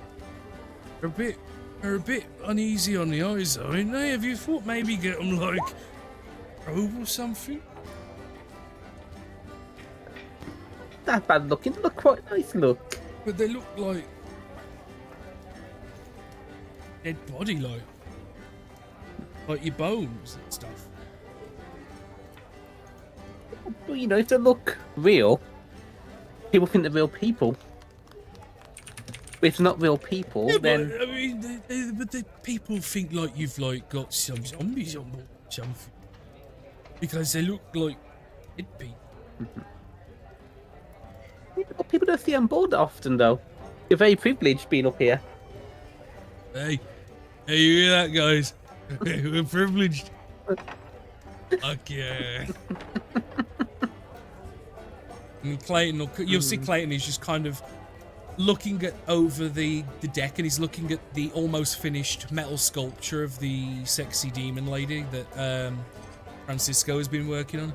they're a bit uneasy on the eyes though, ain't they? Have you thought maybe get them like robe or something? Not bad looking, they look quite nice, look. But they look like dead body, like your bones and stuff. Well, you know, if they look real, people think they're real people. But if they're not real people, Yeah, then... but, I mean, but the people think like you've like got some zombies on board or something. Because they look like dead people. People don't see on board often, though. You're very privileged being up here. Hey, you hear that, guys? We're privileged. Fuck yeah. And Clayton, you'll see Clayton is just kind of looking over the deck, and he's looking at the almost finished metal sculpture of the sexy demon lady that Francisco has been working on.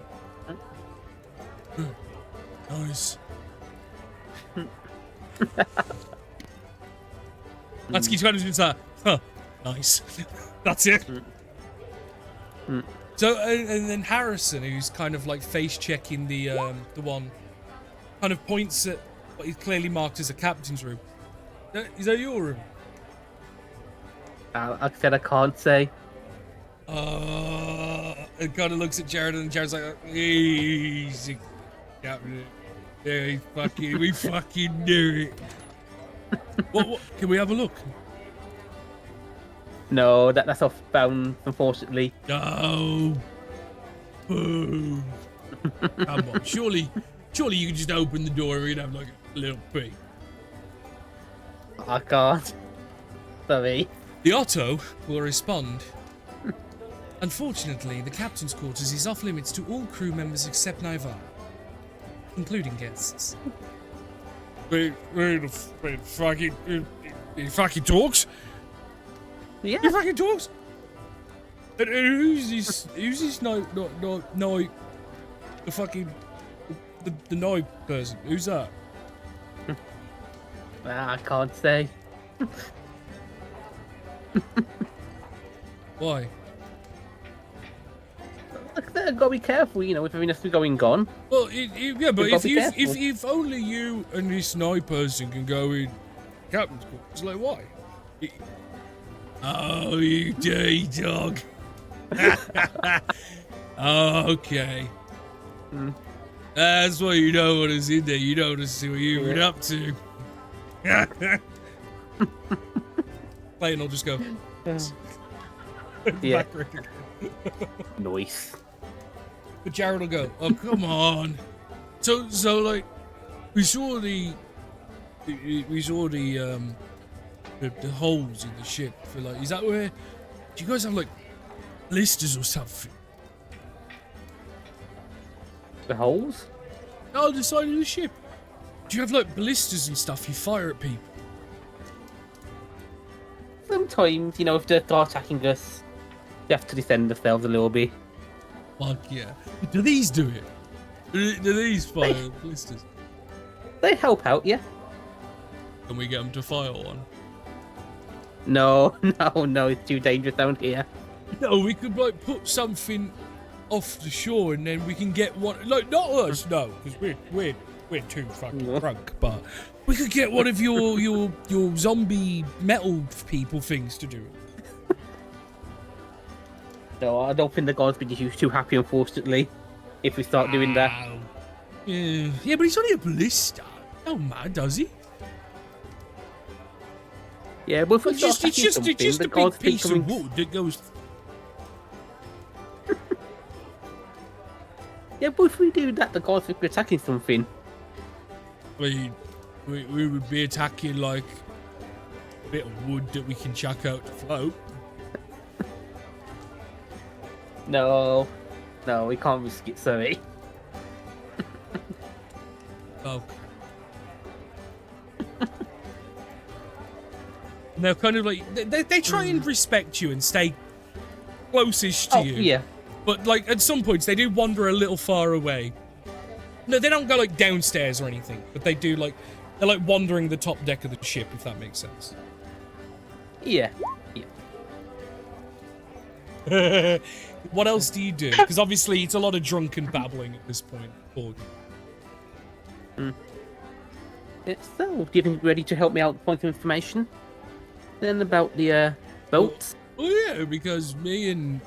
Nice. That's he's kind of just that. Huh, nice. That's it. So and then Harrison, who's kind of like face checking the one, kind of points at what is clearly marked as a captain's room. Is that your room? Like I said, I can't say. And kind of looks at Jared, and Jared's like, easy. Captain. Yeah, we fucking do it. What? Can we have a look? No, that's off bound, unfortunately. No. Boo. Come on. Surely you can just open the door and we'd have like a little peek. I can't. Sorry. The Otto will respond. Unfortunately, the captain's quarters is off limits to all crew members except Naivar, including guests. Wait, fucking talks? Yeah. He fucking talks? And who's this night, the fucking, the night person? Who's that? I can't say. Why? Look, gotta be careful, with everything that's going on. Well, yeah, but You've got to be if only you and this night person can go in captain's quarters, like why? Oh, you dirty dog. Oh, okay. That's why you don't want us in there. You don't want to see what you've been up to. Clayton will just go. Yeah. Back. Nice. But Jared will go, oh, come on. So like, we saw the holes in the ship. For like, is that where, do you guys have like blisters or something? The holes? Oh, the side of the ship. Do you have like blisters and stuff you fire at people? Sometimes, if they're attacking us, they have to defend themselves a little bit. Fuck yeah. Do these do it? Do these fire blisters? They help out, yeah. Can we get them to fire one? No, it's too dangerous down here. No, we could like put something off the shore and then we can get one. Like not us, no, because we're too fucking drunk. But we could get one of your zombie metal people things to do it. No, I don't think the gods will be too happy, unfortunately, if we start doing that. Yeah, but he's only a ballista. Don't matter, does he? Yeah, but if we start It's just attacking a something, the big gods piece becoming... of wood that goes. Yeah, but if we do that, the gods will be attacking something. We would be attacking like a bit of wood that we can chuck out to float. No, we can't risk it, sorry. Oh. And they're kind of like they try and respect you and stay closest to you. Yeah. But like at some points they do wander a little far away. No, they don't go like downstairs or anything, but they do like they're like wandering the top deck of the ship, if that makes sense. Yeah. What else do you do? Because obviously it's a lot of drunken babbling at this point. So, do you think you're ready to help me out with points of information? Then about the boats? Oh yeah, because me and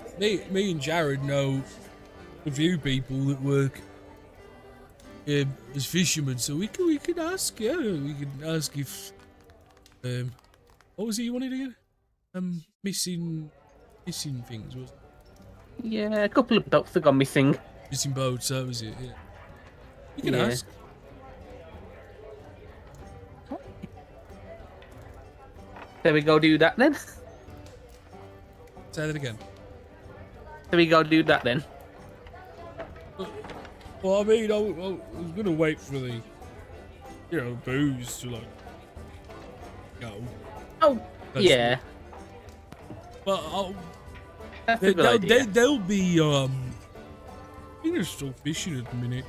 Jared know a few people that work as fishermen, so we could ask. Yeah, we could ask if what was it you wanted again? Missing things, was it? Yeah, a couple of boats have gone missing. Missing boats, that was it. Yeah, you can ask. There we go, do that then. Say that again. There we go, do that then. Well, I mean, I was gonna wait for the, booze to like go. Oh, yeah. But That's a good idea. they'll be I think they're still fishing at the minute.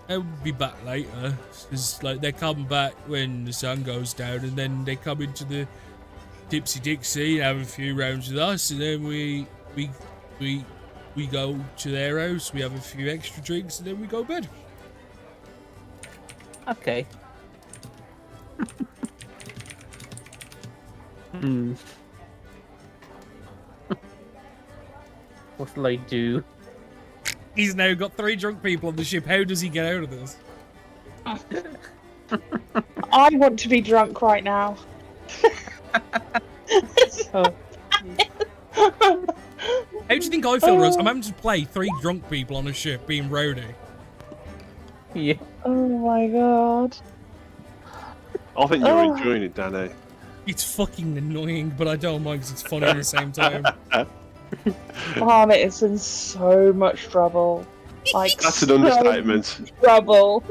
They'll be back later, because like they come back when the sun goes down, and then they come into the Tipsy Dixie, have a few rounds with us, and then we go to their house, we have a few extra drinks, and then we go to bed. Okay. What shall I do? He's now got 3 drunk people on the ship. How does he get out of this? I want to be drunk right now. How do you think I feel, Rose? I'm having to play 3 drunk people on a ship being rowdy. Yeah. Oh my god. I think you're enjoying it, Danny. It's fucking annoying, but I don't mind because it's funny at the same time. Barnet is in so much trouble. Like, That's an so understatement. much trouble.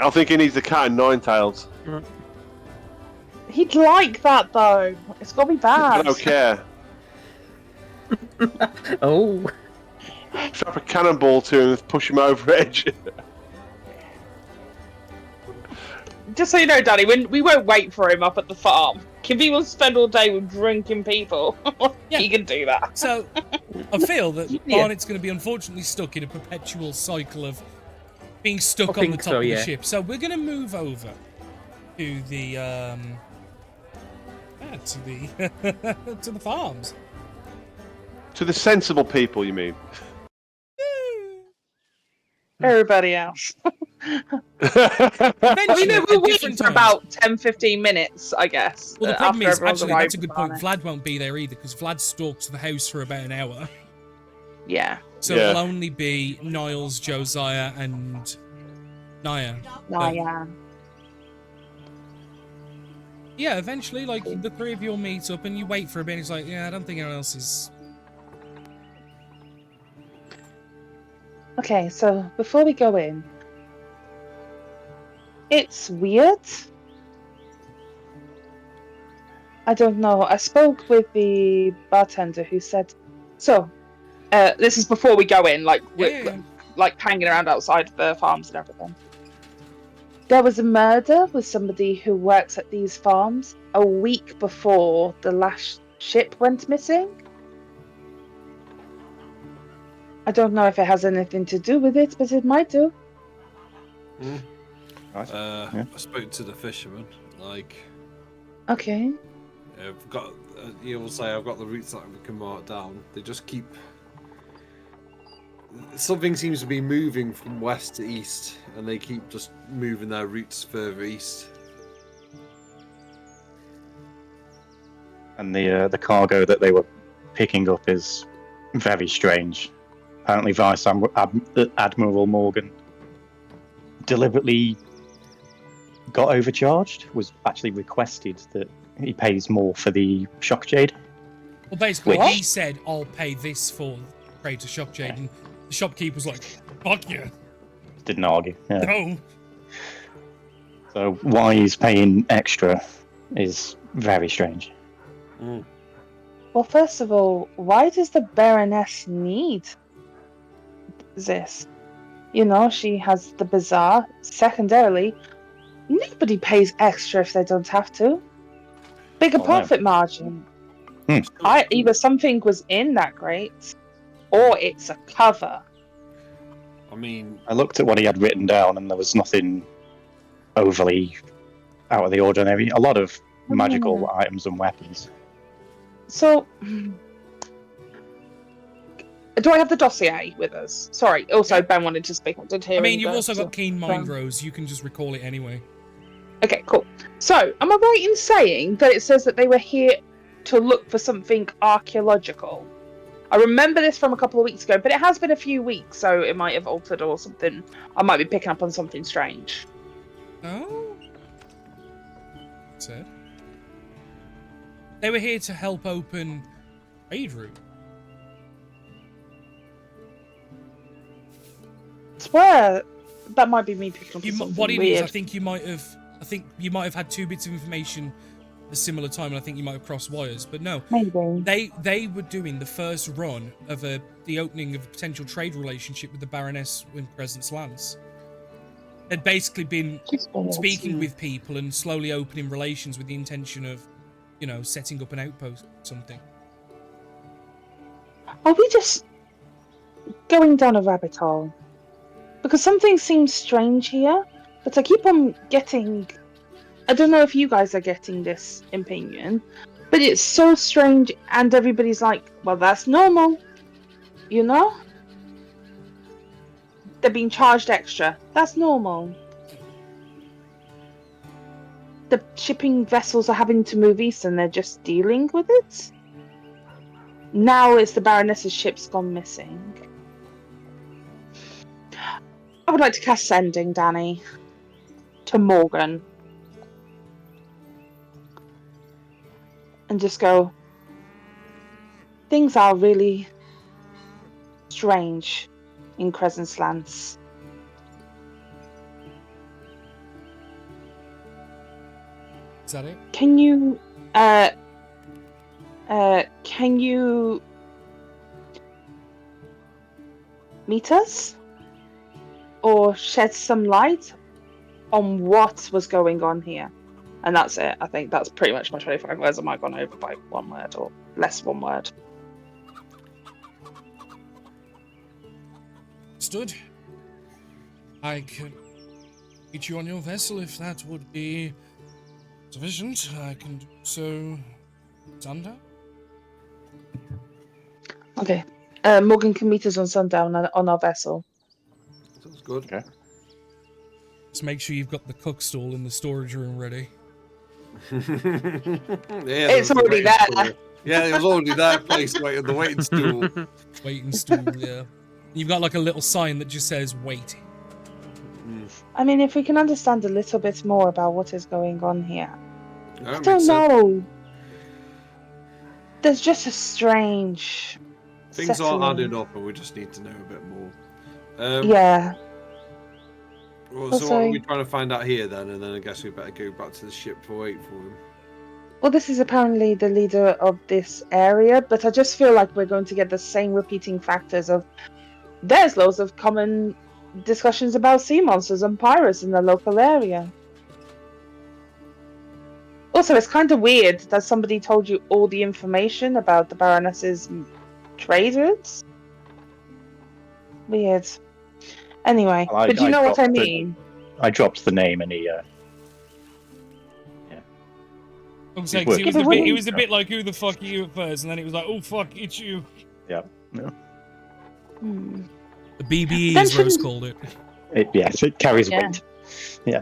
I think he needs the cat and 9 tails. He'd like that though. It's gotta be I bad. don't care. Oh. Strap a cannonball to him and push him over edge. Just so you know, Danny, we won't wait for him up at the farm. If he wants to spend all day with drinking people, Yeah. he can do that. So, I feel that Yeah. Barnet's going to be unfortunately stuck in a perpetual cycle of being stuck on the think top so, of the yeah. ship. So we're going to move over to the to the farms. To the sensible people, you mean? Everybody else. Eventually, We're at waiting different for times. about 10-15 minutes, I guess. Well, the problem after is, everyone's actually, that's arrived a good at point. Barnet. Vlad won't be there either because Vlad stalks the house for about an hour. Yeah. So Yeah. it'll only be Niles, Josiah, and Naya. Oh, yeah. Yeah, eventually, like, the 3 of you will meet up and you wait for a bit. It's like, yeah, I don't think anyone else is. Okay, so before we go in, it's weird. I don't know. I spoke with the bartender who said, so, this is before we go in, like, Yeah. like hanging around outside the farms and everything. There was a murder with somebody who works at these farms a week before the last ship went missing. I don't know if it has anything to do with it, but it might do. Right. I spoke to the fisherman. Like, Okay. I've got. You will say I've got the routes that we can mark down. They just keep. Something seems to be moving from west to east, and they keep just moving their routes further east. And the cargo that they were picking up is very strange. Apparently, Admiral Morgan deliberately got overcharged. Was actually requested that he pays more for the shock jade. Well, basically, What? he said, I'll pay this for trade to Shock Jade. And the shopkeeper's like, fuck you. Didn't argue. Yeah. No. So why he's paying extra is very strange. Well, first of all, why does the Baroness need this? You know, she has the bazaar. Secondarily, nobody pays extra if they don't have to. Bigger Oh, no. profit margin. Hmm. Either something was in that crate, or it's a cover. I mean, I looked at what he had written down, and there was nothing overly out of the ordinary. A lot of magical items and weapons. So, do I have the dossier with us? Sorry. Also, Ben wanted to speak. I did hear. I mean, him you've go, also so- got Keen Mind Rose. You can just recall it anyway. Okay, cool. So, am I right in saying that it says that they were here to look for something archaeological? I remember this from a couple of weeks ago, but it has been a few weeks, so it might have altered or something. I might be picking up on something strange. Oh. Said. They were here to help open trade route. I swear that might be me picking up on something What it weird. is, I think you might have had 2 bits of information at a similar time, and I think you might have crossed wires. But no, Maybe. they were doing the first run of the opening of a potential trade relationship with the Baroness in Presence Lance. They'd basically been speaking with people and slowly opening relations with the intention of, you know, setting up an outpost or something. Are we just going down a rabbit hole? Because something seems strange here, but I keep on getting... I don't know if you guys are getting this opinion, but it's so strange and everybody's like, well, that's normal. You know? they're being charged extra. That's normal. The shipping vessels are having to move east and they're just dealing with it. Now it's the Baroness's ship's gone missing. I would like to cast Sending, Danny. To Morgan. And just go, things are really strange in Crescent's Lands. Is that it? Can you meet us? Or shed some light on what was going on here? And that's it. I think that's pretty much my 25 words. I might have gone over by 1 word or less 1 word. Stood. I could meet you on your vessel if that would be sufficient. I can do so sundown. Okay. Morgan can meet us on sundown on our vessel. Sounds good. Okay. Just make sure you've got the cook stall in the storage room ready. It's already there. Yeah, it was already there, placed waiting the waiting stool. Waiting stool, yeah. You've got like a little sign that just says wait. I mean, if we can understand a little bit more about what is going on here. That I don't makes sense. know. There's just a strange Things aren't settling. adding up, and we just need to know a bit more. Yeah. Well, Oh, so what sorry. are we trying to find out here then? And then I guess we better go back to the ship to wait for him. Well, this is apparently the leader of this area, but I just feel like we're going to get the same repeating factors of there's loads of common discussions about sea monsters and pirates in the local area. Also, it's kind of weird that somebody told you all the information about the Baroness's trade routes. Weird. Anyway, Well, but you I know what I dropped the- mean. I dropped the name and he. I was saying, It 'cause worked. it was a bit like, who the fuck are you at first? And then it was like, oh fuck, it's you. Hmm. The BBE, Then as Rose shouldn't- called it. Yes, it carries Yeah. weight. Yeah.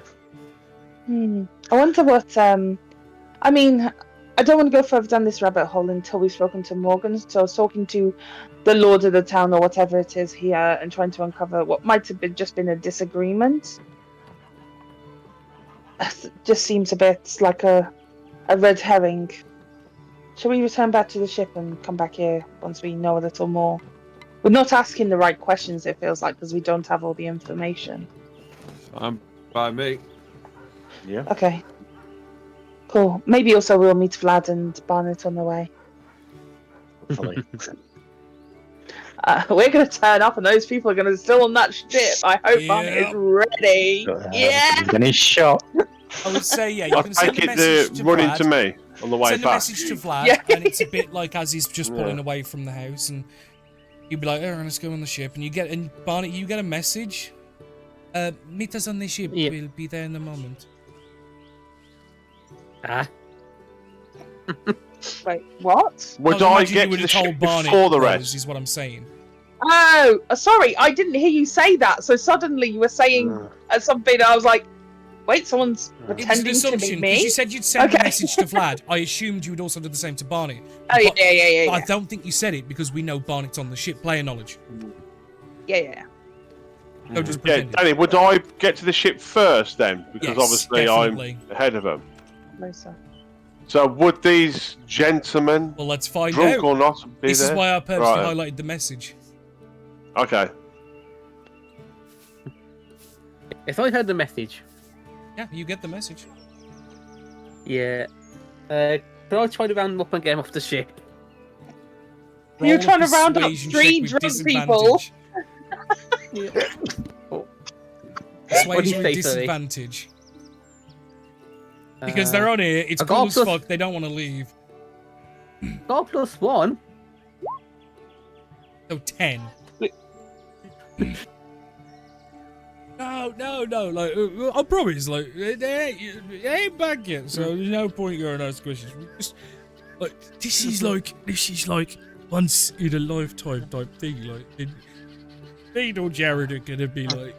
I wonder what. I mean, I don't want to go further down this rabbit hole until we've spoken to Morgan. So I was talking to the lord of the town or whatever it is here, and trying to uncover what might have been just been a disagreement. Just seems a bit like a red herring. Shall we return back to the ship and come back here once we know a little more? We're not asking the right questions, it feels like, because we don't have all the information. By me. Yeah. Okay. Cool. Maybe also we'll meet Vlad and Barnett on the way. Hopefully. We're going to turn up and those people are going to still on that ship. I hope Barnett is Yeah. ready. Yeah! Then he's shot. I would say, yeah, you I can send take a it message to running Vlad. to me on the way Send a back. message to Vlad, Yeah. and it's a bit like as he's just pulling Yeah. away from the house, and you'd be like, "Oh, let's go on the ship," and Barnett, you get a message. Meet us on the ship. Yeah. We'll be there in a moment. Ah, Wait, what? Would I I imagine get you to would the have ship told Barnett before the Rose, rest? is what I'm saying. Oh, sorry, I didn't hear you say that. So suddenly you were saying something, I was like, wait, someone's It was an pretending to assumption be because me? you said you'd send a Okay. message to Vlad. I assumed you would also do the same to Barnett. Oh, yeah, But- yeah. But I don't think you said it because we know Barnett's on the ship. Player knowledge. Yeah. So just Yeah, pretend. Danny, would I get to the ship first then? Because Yes, obviously definitely. I'm ahead of them. No, sir. So would these gentlemen, Well, let's find drunk out. or not, be This there? is why I purposely Right. highlighted the message. Okay. if I heard the message, Yeah, you get the message. yeah. Can I try to round them up and get them off the ship? You're Roll a trying to round up persuasion 3 check with drunk people. disadvantage. What do Persuasion you with say, sorry? disadvantage. Because they're on here, it's I got cool as plus- fuck, they don't want to leave. got +1. So 10. No, like, I promise, like, they ain't back yet, so there's no point going to ask questions. We just, like, this is like once in a lifetime type thing, like, Nate or Jared are gonna be like,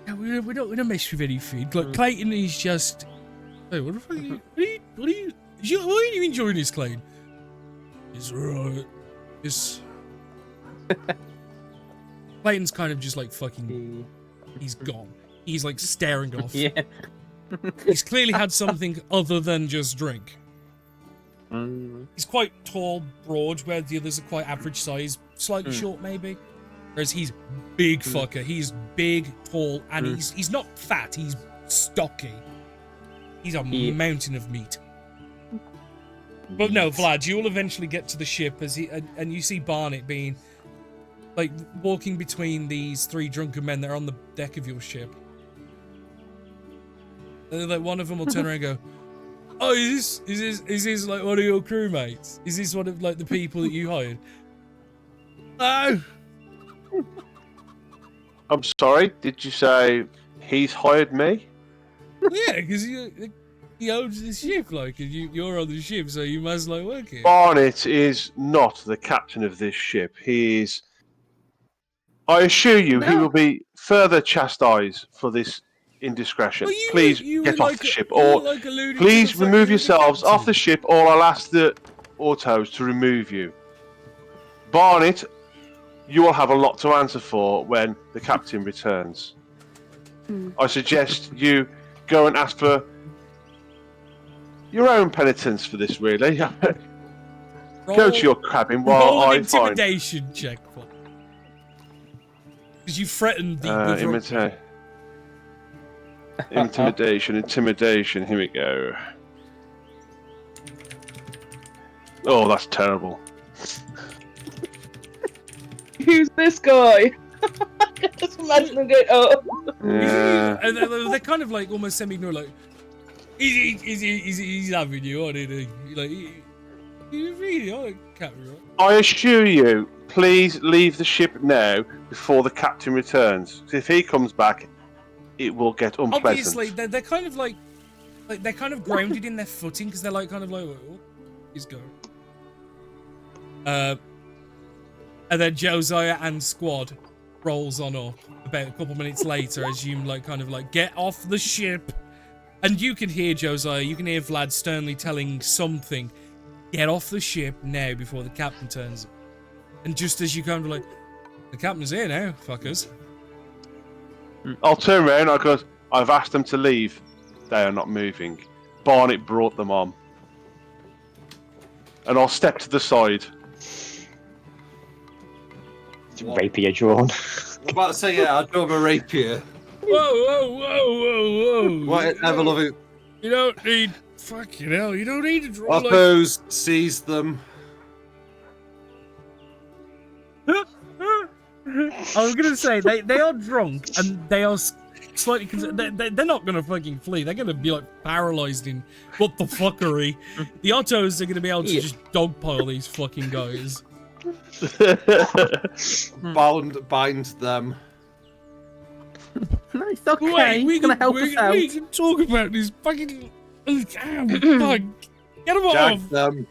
"No, we're not gonna mess with anything." Like Clayton is just, hey, what the fuck? Why are you enjoying this, Clayton? It's right. It's. Clayton's kind of just like fucking. He's gone. He's like staring off. Yeah. He's clearly had something other than just drink. He's quite tall, broad, where the others are quite average size, slightly short maybe. Whereas he's big fucker. He's big, tall, and he's not fat. He's stocky. He's a mountain of meat. But no, Vlad, you will eventually get to the ship as and you see Barnet being like walking between these three drunken men that are on the deck of your ship. And like one of them will turn around and go, "Oh, is this like one of your crewmates? Is this one of like the people that you hired?" No. I'm sorry, did you say he's hired me? Yeah, because he owns the ship, like, and you're on the ship, so you must like work here. Barnet is not the captain of this ship. He is. I assure you, he will be further chastised for this indiscretion. Well, Please you get were off like the ship, you were or like alluding to please the fact remove you're the yourselves off the captain. ship, or I'll ask the autos to remove you. Barnet, you will have a lot to answer for when the captain returns. I suggest you go and ask for your own penitence for this, really. Go to your cabin while roll an I find... intimidation check, because you threatened the drunk. Intimidation, here we go. Oh, that's terrible. Who's this guy? I can just imagine them going, oh. Yeah. And they're kind of like almost semi-ignore, like, he's having you on it. Like, you really are Captain, right? I assure you, please leave the ship now before the captain returns. 'Cause if he comes back, it will get unpleasant. Obviously, they're kind of like they're kind of grounded in their footing because they're like kind of like, oh, he's going. And then Josiah and squad rolls on up about a couple minutes later as you like kind of like get off the ship, and you can hear Josiah, you can hear Vlad sternly telling something, get off the ship now before the captain turns up. And just as you kind of like, the captain's here now, fuckers. I'll turn around because I've asked them to leave. They are not moving. Barnet brought them on. And I'll step to the side. Rapier drawn. I'm about to say, yeah, I'd go with a rapier. Whoa. What ever loving. You don't need, fucking hell, you don't need to draw I like... suppose seize them. I was gonna say they are drunk and they are slightly they're not gonna fucking flee. They're gonna be like paralyzed in what the fuckery. The Ottos are gonna be able to just dogpile these fucking guys. Bind them. No, it's okay. He's gonna help us out. We can talk about this fucking. Get them Jag off. them.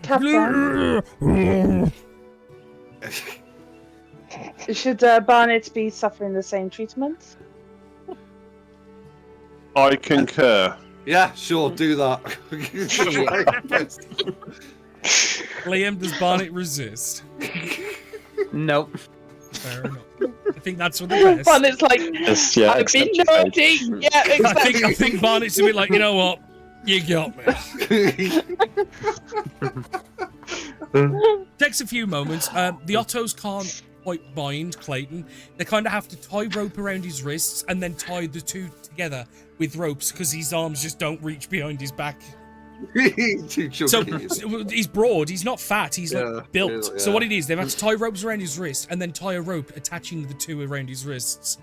Captain, should Barnet be suffering the same treatment? I concur. Yeah, sure, do that. Liam, does Barnet resist? Nope. Fair enough. I think that's for the best. Barnet's like, Yes, yeah, I've been accept naughty. Yeah, exactly. I think Barnet's a bit like, you know what? You got me. Takes a few moments. The Ottos can't quite bind Clayton. They kind of have to tie rope around his wrists and then tie the two together with ropes because his arms just don't reach behind his back. Too chunky. So he's broad, he's not fat, he's like built. yeah. So what it is, they've had to tie ropes around his wrist and then tie a rope attaching the two around his wrists.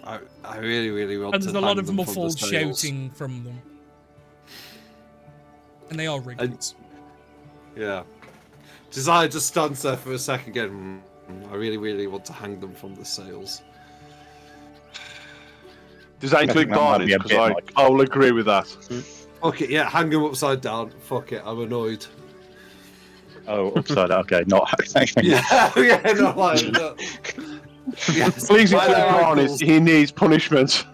I really, really want And to there's a lot hang of them from the muffled sails. shouting from them. And they are rigged. Yeah. Desire just stands there for a second again. I really, really want to hang them from the sails. Does that I include think that might Barnet? be a Because bit like- I'll agree with that. Fuck it, yeah, hang them upside down. Fuck it, I'm annoyed. Oh, upside down. Okay, not. Yeah, yeah, no, like, no. Yes, Please by their on is ankles. he needs punishment.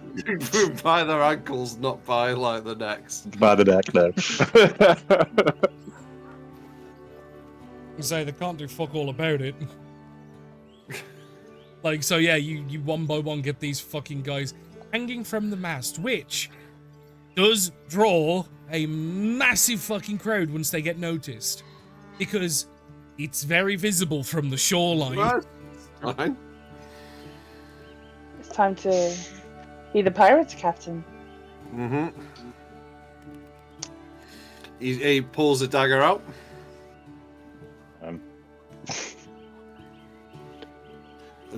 By their ankles, not by like the necks. By the deck, no. Say they can't do fuck all about it. Like, so yeah, you one by one get these fucking guys hanging from the mast, which does draw a massive fucking crowd once they get noticed. Because it's very visible from the shoreline. Right. Fine. It's time to be the pirates, Captain. Mm-hmm. He pulls a dagger out. And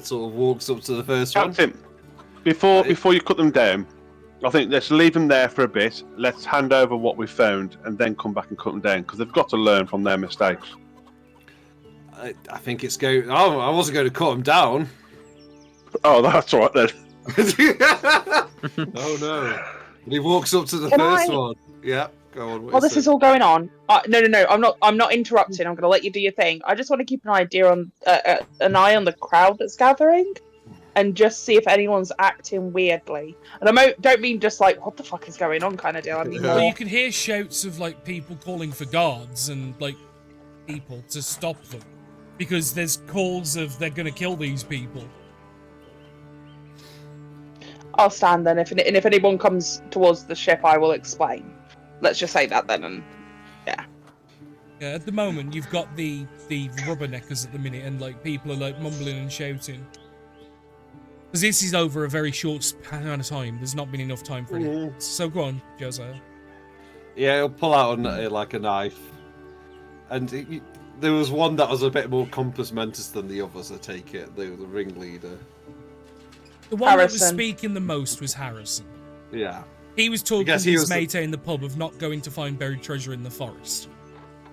sort of walks up to the first one. Captain, before you cut them down, I think let's leave them there for a bit. Let's hand over what we found and then come back and cut them down because they've got to learn from their mistakes. I think it's going. Oh, I wasn't going to cut him down. Oh, that's all right then. Oh no! And he walks up to the Can first I- one. Yeah, go on. While this is all going on, no, I'm not interrupting. I'm going to let you do your thing. I just want to keep an an eye on the crowd that's gathering, and just see if anyone's acting weirdly. And I don't mean just like what the fuck is going on kind of deal. I mean Yeah. Well, you more. can hear shouts of like people calling for guards and like people to stop them because there's calls of they're gonna kill these people. I'll stand then. If anyone comes towards the ship, I will explain. Let's just say that then. And Yeah, at the moment you've got the rubberneckers at the minute, and like people are like mumbling and shouting. Because this is over a very short span of time. There's not been enough time for it. So go on, Josiah. Yeah, he'll pull out like a knife, and there was one that was a bit more compass mentis than the others. I take it. The ringleader. The one that was Harrison. speaking the most was Harrison. Yeah. He was talking guess to he his was the- mate in the pub of not going to find buried treasure in the forest.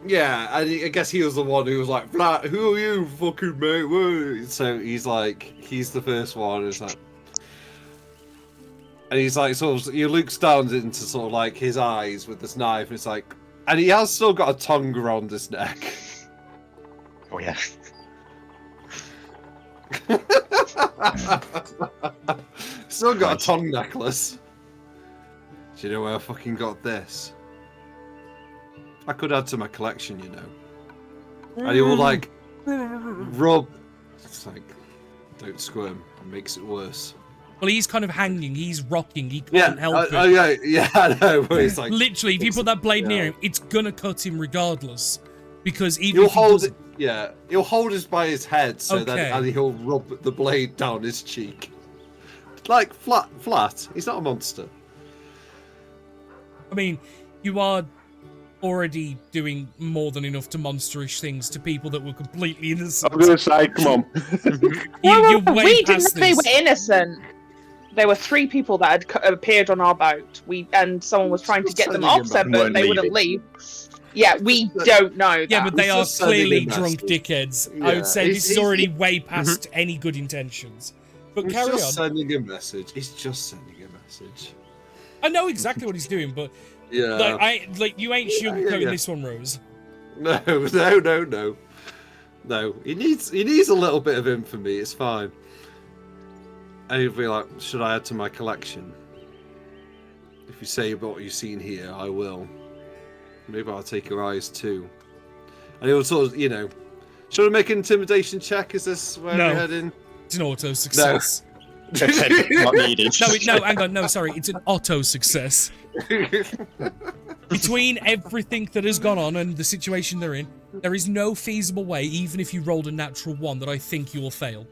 Yeah, and I guess he was the one who was like, "Flat, who are you, fucking mate?" Whoa." So he's the first one. It's like, and he's like, sort of, he looks down into sort of like his eyes with this knife. And it's like, and he has still got a tongue around his neck. Oh yeah. Still got Nice. a tongue necklace. Do you know where I fucking got this? I could add to my collection, you know. And he will like rub. It's like, don't squirm. It makes it worse. Well, he's kind of hanging. He's rocking. He can't help it. Yeah, I know. But he's like, Literally, if you put that blade near Yeah. him, it's gonna cut him regardless. Because even he'll if he hold doesn't- it. Yeah, he'll hold it by his head, so Okay. then and he'll rub the blade down his cheek, like flat. He's not a monster. I mean, you are already doing more than enough to monsterish things to people that were completely innocent. I'm going to say, come on. You're way we didn't past know they this. were innocent. There were 3 people that had appeared on our boat. And someone was trying to get them Sending off them them, back. but they wouldn't leave. Yeah, we don't know that. Yeah, but they He's are just sending clearly a drunk message. dickheads. I Yeah, would say he's- this is he's- already way past any good intentions. But He's carry just on. sending a message. He's just sending a message. I know exactly what he's doing, but Yeah. you ain't Yeah, sugarcoating yeah. this one, Rose. No. No. He needs a little bit of infamy. It's fine. And he'll be like, "Should I add to my collection? If you say about what you've seen here, I will. Maybe I'll take your eyes too." And he'll sort of, you know, should I make an intimidation check? Is this where No. we're heading? It's an auto success. Not needed. No, hang on. No, sorry. It's an auto success. Between everything that has gone on and the situation they're in, there is no feasible way, even if you rolled a natural 1, that I think you will fail.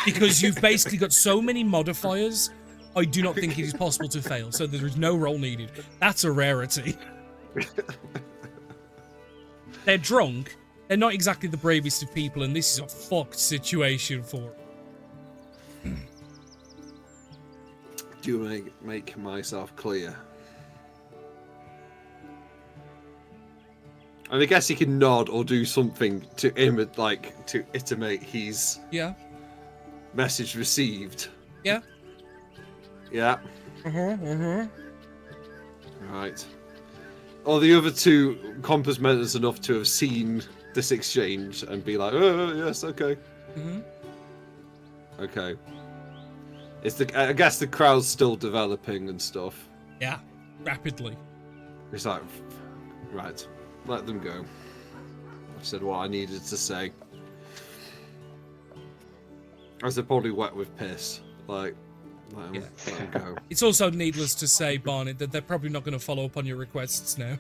Because you've basically got so many modifiers, I do not think it is possible to fail. So there is no roll needed. That's a rarity. They're drunk. They're not exactly the bravest of people, and this is a fucked situation for them. Do you make myself clear? And I guess he can nod or do something to intimate his Yeah? message received. Yeah? Yeah. Right. Or the other 2 compass mentors enough to have seen this exchange and be like, oh yes, okay, okay. I guess the crowd's still developing and stuff. Yeah, rapidly. It's like, right, let them go. I said what I needed to say. As they're probably wet with piss. Like, let them go. It's also needless to say, Barnett, that they're probably not going to follow up on your requests now.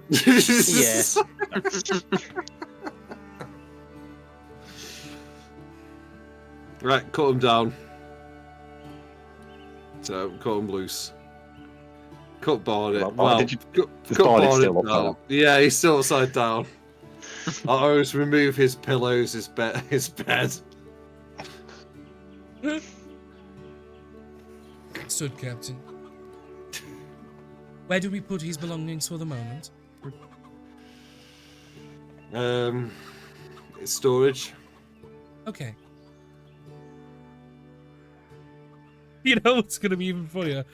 Yeah. Right, cut them down. So, cut them loose. Cut Barnett. Well, cut Barnett still Barnett upside down. Yeah, he's still upside down. I'll always remove his pillows, his bed. Stood, Captain. Where do we put his belongings for the moment? Storage. Okay. You know what's going to be even funnier?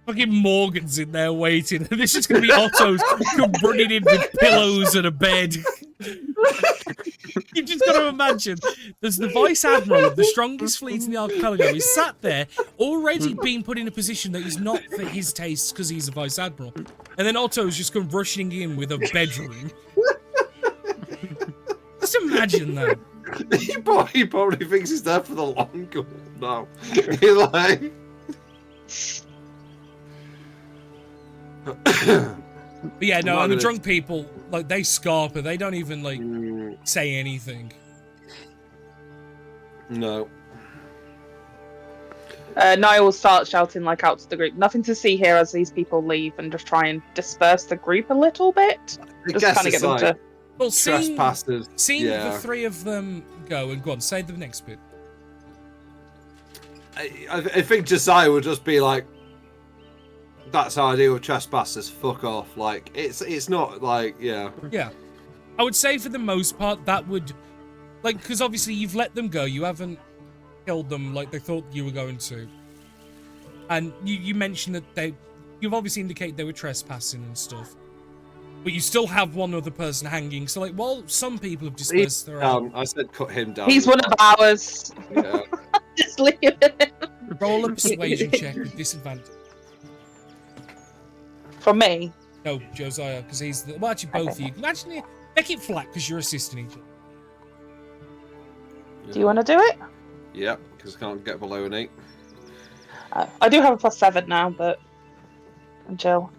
Fucking Morgan's in there waiting, and this is going to be Otto's come running in with pillows and a bed. You've just got to imagine, there's the Vice Admiral of the strongest fleet in the archipelago. He's sat there, already being put in a position that is not for his tastes because he's a Vice Admiral. And then Otto's just come rushing in with a bedroom. Just imagine that. He probably thinks he's there for the long haul now. He's like... But yeah, no, and the drunk people, like, they scarper. They don't even, like, say anything. No. Niall will start shouting, like, out to the group. Nothing to see here as these people leave, and just try and disperse the group a little bit. Just kind of get them to... Well, seeing yeah. the three of them go, and go on, say the next bit. I think Josiah would just be like, that's how I deal with trespassers, fuck off. Like, it's not like, yeah. Yeah. I would say for the most part, that would... Like, because obviously you've let them go, you haven't killed them like they thought you were going to. And you mentioned that you've obviously indicated they were trespassing and stuff. But you still have one other person hanging, so like, while some people have dispersed their own... I said cut him down. He's one of ours. Yeah. Just leave it. Roll a persuasion check with disadvantage. For me? No, Josiah, because he's the... Well, actually, both of you. Actually, make it flat, because you're assisting each other. Do you want to do it? Yeah, because I can't get below an 8. I do have a +7 now, but... Until...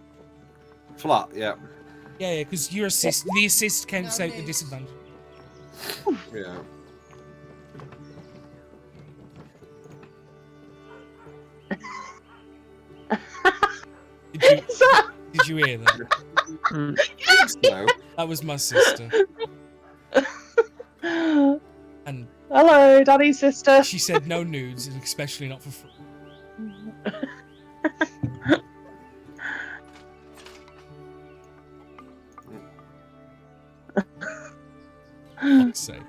Flat, yeah. Yeah, because your assist... The assist counts out the disadvantage. Yeah. Did you hear that? No. That was my sister. And hello, Daddy's sister. she said no nudes, especially not for free. Fuck's sake.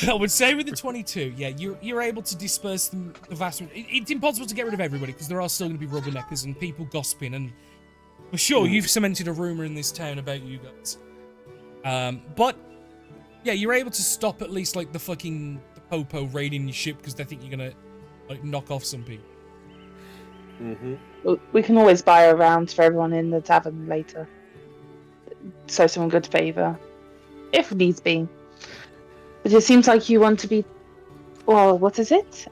I would say with the 22, yeah, you're able to disperse the vast... It's impossible to get rid of everybody, because there are still going to be rubberneckers and people gossiping, and for sure, you've cemented a rumour in this town about you guys. But, yeah, you're able to stop at least, like, the Popo raiding your ship, because they think you're going to, like, knock off some people. Mm-hmm. Well, we can always buy a round for everyone in the tavern later. So someone good favour. If needs be. But it seems like you want to be... Well, what is it?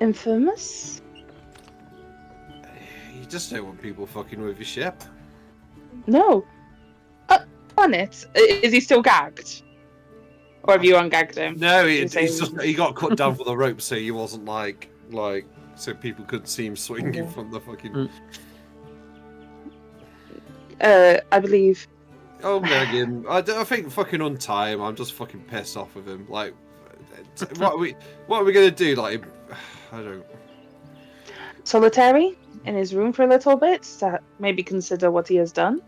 Infamous? You just don't want people fucking with your ship. No. On it. Is he still gagged? Or have you ungagged him? No, he got cut down for the rope, so he wasn't like so people could see him swinging from the fucking. I believe. Oh, Megan, I think fucking untie him. I'm just fucking pissed off with him. Like, what are we gonna do? Like, I don't. Solitary in his room for a little bit to maybe consider what he has done.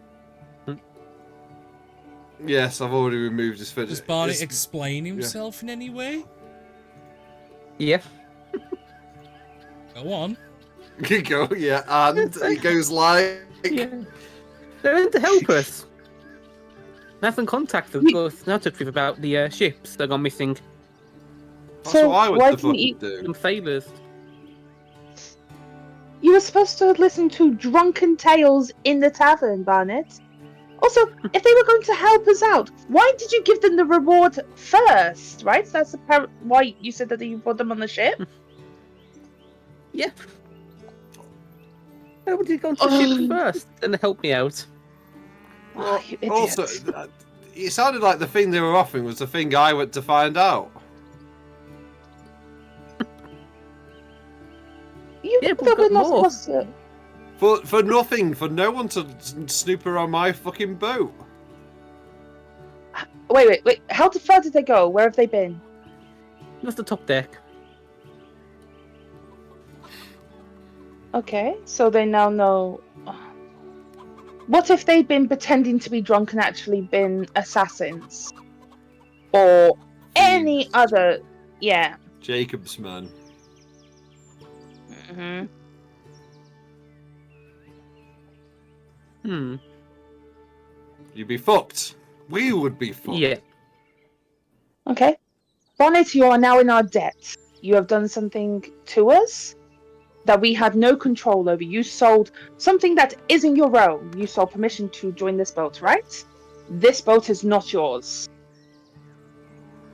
Yes, I've already removed his foot. Does Barnett explain himself in any way? Yeah. Go on. Go, yeah, and he goes like... Yeah. They're in to help us. Nathan contacted us, not with about the ships that gone missing. That's So what I why went to didn't you- fucking do. Some sailors. You were supposed to listen to drunken tales in the tavern, Barnett. Also, if they were going to help us out, why did you give them the reward first? Right? That's why you said that you put them on the ship. Yeah. Why would you go to the ship first and help me out? Well, you idiot. also, it sounded like the thing they were offering was the thing I went to find out. You Yeah, know but that we've we're got not more. supposed to. For nothing, for no one to snoop around my fucking boat. Wait. How far did they go? Where have they been? Just the top deck. Okay, so they now know. What if they'd been pretending to be drunk and actually been assassins? Or any Thieves. other. Yeah. Jacob's man. hmm You'd be fucked. We would be fucked. Yeah. Okay. Bonnet, you are now in our debt. You have done something to us that we had no control over. You sold something that isn't your own. You sold permission to join this boat, right? This boat is not yours.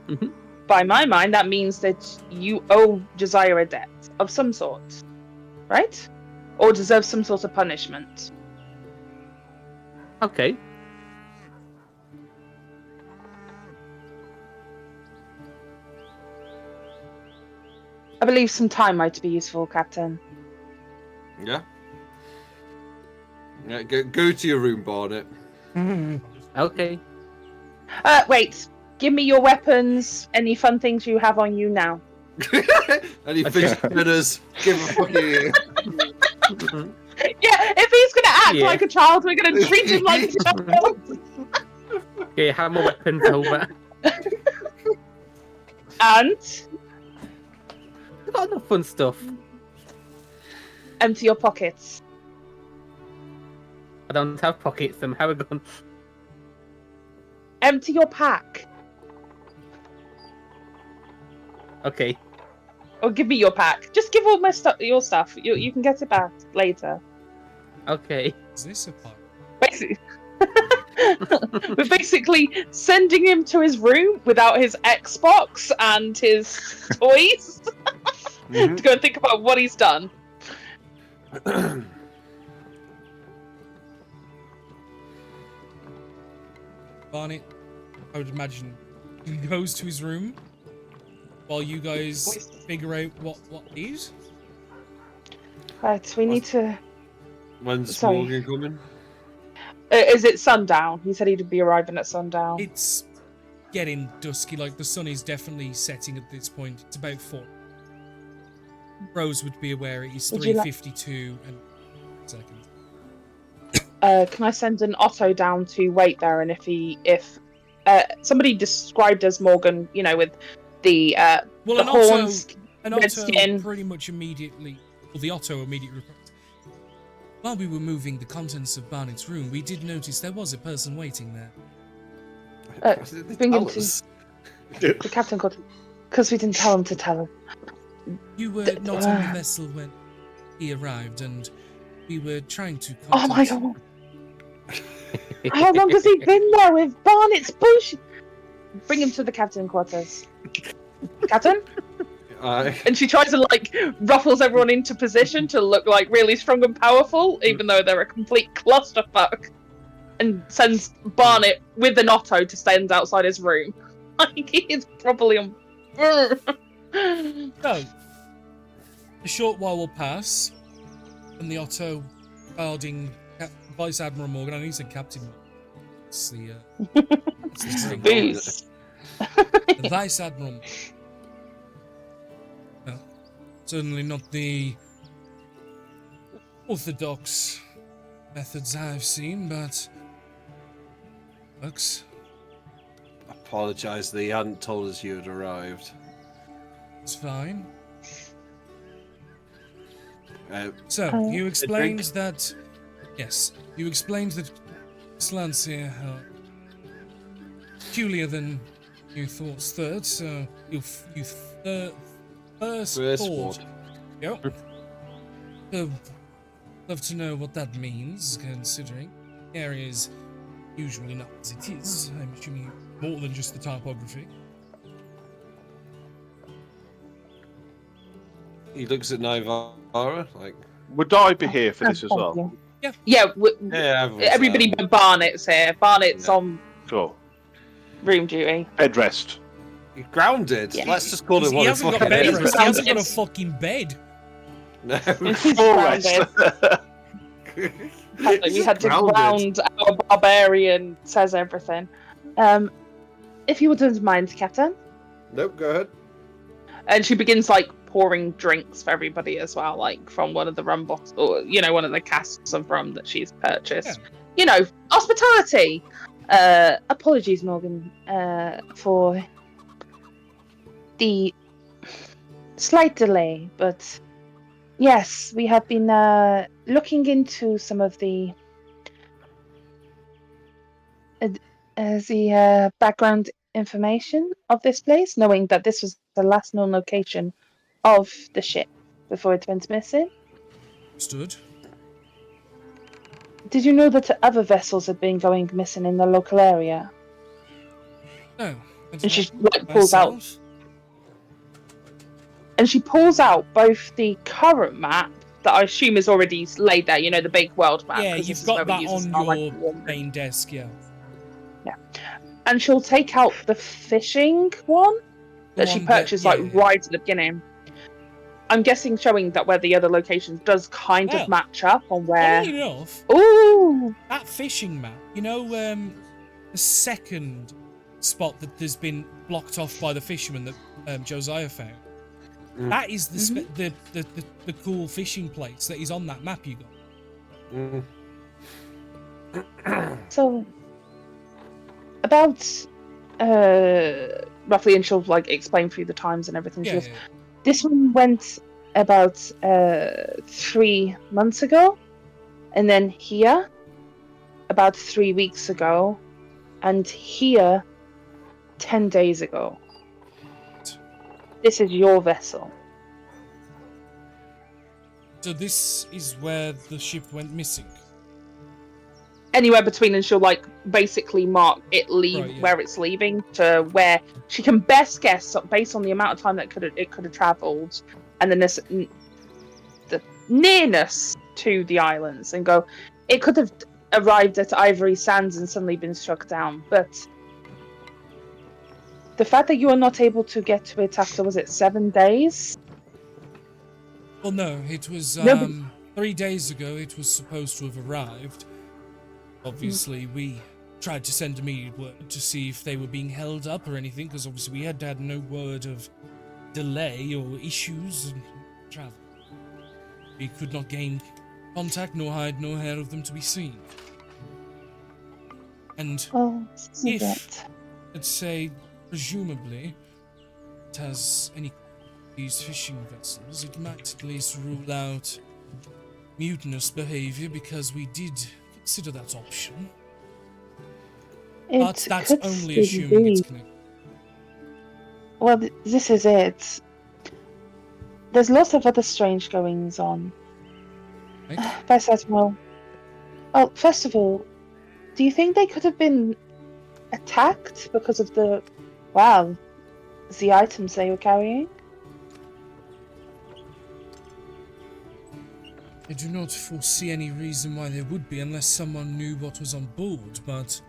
Mhm. By my mind, that means that you owe Josiah a debt of some sort, right? Or deserve some sort of punishment. Okay. I believe some time might be useful, Captain. Yeah. Yeah, go to your room, Barnett. Okay. Wait. Give me your weapons. Any fun things you have on you now. Any fish spinners? Give a fucking. Yeah, if he's gonna act Yeah. like a child, we're gonna treat him like a child. Okay, have my weapons over. And I've got enough fun stuff. empty your pockets. I don't have pockets, I'm have a gun. Empty your pack. Okay. Or give me your pack. Just give all my stuff, your stuff. You can get it back later. Okay. Is this a part? Basically, we're basically sending him to his room without his Xbox and his toys to go and think about what he's done. Barnett, I would imagine, he goes to his room while you guys figure out what is. Right, we need to. When's Sorry. Morgan coming? Is it sundown? He said he'd be arriving at sundown. It's getting dusky, like the sun is definitely setting at this point. It's about 4. Rose would be aware it is Would you like- 3:52 and seconds. Can I send an Otto down to wait there? And if somebody described as Morgan, you know, with the Well, the an Otto, horns, an red Otto skin. pretty much immediately, well, the Otto immediately replied, while we were moving the contents of Barnett's room, we did notice there was a person waiting there. bring him Tell to us. the captain called because we didn't tell him to tell him. You were not on the vessel when he arrived, and we were trying to Oh my contact... god! How long has he been there with Barnett's bullshit? Bring him to the captain quarters. Captain? And she tries to like ruffles everyone into position to look like really strong and powerful, even though they're a complete clusterfuck. And sends Barnett with an Otto to stand outside his room. Like he's probably on. So, a short while will pass, and the Otto guarding Vice Admiral Morgan, I know you said Captain. It's the, it's the drink. Booze. The Vice Admiral. Well, certainly not the orthodox methods I've seen, but works. Apologise that he hadn't told us you had arrived. It's fine. Uh, So, you drink? explained that... Yes, you explained that Slancia peculiar than you thought, third. So first First thought. ward. Yep. Love to know what that means, considering the area is usually not as it is. I'm assuming more than just the topography. He looks at Nivara like, Would I be here for this as well? Yeah, yeah, everyone's everybody there. but Barnett's here. Barnett's Yeah. on Cool. room duty. Bed rest. You're grounded. Yeah. Let's just call it He what it hasn't got fucking bed is. rest. He hasn't got a It's- fucking bed. No. He's Full grounded. rest. We had to Grounded. ground our barbarian. Says everything. If you wouldn't mind, Captain. Nope, go ahead. And she begins like pouring drinks for everybody as well, like from one of the rum bottles, or one of the casks of rum that she's purchased. Hospitality. Apologies, Morgan, for the slight delay, but yes, we have been looking into some of the background information of this place, knowing that this was the last known location of the ship before it went missing. Stood. Did you know that other vessels had been going missing in the local area? No. And she like pulls out, Myself? both the current map that I assume is already laid there. The big world map. Yeah, 'cause this you've is got where we that use this on now, like, your main desk, yeah. And she'll take out the fishing one that she one that- purchased yeah, like yeah. right at the beginning. I'm guessing showing that where the other locations does kind Well, of match up on where. Funny enough, Ooh, that fishing map, the second spot that has been blocked off by the fisherman that Josiah found, that is the cool fishing place that is on that map you got. so about roughly, and she'll like explain through the times and everything. She Yeah, goes, yeah. this one went about 3 months ago, and then here about 3 weeks ago, and here 10 days ago. This is your vessel. So this is where the ship went missing. Anywhere between, and she'll like basically mark it Right, yeah. where it's leaving to where she can best guess based on the amount of time that it could have travelled, and then the nearness to the islands, and go. It could have arrived at Ivory Sands and suddenly been struck down, but the fact that you are not able to get to it after, was it 7 days? Well, no, it was No, but- 3 days ago. It was supposed to have arrived. Obviously, we tried to send immediate word to see if they were being held up or anything, because obviously we had no word of delay or issues in travel. We could not gain contact, nor hide, nor hair of them to be seen. And Oh, this is If- it. let's say, presumably, it has any of these fishing vessels, it might at least rule out mutinous behavior, because we did consider that option. But It that's could only still assuming it's be. connected. Well, this is it. There's lots of other strange goings on. Right? Vice Admiral. Well, first of all, do you think they could have been attacked because of the items they were carrying? I do not foresee any reason why there would be, unless someone knew what was on board, but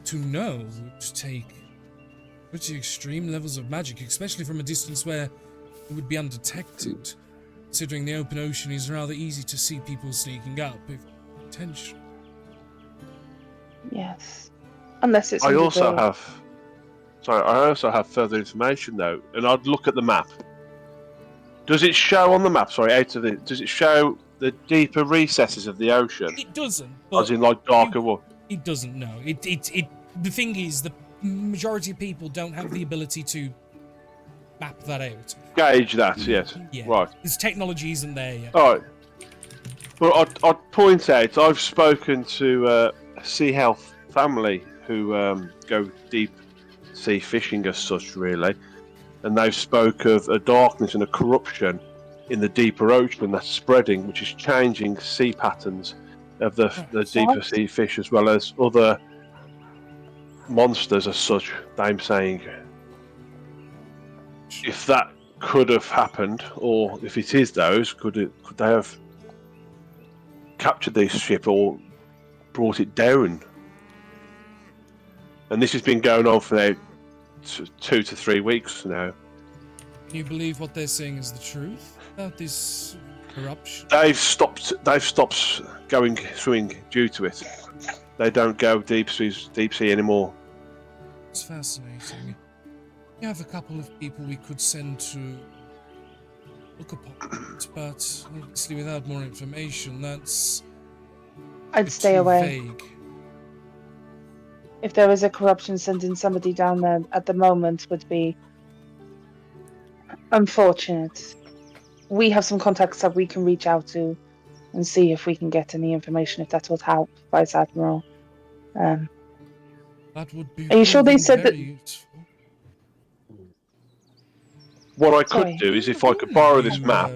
to know would take pretty extreme levels of magic, especially from a distance where it would be undetected, considering the open ocean is rather easy to see people sneaking up, if intentional. Yes. Unless it's. I under also the- have. Sorry, I also have further information though, and I'd look at the map. Does it show on the map? Sorry, does it show the deeper recesses of the ocean, It doesn't, as but in like darker water? it doesn't know. The thing is, the majority of people don't have the ability to map that out. Gauge that, yes. Yeah. Right. This technology isn't there yet. All right. Well, I'd point out I've spoken to a Sea Health family who go deep sea fishing as such, really, and they've spoke of a darkness and a corruption in the deeper ocean that's spreading, which is changing sea patterns of the deeper sea fish as well as other monsters as such. I'm saying if that could have happened, or if it is those, could they have captured this ship or brought it down? And this has been going on for now 2 to 3 weeks now. Can you believe what they're saying is the truth about this corruption? They've stopped going swimming due to it. They don't go deep sea anymore. It's fascinating. We have a couple of people we could send to look upon it, but obviously without more information, that's I'd stay too away. vague. If there was a corruption, sending somebody down there at the moment would be unfortunate. We have some contacts that we can reach out to and see if we can get any information, if that would help, Vice Admiral. That would be. Are you sure they said that- very useful. What I Sorry. could do is if I could borrow this map.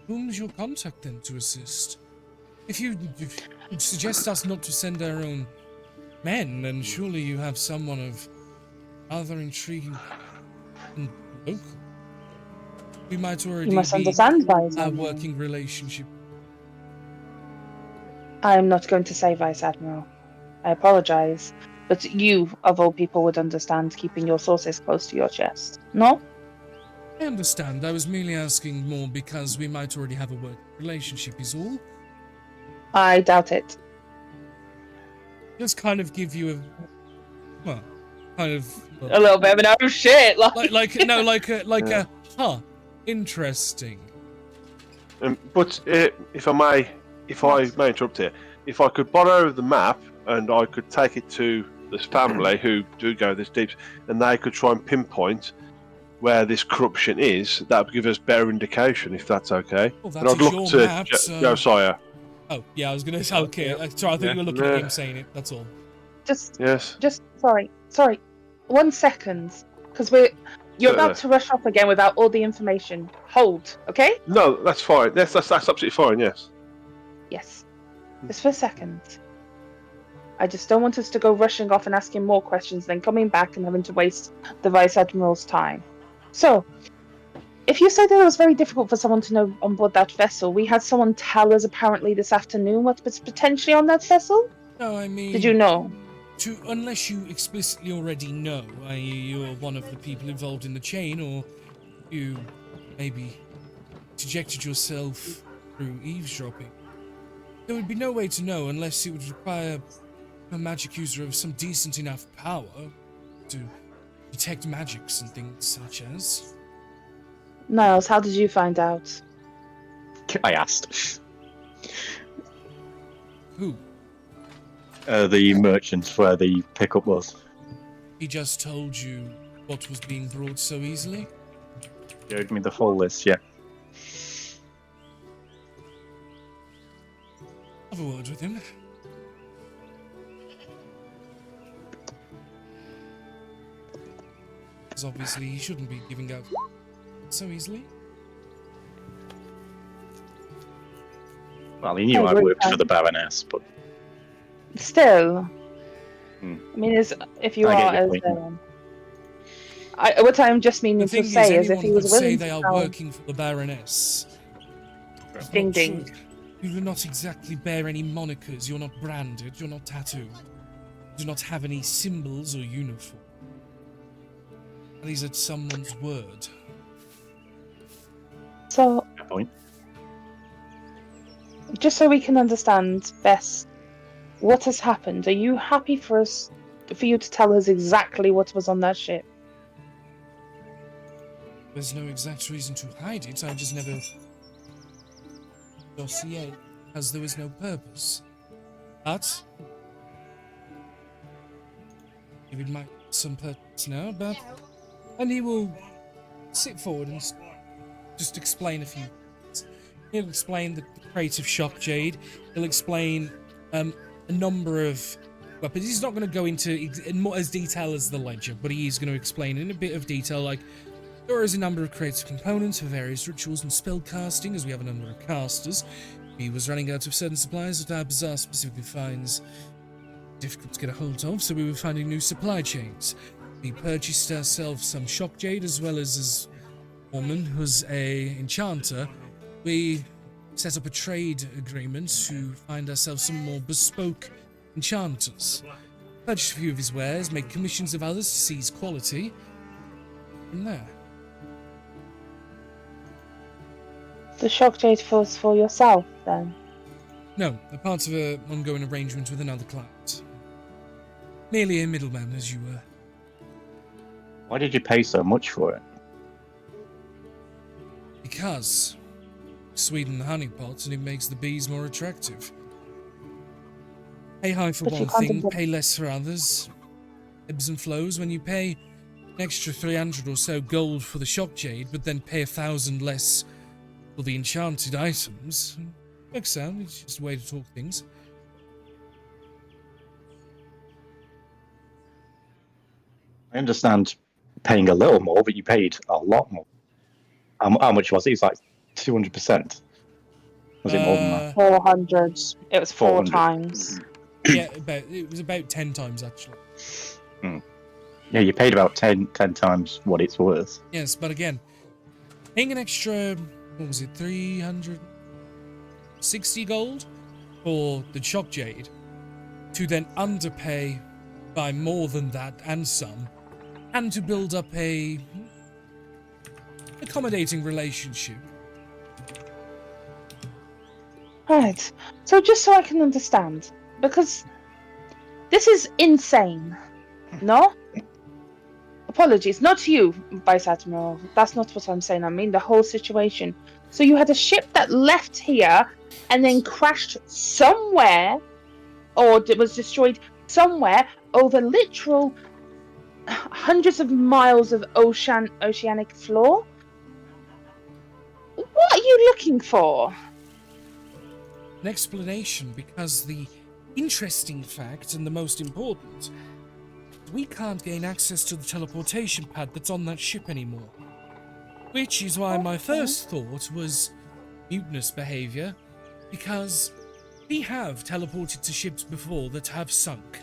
Whom's your contact then to assist? If you suggest us not to send our own men, then surely you have someone of other intriguing and local. We might already You must be understand, Vice a Admiral. working relationship. I'm not going to say Vice Admiral. I apologize. But you, of all people, would understand keeping your sources close to your chest. No? I understand. I was merely asking more because we might already have a working relationship, is all. I doubt it. Just kind of give you a, well, kind of A little bit of an oh shit! like huh, interesting. But if I may interrupt here, if I could borrow the map and I could take it to this family who do go this deep, and they could try and pinpoint where this corruption is, that would give us better indication, if that's okay. Well, And I'd look to Josiah. Oh, yeah, I was gonna say, okay, sorry, I thought you were looking at him saying it, that's all. Just sorry. 1 second, because you're about to rush off again without all the information. Hold, okay? No, that's fine. That's absolutely fine. Yes. Yes. Just for a second. I just don't want us to go rushing off and asking more questions, then coming back and having to waste the Vice Admiral's time. So, if you say that it was very difficult for someone to know on board that vessel, we had someone tell us apparently this afternoon what was potentially on that vessel? No, I mean... Did you know? Unless you explicitly already know, i.e. you're one of the people involved in the chain, or you maybe dejected yourself through eavesdropping. There would be no way to know unless it would require a magic user of some decent enough power to detect magics and things such as... Niles, how did you find out? I asked. Who? The merchants where the pickup was. He just told you what was being brought so easily? Showed me the full list, yeah. Have a word with him. Because obviously he shouldn't be giving out so easily. Well, he knew I worked for the Baroness, but... Still. I mean, if you I are get as... your point. what I'm just meaning The thing to say is if anyone he was could say willing they to are tell... working for the Baroness. Ding Not ding. true. You do not exactly bear any monikers, you're not branded, you're not tattooed. You do not have any symbols or uniform. These are someone's word. So, Good point. just so we can understand best what has happened, are you happy for you to tell us exactly what was on that ship? There's no exact reason to hide it, I just never... dossier, as there was no purpose. But... it might have some purpose now, but... And he will sit forward and just explain a few things. He'll explain the crate of shock jade. He'll explain a number of weapons. He's not going to go into in more as detail as the ledger, but he is going to explain in a bit of detail, like, there is a number of creative components for various rituals and spell casting, as we have a number of casters. He was running out of certain supplies that our bazaar specifically finds difficult to get a hold of, so we were finding new supply chains. We purchased ourselves some shock jade, as well as his woman, who's a enchanter. We set up a trade agreement to find ourselves some more bespoke enchanters. Purchased a few of his wares, make commissions of others to seize quality. From there. The shock jade was for yourself, then? No, a part of an ongoing arrangement with another client. Merely a middleman, as you were. Why did you pay so much for it? Because sweeten the honeypot and it makes the bees more attractive. Pay high for But you one can't thing, implement- pay less for others. Ebbs and flows. When you pay an extra 300 or so gold for the shock jade, but then pay 1,000 less for the enchanted items, works out. It's just a way to talk things. I understand paying a little more, but you paid a lot more. How much was it? It's like 200%. Was it more than that? 400. It was 4 400. times. Yeah, it was about 10 times actually. Yeah, you paid about 10 times what it's worth. Yes, but again, paying an extra, what was it, 360 gold for the shock jade, to then underpay by more than that and some, and to build up a accommodating relationship. Right. So just so I can understand, because this is insane. No? Apologies, not you, Vice Admiral. That's not what I'm saying. I mean the whole situation. So you had a ship that left here and then crashed somewhere, or it was destroyed somewhere over literal hundreds of miles of oceanic floor? What are you looking for? An explanation, because the interesting fact, and the most important, we can't gain access to the teleportation pad that's on that ship anymore. Which is why my first thought was mutinous behavior, because we have teleported to ships before that have sunk.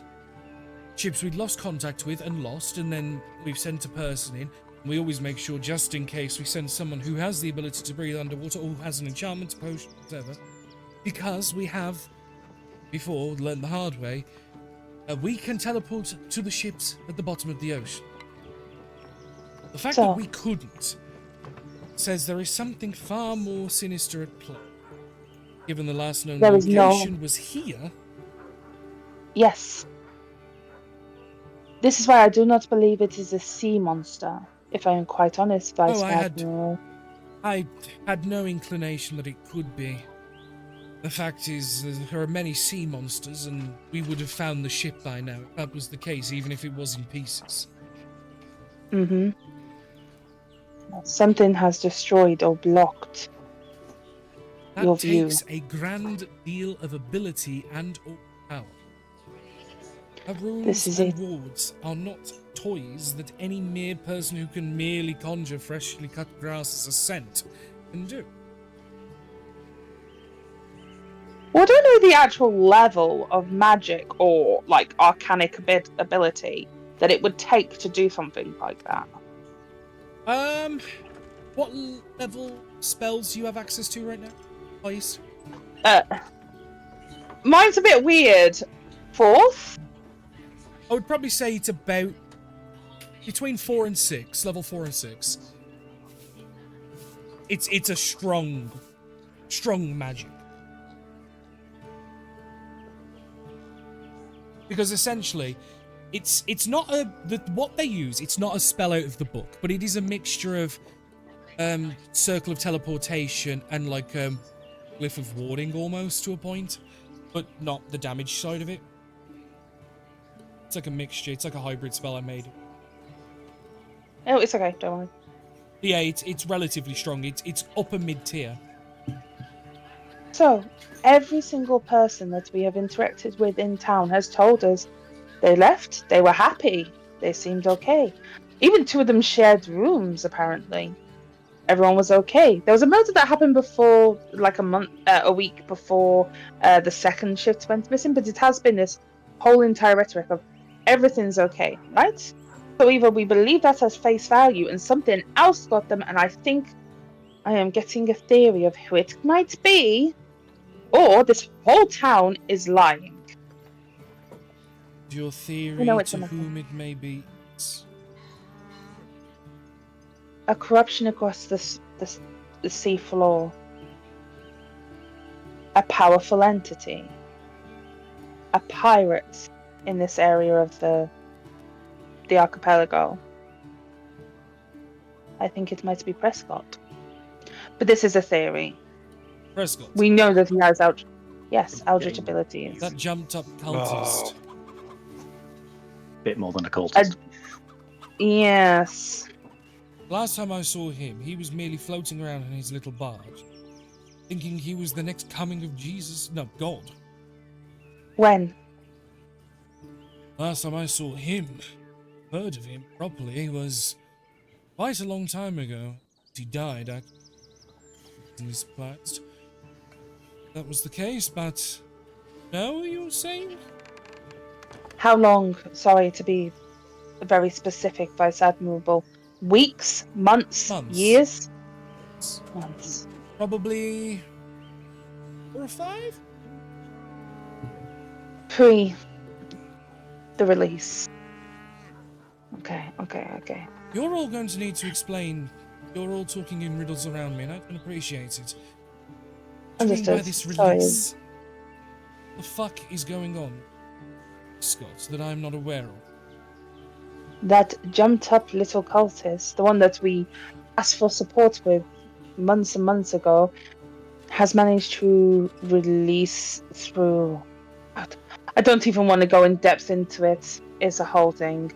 Ships we'd lost contact with and lost, and then we've sent a person in. We always make sure, just in case, we send someone who has the ability to breathe underwater or who has an enchantment, potion, whatever. Because we have, before, learned the hard way, we can teleport to the ships at the bottom of the ocean. The fact that we couldn't says there is something far more sinister at play. Given the last known location was here. Yes. This is why I do not believe it is a sea monster, if I am quite honest, Vice Admiral. I had no inclination that it could be. The fact is, there are many sea monsters, and we would have found the ship by now if that was the case, even if it was in pieces. Mm-hmm. Something has destroyed or blocked your view. That takes a grand deal of ability and or power. Our rules and wards are not toys that any mere person who can merely conjure freshly cut grass as a scent can do. Well, I don't know the actual level of magic or, like, arcanic ability that it would take to do something like that. What level spells do you have access to right now, please? Mine's a bit weird. 4th? I would probably say it's about between 4 and 6, level 4 and 6. It's a strong magic. Because essentially, it's not what they use. It's not a spell out of the book, but it is a mixture of circle of teleportation and like glyph of warding almost to a point, but not the damage side of it. It's like a mixture. It's like a hybrid spell I made. Oh, it's okay. Don't worry. Yeah, it's relatively strong. It's upper mid tier. So, every single person that we have interacted with in town has told us They left. They were happy. They seemed okay. Even two of them shared rooms, apparently. Everyone was okay. There was a murder that happened before, like a week before the second shift went missing, but it has been this whole entire rhetoric of everything's okay, right? So either we believe that as face value and something else got them, and I think I am getting a theory of who it might be, or this whole town is lying. Your theory it's to nothing. whom it may be. A corruption across the sea floor. A powerful entity. A pirate in this area of the archipelago. I think it might be Prescott. But this is a theory. Prescott. We know that he has Eldritch abilities. That jumped up cultist. Bit more than a cultist. Yes. Last time I saw him, he was merely floating around in his little barge, thinking he was the next coming of Jesus. No, God. When? Last time I saw him, heard of him properly, was quite a long time ago. He died, I was surprised. That was the case, but no, you were saying? How long? Sorry to be very specific, Vice Admiral. Weeks? Months? Years? Months. Probably 4 or 5? Pre the release. Okay. You're all going to need to explain. You're all talking in riddles around me, and I can appreciate it. What do you mean by Understood. this Sorry. release? The fuck is going on, Scott, that I'm not aware of? That jumped up little cultist, the one that we asked for support with months and months ago, has managed to release through... I don't even want to go in depth into it. It's a whole thing.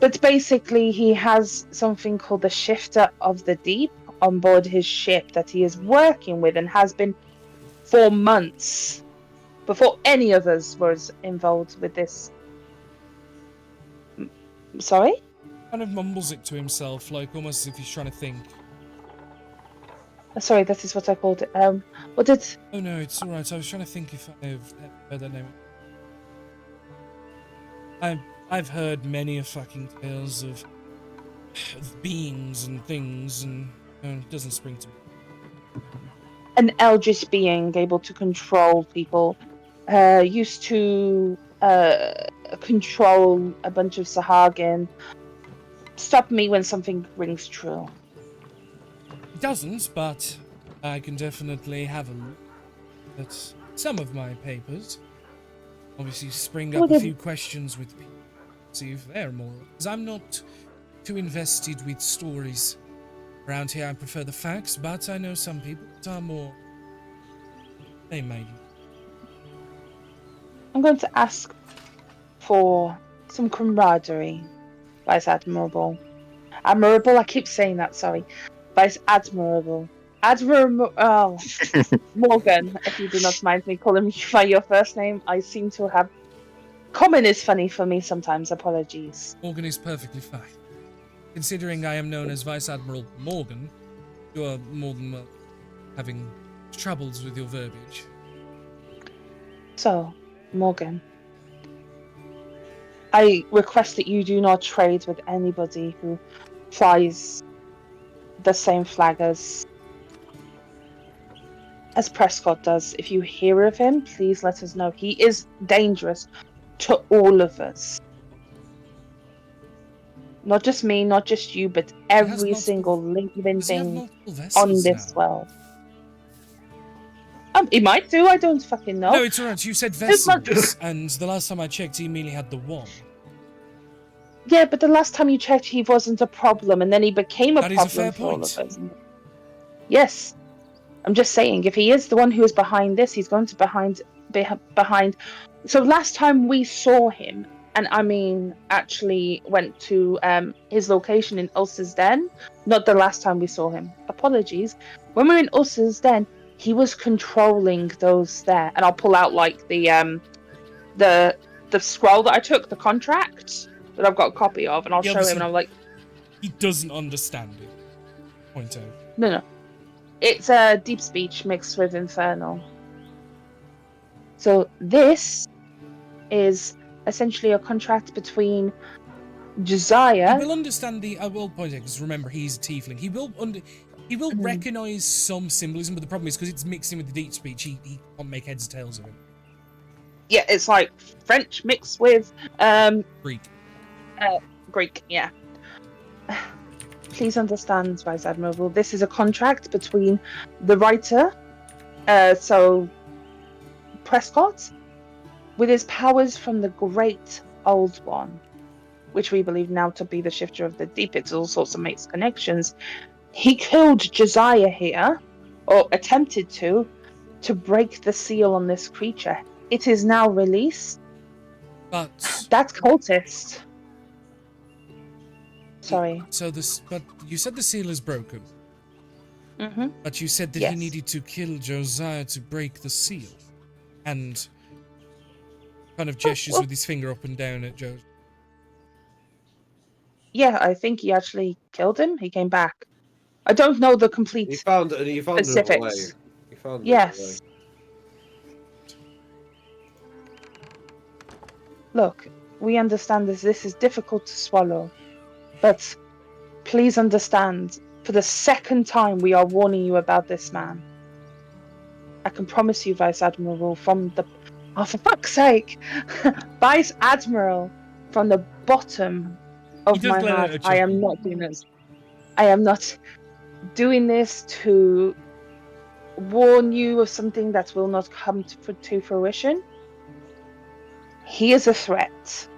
But basically, he has something called the Shifter of the Deep on board his ship that he is working with and has been for months before any of us was involved with this. Sorry? Kind of mumbles it to himself, like almost as if he's trying to think. Sorry, that is what I called it. What did... Oh no, it's alright. I was trying to think if I've heard that name. I've heard many a fucking tales of beings and things, and it doesn't spring to me. An eldritch being able to control people. Used to control a bunch of Sahagin. Stop me when something rings true. It doesn't, but I can definitely have a look at some of my papers. Obviously spring up a few questions with people. See if they're more... Because I'm not too invested with stories. Around here I prefer the facts, but I know some people that are more... They may be. I'm going to ask for some camaraderie, Vice Admirable. Admirable? I keep saying that, sorry. Vice Admirable. Admiral Morgan, if you do not mind me calling you by your first name. I seem to have... Common is funny for me sometimes, apologies. Morgan is perfectly fine. Considering I am known as Vice Admiral Morgan, you are more than well having troubles with your verbiage. So, Morgan, I request that you do not trade with anybody who flies the same flag as Prescott does. If you hear of him, please let us know. He is dangerous to all of us. Not just me, not just you, but every single living thing on this world. He might do, I don't fucking know. No, it's alright, you said vessels, and the last time I checked, he merely had the one. Yeah, but the last time you checked, he wasn't a problem, and then he became a problem That is a fair for all point. of us. Yes. I'm just saying, if he is the one who is behind this, he's going to behind. So last time we saw him, and I mean, actually went to his location in Ulcer's Den, not the last time we saw him. Apologies. When we were in Ulcer's Den, he was controlling those there, and I'll pull out like the the scroll that I took, the contract that I've got a copy of, and I'll Yeah, show him, obviously- and I'm like, He doesn't understand it. Point out. no. It's a deep speech mixed with infernal. So this is essentially a contract between Josiah. He will understand the. I will point out because remember he's a tiefling. He will recognize some symbolism, but the problem is because it's mixed in with the deep speech, he can't make heads or tails of it. Yeah, it's like French mixed with Greek. Greek. Yeah. Please understand, Vice Admiral. This is a contract between the writer, so Prescott, with his powers from the Great Old One, which we believe now to be the Shifter of the Deep. It also makes connections. He killed Josiah here, or attempted to break the seal on this creature. It is now released. But That's cultist. Sorry. but you said the seal is broken. Mm-hmm. But you said that Yes. he needed to kill Josiah to break the seal, and kind of gestures well- with his finger up and down at Joe. Yeah, I think he actually killed him. He came back. I don't know the He complete found another way. specifics. He found another Yes. way. Look, we understand this is difficult to swallow, but please understand, for the second time we are warning you about this man. I can promise you, Vice Admiral, from the... Oh, for fuck's sake! Vice Admiral, from the bottom He of does my let out heart, a I am chuckle. not doing this. I am not doing this to warn you of something that will not come to fruition. He is a threat.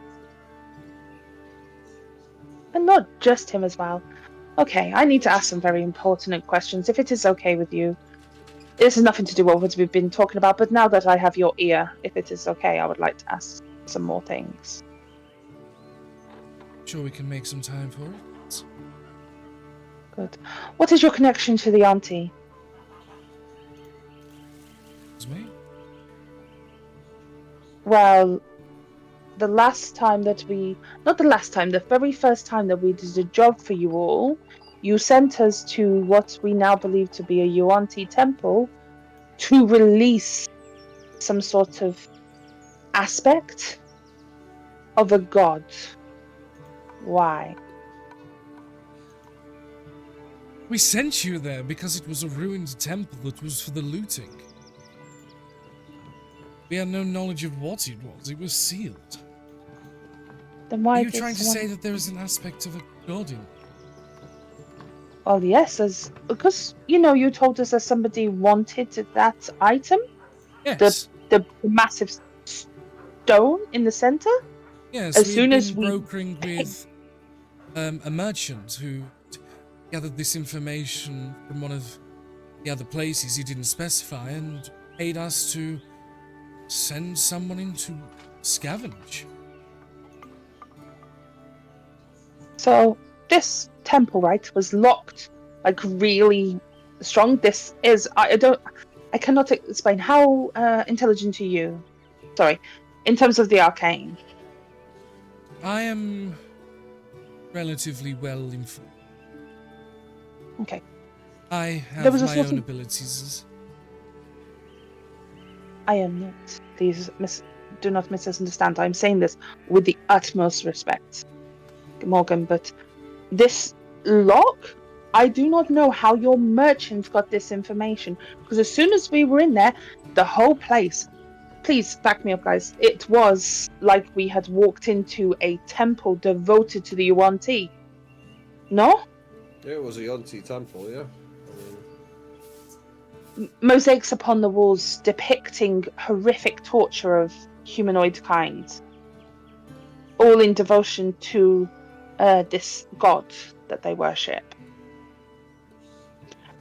And not just him as well. Okay, I need to ask some very important questions, if it is okay with you. This has nothing to do with what we've been talking about, but now that I have your ear, if it is okay, I would like to ask some more things. Sure, we can make some time for it. Good. What is your connection to the auntie? Excuse me. Well, the last time that not the last time, the very first time that we did a job for you all, you sent us to what we now believe to be a Yuan-Ti temple to release some sort of aspect of a god. Why? We sent you there because it was a ruined temple that was for the looting. We had no knowledge of what it was. It was sealed. Then why Are you did trying to someone- say that there is an aspect of a god in it? Well, yes, because you told us that somebody wanted that item, Yes. the massive stone in the center. Yes, as we soon had as been we- brokering with a merchant who gathered this information from one of the other places he didn't specify and paid us to send someone in to scavenge. So this temple, right, was locked, like really strong. This is I cannot explain how intelligent are you. Sorry, in terms of the arcane. I am relatively well informed. Okay. I There have was a my sort own of- abilities. I am not. Please, do not misunderstand. I'm saying this with the utmost respect, Morgan. But this lock, I do not know how your merchant got this information. Because as soon as we were in there, the whole place. Please back me up, guys. It was like we had walked into a temple devoted to the Yuan-Ti. No? Yeah, it was a Yonti temple, yeah. Mosaics upon the walls depicting horrific torture of humanoid kind, all in devotion to this god that they worship.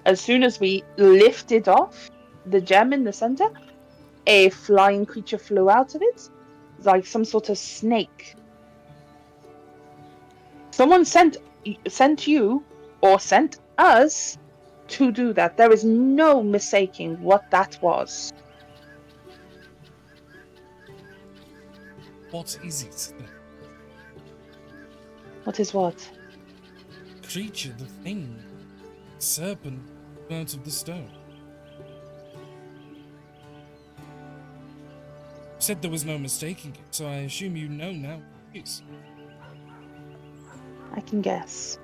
As soon as we lifted off the gem in the center, a flying creature flew out of it, like some sort of snake. Someone sent you, or sent us, to do that. There is no mistaking what that was. What is it? The What is what? creature, the thing, serpent out of the stone. Said there was no mistaking it, so I assume you know now. Yes. I can guess.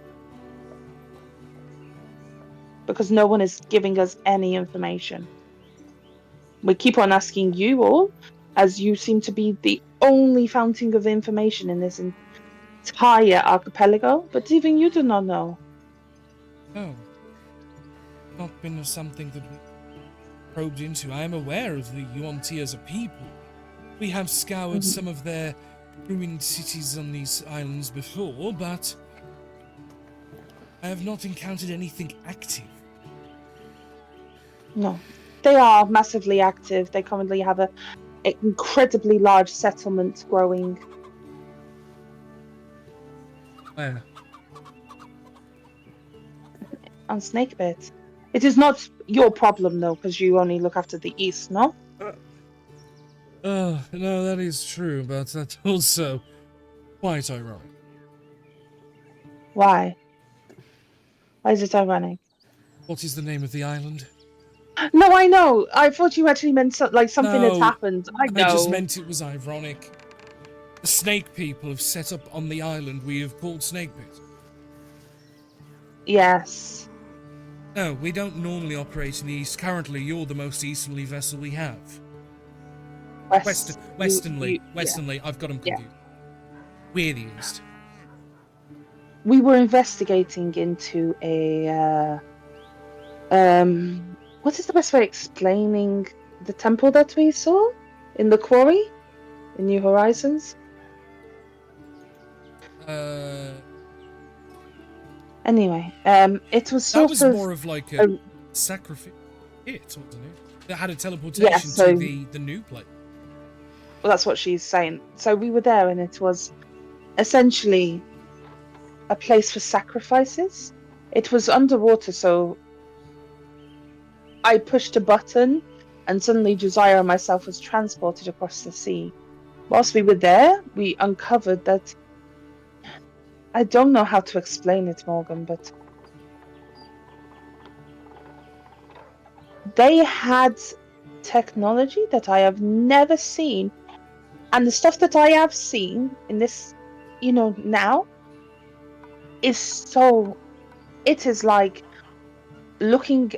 Because no one is giving us any information. We keep on asking you all, as you seem to be the only fountain of information in this entire archipelago, but even you do not know. Oh. Not been something that we probed into. I am aware of the Yuan-Ti as a people. We have scoured some of their ruined cities on these islands before, but I have not encountered anything active. No. They are massively active. They currently have an incredibly large settlement growing. Where? On Snakebit. It is not your problem, though, because you only look after the east, no? No, that is true, but that's also quite ironic. Why? Why is it ironic? What is the name of the island? No, I know. I thought you actually meant something had No, happened. I know. I just meant it was ironic. The snake people have set up on the island we have called Snakebit. Yes. No, we don't normally operate in the east. Currently, you're the most easterly vessel we have. Westernly. I've got them confused. We're the east. We were investigating into a what is the best way of explaining the temple that we saw in the quarry in New Horizons? Anyway, it was That sort was of more of like a sacrifice, wasn't it? That had a teleportation Yeah, so- to the new place. well, that's what she's saying. So we were there, and it was essentially a place for sacrifices. It was underwater, so I pushed a button, and suddenly Josiah and myself was transported across the sea. Whilst we were there, we uncovered that. I don't know how to explain it, Morgan, but they had technology that I have never seen. And the stuff that I have seen in this, now, is so. It is like looking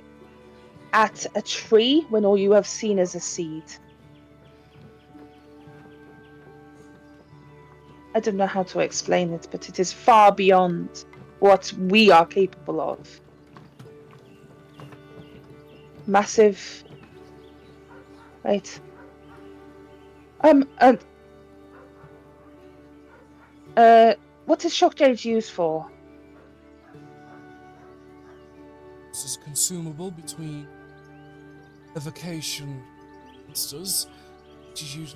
at a tree when all you have seen is a seed. I don't know how to explain it, but it is far beyond what we are capable of. Massive. Wait. What is shock gauge used for? This is consumable between evocation masters, which is used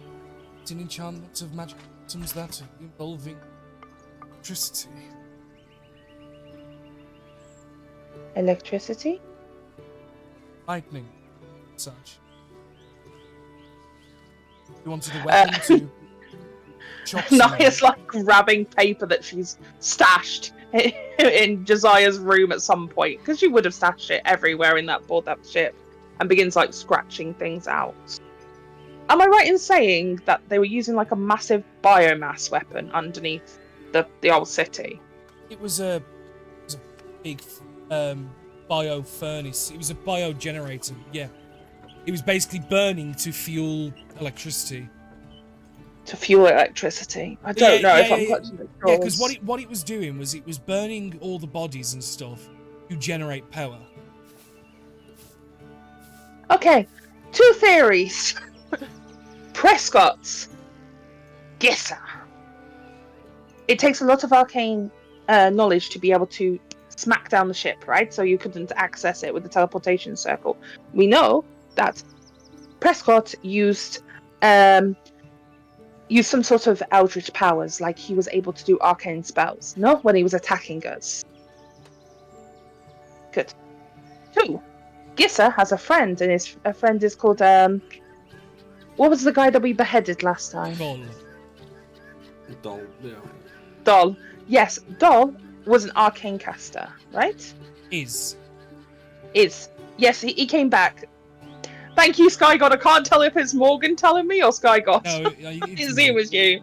in enchantments of magic items that are involving electricity. Electricity? Lightning, such. You wanted a weapon to shock someone. Naya's like grabbing paper that she's stashed in Josiah's room at some point, because she would have stashed it everywhere in that board up ship, and begins like scratching things out. Am I right in saying that they were using like a massive biomass weapon underneath the old city? It was a big bio furnace. It was a bio generator. Yeah, it was basically burning to fuel electricity. To fuel electricity. I don't know if I'm clutching at straws. Yeah, because what it was doing was it was burning all the bodies and stuff to generate power. Okay, 2 theories. Prescott's Gissa. It takes a lot of arcane knowledge to be able to smack down the ship, right? So you couldn't access it with the teleportation circle. We know that Prescott used some sort of eldritch powers, like he was able to do arcane spells, no? When he was attacking us. Good. 2. Gissa has a friend, and his friend is called, what was the guy that we beheaded last time? Goal. Doll, yeah. Doll. Yes, Doll was an arcane caster, right? Is. Is. Yes, he came back. Thank you, Sky God. I can't tell if it's Morgan telling me or Sky God. No, it's it was you.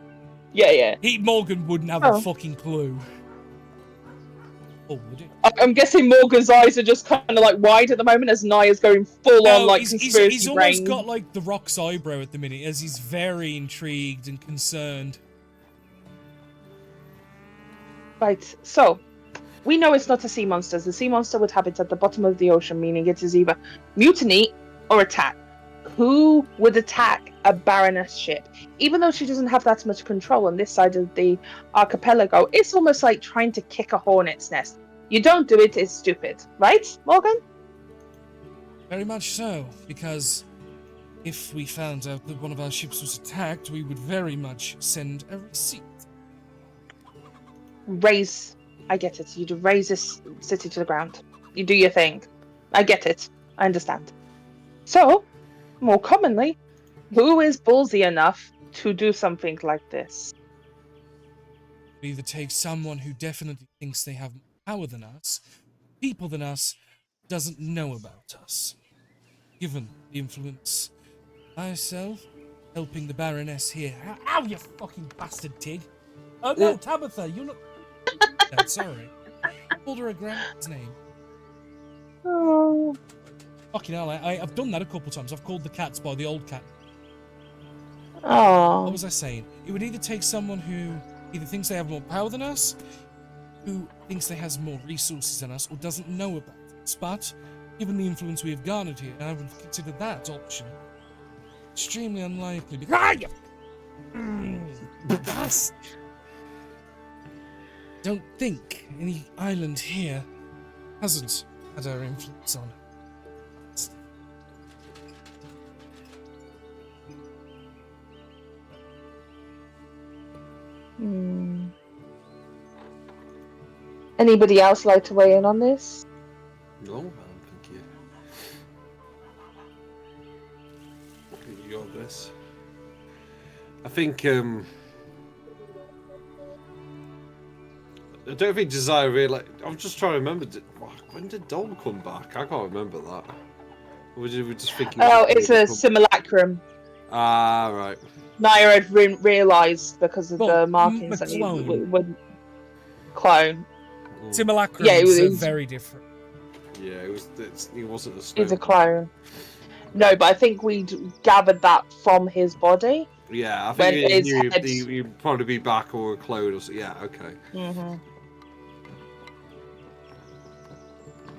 Yeah. Morgan wouldn't have a fucking clue. Or would it? I'm guessing Morgan's eyes are just kind of like wide at the moment as Naya's going full on like conspiracy he's almost got like the Rock's eyebrow at the minute as he's very intrigued and concerned. Right, so we know it's not a sea monster. The sea monster would habit at the bottom of the ocean, meaning it is either mutiny or attack. Who would attack a Baroness ship? Even though she doesn't have that much control on this side of the archipelago, it's almost like trying to kick a hornet's nest. You don't do it, it's stupid. Right, Morgan? Very much so, because if we found out that one of our ships was attacked, we would very much send a receipt. I get it. You raise this city to the ground. You do your thing. I get it. I understand. So, more commonly, who is ballsy enough to do something like this? We either take someone who definitely thinks they have more power than us, people than us, doesn't know about us. Given the influence, myself, helping the Baroness here. Ow, you fucking bastard, Tig! Oh no, Tabitha, you're not. No, sorry. Called her a grand's name. Oh. Fucking hell, I've done that a couple times. I've called the cats by the old cat. Oh. What was I saying? It would either take someone who either thinks they have more power than us, who thinks they has more resources than us, or doesn't know about us. But, given the influence we have garnered here, I would consider that option extremely unlikely. Because don't think any island here hasn't had our influence on. Anybody else like to weigh in on this? No, I don't think you got this. I think I don't think Desire really. I'm just trying to remember. When did Dom come back? I can't remember that. Or did we just think? Oh, it's a simulacrum. Ah, right. Naya had realised because of the markings that you would clone. Simulacrum Yeah, it is was very different. Yeah, it wasn't a stone. He's a clone. No, but I think we'd gathered that from his body. Yeah, I When think his he knew head- he'd probably be back or a clone or so. Yeah, okay. Mm-hmm.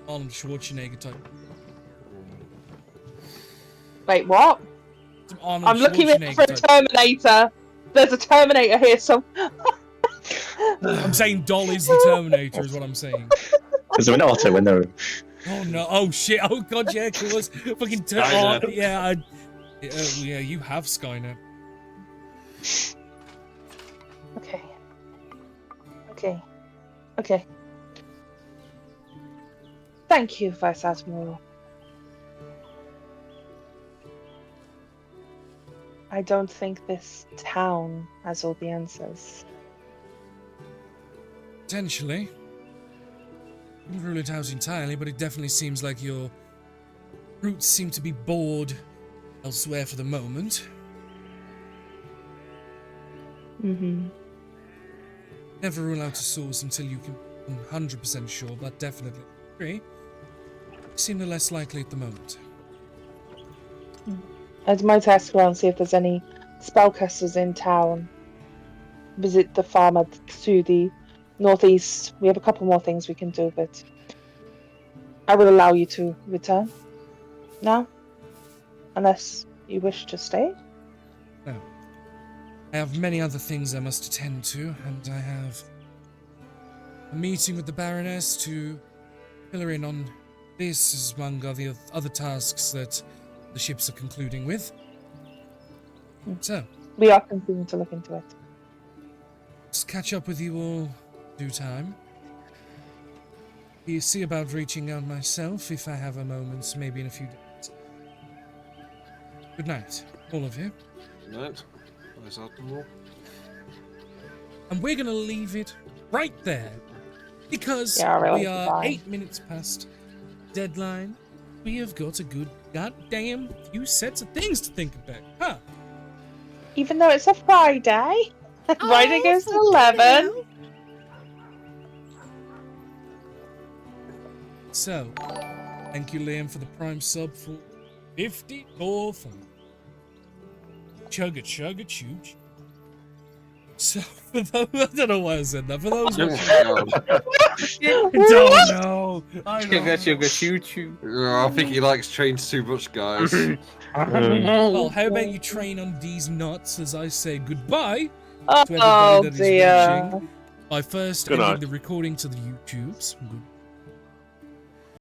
Arnold Schwarzenegger type. Wait, what? Some Arnold I'm looking Schwarzenegger for a type. Terminator. There's a Terminator here, so. I'm saying Dolly's the Terminator, is what I'm saying. Is there an auto in there? Oh no! Oh shit! Oh god! Yeah, of course. Fucking Skynet. yeah. Yeah, you have Skynet. Okay. Thank you, Vice Admiral. I don't think this town has all the answers. Potentially. Wouldn't rule it out entirely, but it definitely seems like your roots seem to be bored elsewhere for the moment. Mm-hmm. Never rule out a source until you can be 100% sure, but definitely agree. Seem the less likely at the moment. I might ask around, see if there's any spellcasters in town. Visit the farm to the northeast. We have a couple more things we can do, but I will allow you to return now, unless you wish to stay. No. I have many other things I must attend to, and I have a meeting with the Baroness to fill her in on this, as among the other tasks that the ships are concluding with. So, We are continuing to look into it. just catch up with you all due time. You see about reaching out myself if I have a moment, maybe in a few days. Good night, all of you. Right. Nice Admiral. And we're going to leave it right there. Because Yeah, really we are fine. 8 minutes past deadline. We have got a good goddamn few sets of things to think about. Huh? Even though it's a Friday, Friday goes to 11. So, thank you, Liam, for the prime sub for 54 for chugga chugga chooch. So, for those, I don't know why I said that. For those Oh watching, my God. don't know. I Sugar, know. sugar, choo choo. I think he likes trains too much, guys. Well, how about you train on these nuts as I say goodbye Oh to everybody that is dear. watching. I first Good ended night. the recording to the YouTubes. Goodbye.